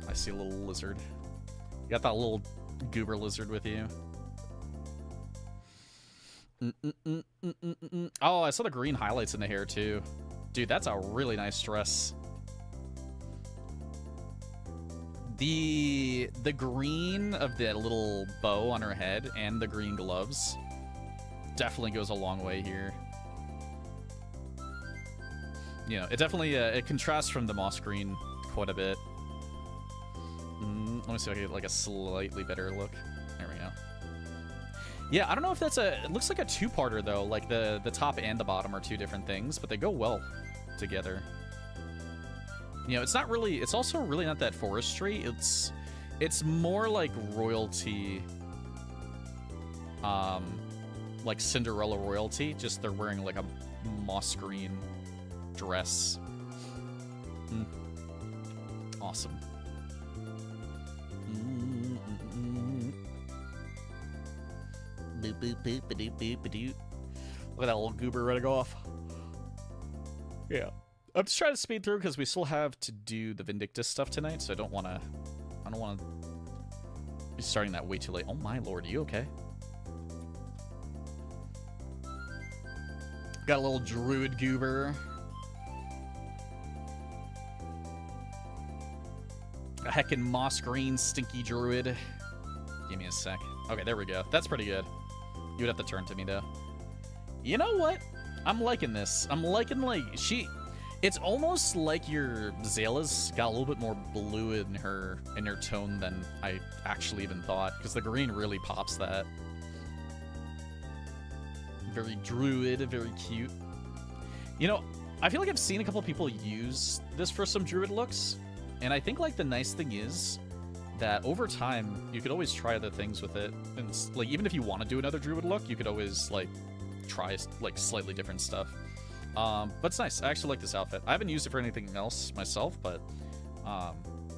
I see a little lizard. You got that little goober lizard with you. Oh, I saw the green highlights in the hair too. Dude, that's a really nice dress. The green of the little bow on her head and the green gloves definitely goes a long way here. You know, it definitely it contrasts from the moss green quite a bit. Let me see if I can get like a slightly better look. There we go. Yeah, I don't know if that's it looks like a two-parter though. Like the top and the bottom are two different things, but they go well together. You know, it's also really not that forestry. It's more like royalty, like Cinderella royalty, just they're wearing like a moss green dress. Awesome. Look at that little goober ready to go off. Yeah. I'm just trying to speed through because we still have to do the Vindictus stuff tonight, so I don't want to be starting that way too late. Oh my lord, are you okay? Got a little druid goober. A heckin' moss green stinky druid. Give me a sec. Okay, there we go. That's pretty good. You would have to turn to me though. You know what? I'm liking this. I'm liking like it's almost like your Zayla's got a little bit more blue in her tone than I actually even thought, because the green really pops that. Very druid, very cute. You know, I feel like I've seen a couple of people use this for some druid looks, and I think like the nice thing is that over time you could always try other things with it, and like even if you want to do another druid look, you could always like try like slightly different stuff. But it's nice. I actually like this outfit. I haven't used it for anything else myself, but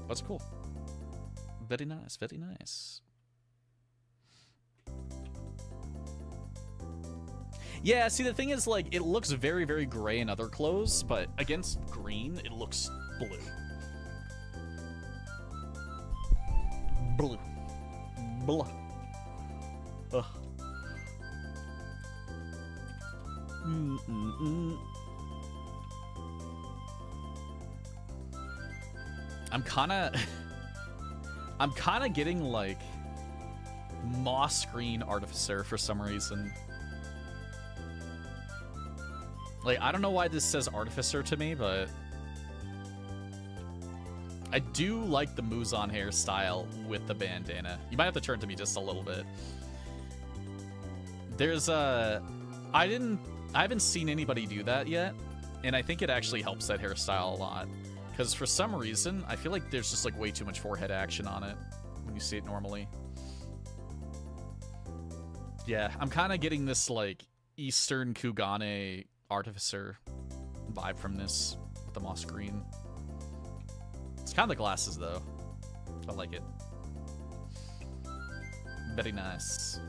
it's cool. Very nice, very nice. Yeah, see, the thing is, like, it looks very, very gray in other clothes, but against green, it looks blue. Blue. Blah. Ugh. I'm kind of getting, like, moss green artificer for some reason. Like, I don't know why this says artificer to me, but I do like the Muzan hairstyle with the bandana. You might have to turn to me just a little bit. There's I haven't seen anybody do that yet, and I think it actually helps that hairstyle a lot. Because for some reason, I feel like there's just like way too much forehead action on it when you see it normally. Yeah, I'm kind of getting this like Eastern Kugane artificer vibe from this with the moss green. It's kind of the glasses though. I like it. Very nice.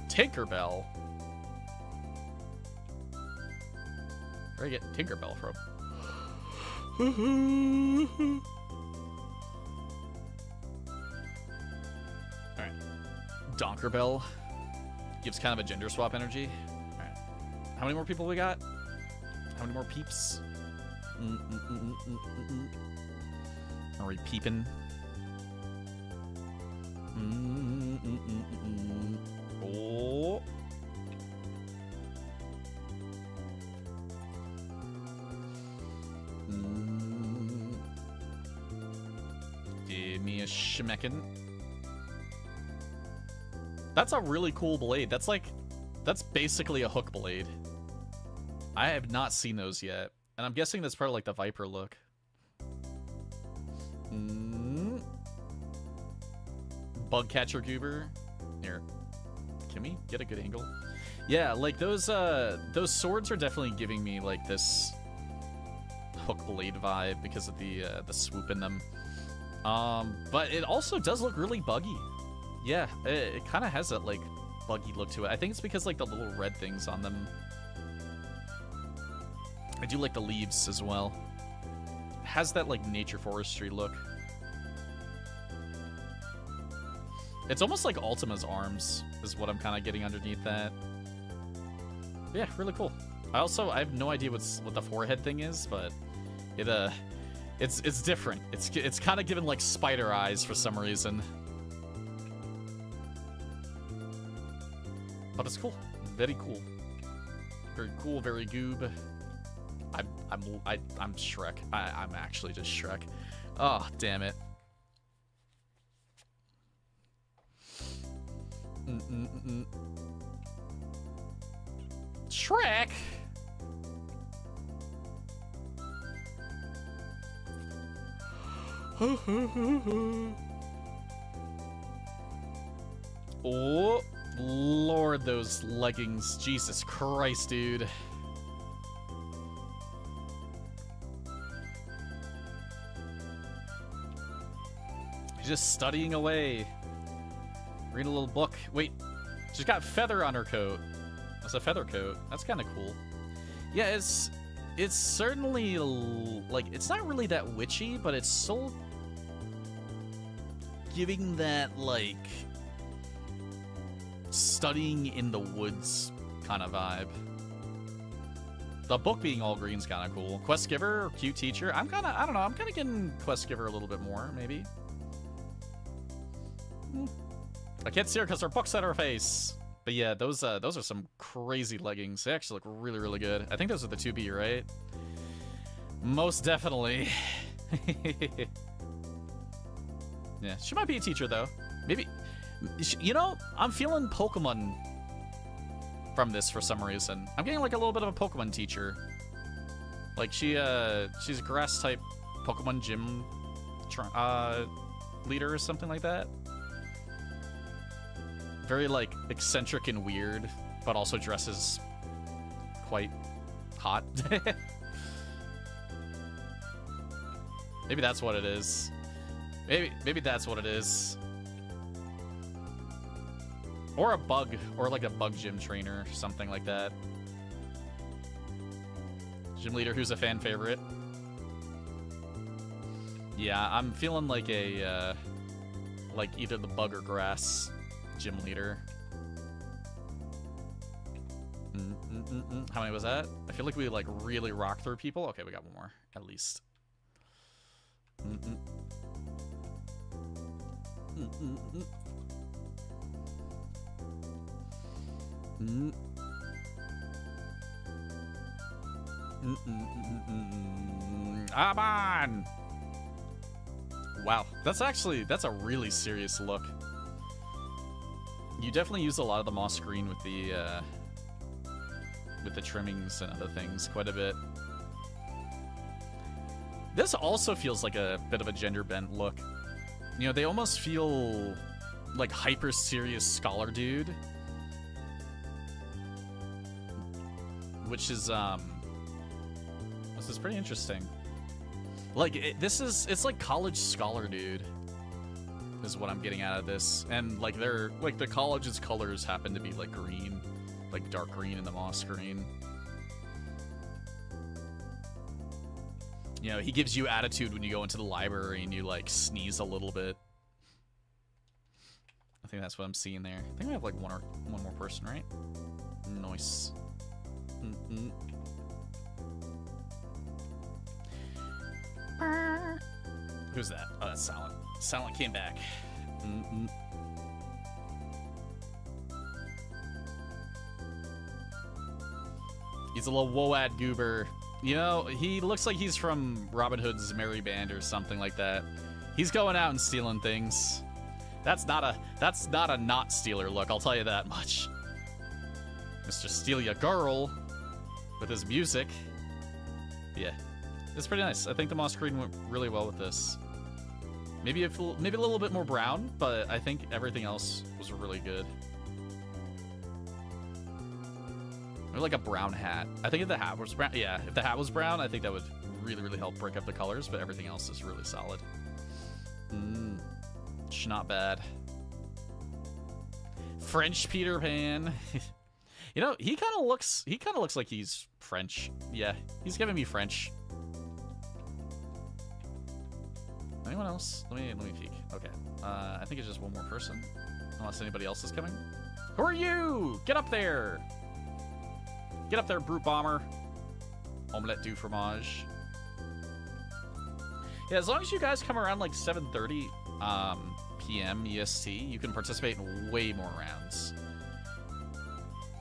Tinkerbell. Where do I get Tinkerbell from? Alright. Donkerbell. Gives kind of a gender swap energy. Alright. How many more people we got? How many more peeps? Are we peeping? Oh. Give me a schmeckin'. That's a really cool blade. That's basically a hook blade. I have not seen those yet. And I'm guessing that's part of like the Viper look. Bug catcher goober. Here. Can we get a good angle? Yeah, like those swords are definitely giving me like this hook blade vibe because of the swoop in them. But it also does look really buggy. Yeah, it kind of has that like buggy look to it. I think it's because like the little red things on them. I do like the leaves as well. It has that like nature forestry look. It's almost like Ultima's arms is what I'm kind of getting underneath that. Yeah, really cool. I have no idea what the forehead thing is, but it's different. It's kind of given like spider eyes for some reason. But it's cool. Very cool. Very cool, very goob. I'm Shrek. I'm actually just Shrek. Oh, damn it. Shrek. Oh, Lord, those leggings. Jesus Christ, dude. He's just studying away. Read a little book. Wait, she's got feather on her coat. That's a feather coat. That's kind of cool. Yeah, it's certainly, like, it's not really that witchy, but it's so giving that, like, studying in the woods kind of vibe. The book being all green is kind of cool. Quest giver or cute teacher. I don't know. I'm kind of getting quest giver a little bit more, maybe. I can't see her because her book's at her face. But yeah, those are some crazy leggings. They actually look really, really good. I think those are the 2B, right? Most definitely. Yeah, she might be a teacher though. Maybe, you know, I'm feeling Pokemon from this for some reason. I'm getting like a little bit of a Pokemon teacher. Like she's a grass type Pokemon gym leader or something like that. Very, like, eccentric and weird, but also dresses quite hot. Maybe that's what it is. Maybe that's what it is. Or a bug, or like a bug gym trainer, something like that. Gym leader who's a fan favorite. Yeah, I'm feeling like a, like either the bug or grass gym leader. How many was that? I feel like we like really rock through people. Okay, we got one more, at least. I'm on! Wow, that's a really serious look. You definitely use a lot of the moss green with the trimmings and other things quite a bit. This also feels like a bit of a gender bent look. You know, they almost feel like hyper serious scholar dude. Which is this is pretty interesting. Like it's like college scholar dude is what I'm getting out of this. And like the college's colors happen to be like green, like dark green and the moss green. You know, he gives you attitude when you go into the library and you like sneeze a little bit. I think that's what I'm seeing there. I think we have like one more person, right? Nice. Who's that? Oh, that's Silent. Silent came back. He's a little woad goober. You know, he looks like he's from Robin Hood's Merry Band or something like that. He's going out and stealing things. That's not a not stealer look, I'll tell you that much. Mr. Steal Ya Girl with his music. Yeah, it's pretty nice. I think the moss green went really well with this. Maybe a little bit more brown, but I think everything else was really good. Or like a brown hat. I think if the hat was brown, yeah, if the hat was brown, I think that would really, really help break up the colors, but everything else is really solid. Not bad. French Peter Pan. You know, he kind of looks like he's French. Yeah, he's giving me French. Anyone else? Let me peek. Okay. I think it's just one more person. Unless anybody else is coming. Who are you? Get up there! Get up there, brute bomber. Omelette du fromage. Yeah, as long as you guys come around like 7:30 p.m. EST, you can participate in way more rounds.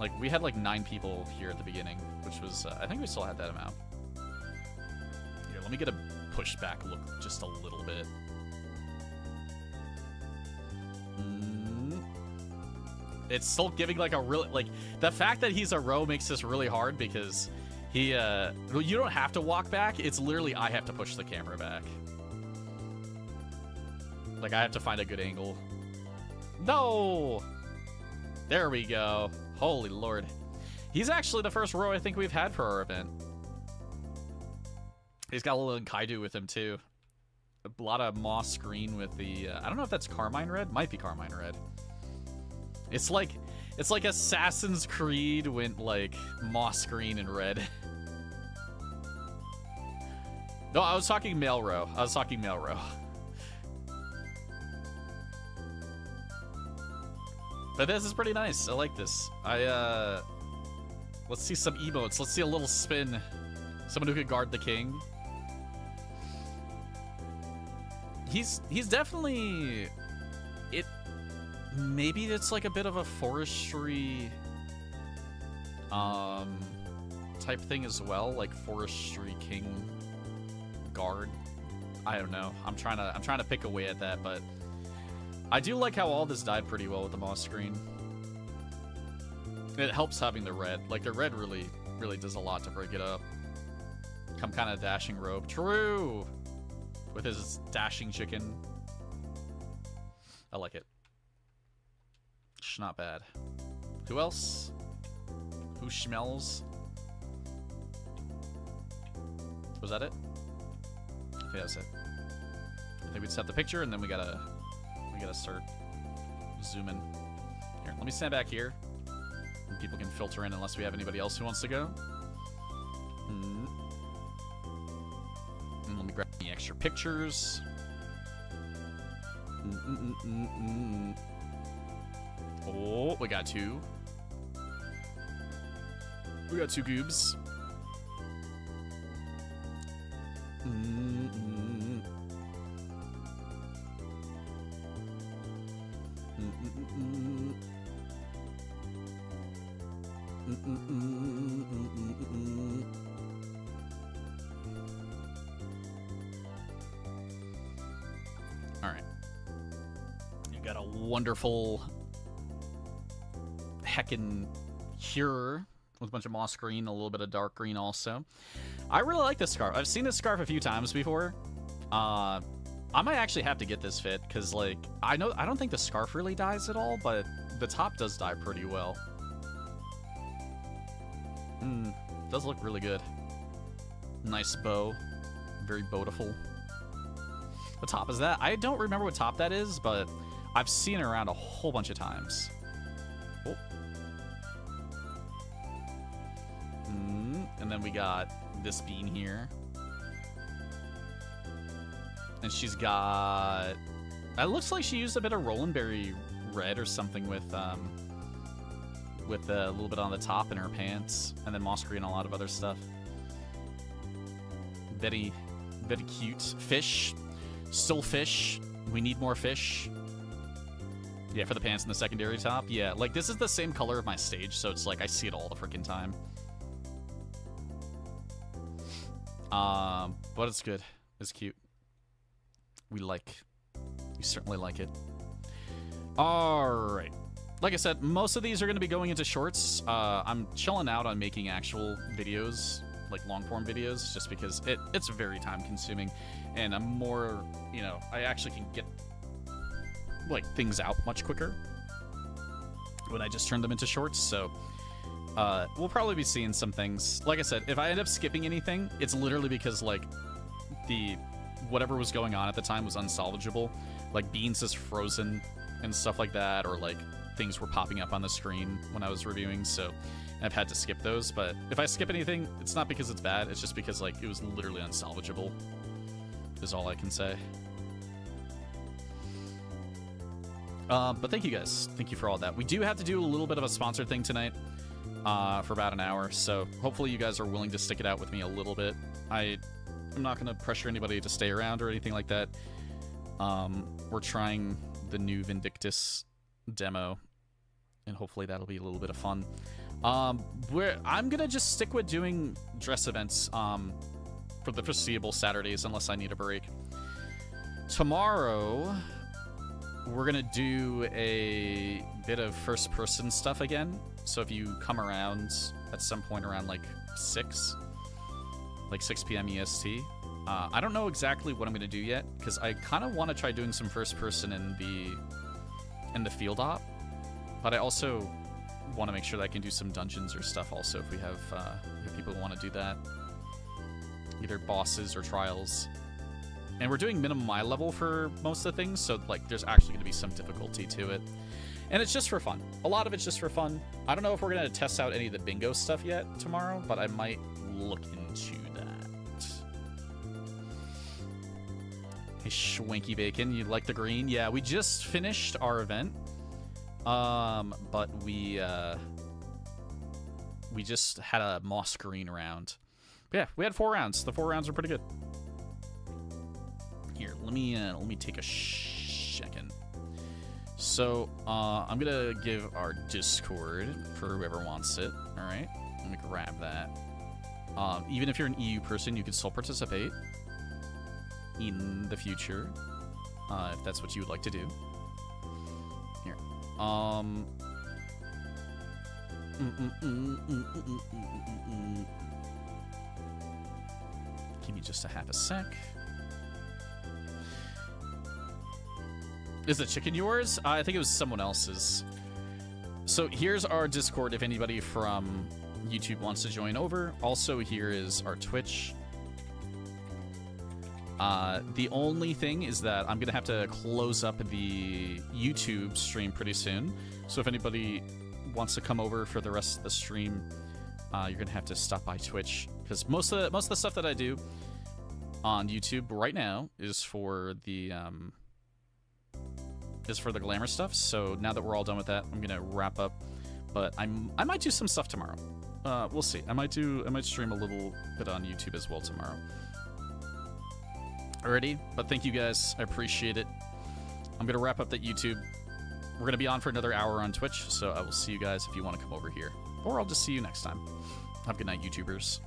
Like, we had like 9 people here at the beginning, which was, I think we still had that amount. Here, let me get a pushback look just a little bit. It's still giving like a really, like, the fact that he's a row makes this really hard because he, you don't have to walk back. It's literally I have to push the camera back. Like, I have to find a good angle. No! There we go. Holy Lord. He's actually the first row I think we've had for our event. He's got a little Kaido with him, too. A lot of moss green with the... I don't know if that's Carmine Red. Might be Carmine Red. It's like Assassin's Creed went, like, moss green and red. No, I was talking male row. But this is pretty nice. I like this. Let's see some emotes. Let's see a little spin. Someone who could guard the king. He's definitely... Maybe it's like a bit of a forestry type thing as well, like forestry king guard. I don't know. I'm trying to pick away at that, but I do like how all this died pretty well with the moss screen. It helps having the red. Like, the red really, really does a lot to break it up. Come kind of dashing robe. True! with his dashing chicken. I like it. It's not bad. Who else? Who smells? Was that it? Yeah, that's it. I think we just have the picture, and then we gotta start zooming. Here, let me stand back here, and people can filter in unless we have anybody else who wants to go. And let me grab any extra pictures. Oh, we got two. We got two goobs. All right. You got a wonderful heckin' cure with a bunch of moss green, a little bit of dark green also. I really like this scarf. I've seen this scarf a few times before. I might actually have to get this fit because, like, I don't think the scarf really dyes at all, but the top does dye pretty well. Does look really good. Nice bow. Very beautiful. What top is that? I don't remember what top that is, but I've seen it around a whole bunch of times. Oh. And then we got this bean here. And she's got... It looks like she used a bit of Roland Berry red or something with a little bit on the top in her pants. And then moss green and a lot of other stuff. Very, very cute. Fish. Still fish. We need more fish. Yeah, for the pants and the secondary top. Yeah, like, this is the same color of my stage, so it's like I see it all the freaking time. But it's good. It's cute. We certainly like it. Alright. Like I said, most of these are going to be going into shorts. I'm chilling out on making actual videos, like long-form videos, just because it's very time-consuming, and I'm more, you know, I actually can get, like, things out much quicker when I just turn them into shorts, so... we'll probably be seeing some things. Like I said, if I end up skipping anything, it's literally because, like, whatever was going on at the time was unsalvageable. Like, beans is frozen and stuff like that, or, like, things were popping up on the screen when I was reviewing, so I've had to skip those. But if I skip anything, it's not because it's bad, it's just because, like, it was literally unsalvageable, is all I can say. But thank you guys. Thank you for all that. We do have to do a little bit of a sponsored thing tonight. For about an hour, so hopefully you guys are willing to stick it out with me a little bit. I'm not going to pressure anybody to stay around or anything like that. We're trying the new Vindictus demo, and hopefully that'll be a little bit of fun. I'm going to just stick with doing dress events for the foreseeable Saturdays, unless I need a break. Tomorrow, we're going to do a bit of first-person stuff again. So if you come around at some point around, like, 6 p.m. EST, I don't know exactly what I'm going to do yet, because I kind of want to try doing some first-person in the field op, but I also want to make sure that I can do some dungeons or stuff also if we have if people want to do that. Either bosses or trials. And we're doing minimum eye level for most of the things, so, like, there's actually going to be some difficulty to it. And it's just for fun. A lot of it's just for fun. I don't know if we're going to test out any of the bingo stuff yet tomorrow, but I might look into that. Hey, Schwanky Bacon, you like the green? Yeah, we just finished our event. But we just had a moss green round. But yeah, we had 4 rounds. The 4 rounds were pretty good. Here, let me take a second. So, I'm gonna give our Discord for whoever wants it. All right, let me grab that. Even if you're an EU person, you can still participate in the future, if that's what you would like to do. Here, give me just a half a sec. Is the chicken yours? I think it was someone else's. So here's our Discord if anybody from YouTube wants to join over. Also, here is our Twitch. The only thing is that I'm going to have to close up the YouTube stream pretty soon. So if anybody wants to come over for the rest of the stream, you're going to have to stop by Twitch. Because most of the stuff that I do on YouTube right now is for the Glamour stuff. So now that we're all done with that, I'm going to wrap up. But I might do some stuff tomorrow. We'll see. I might stream a little bit on YouTube as well tomorrow. Alrighty, but thank you guys. I appreciate it. I'm going to wrap up that YouTube. We're going to be on for another hour on Twitch, so I will see you guys if you want to come over here. Or I'll just see you next time. Have a good night, YouTubers.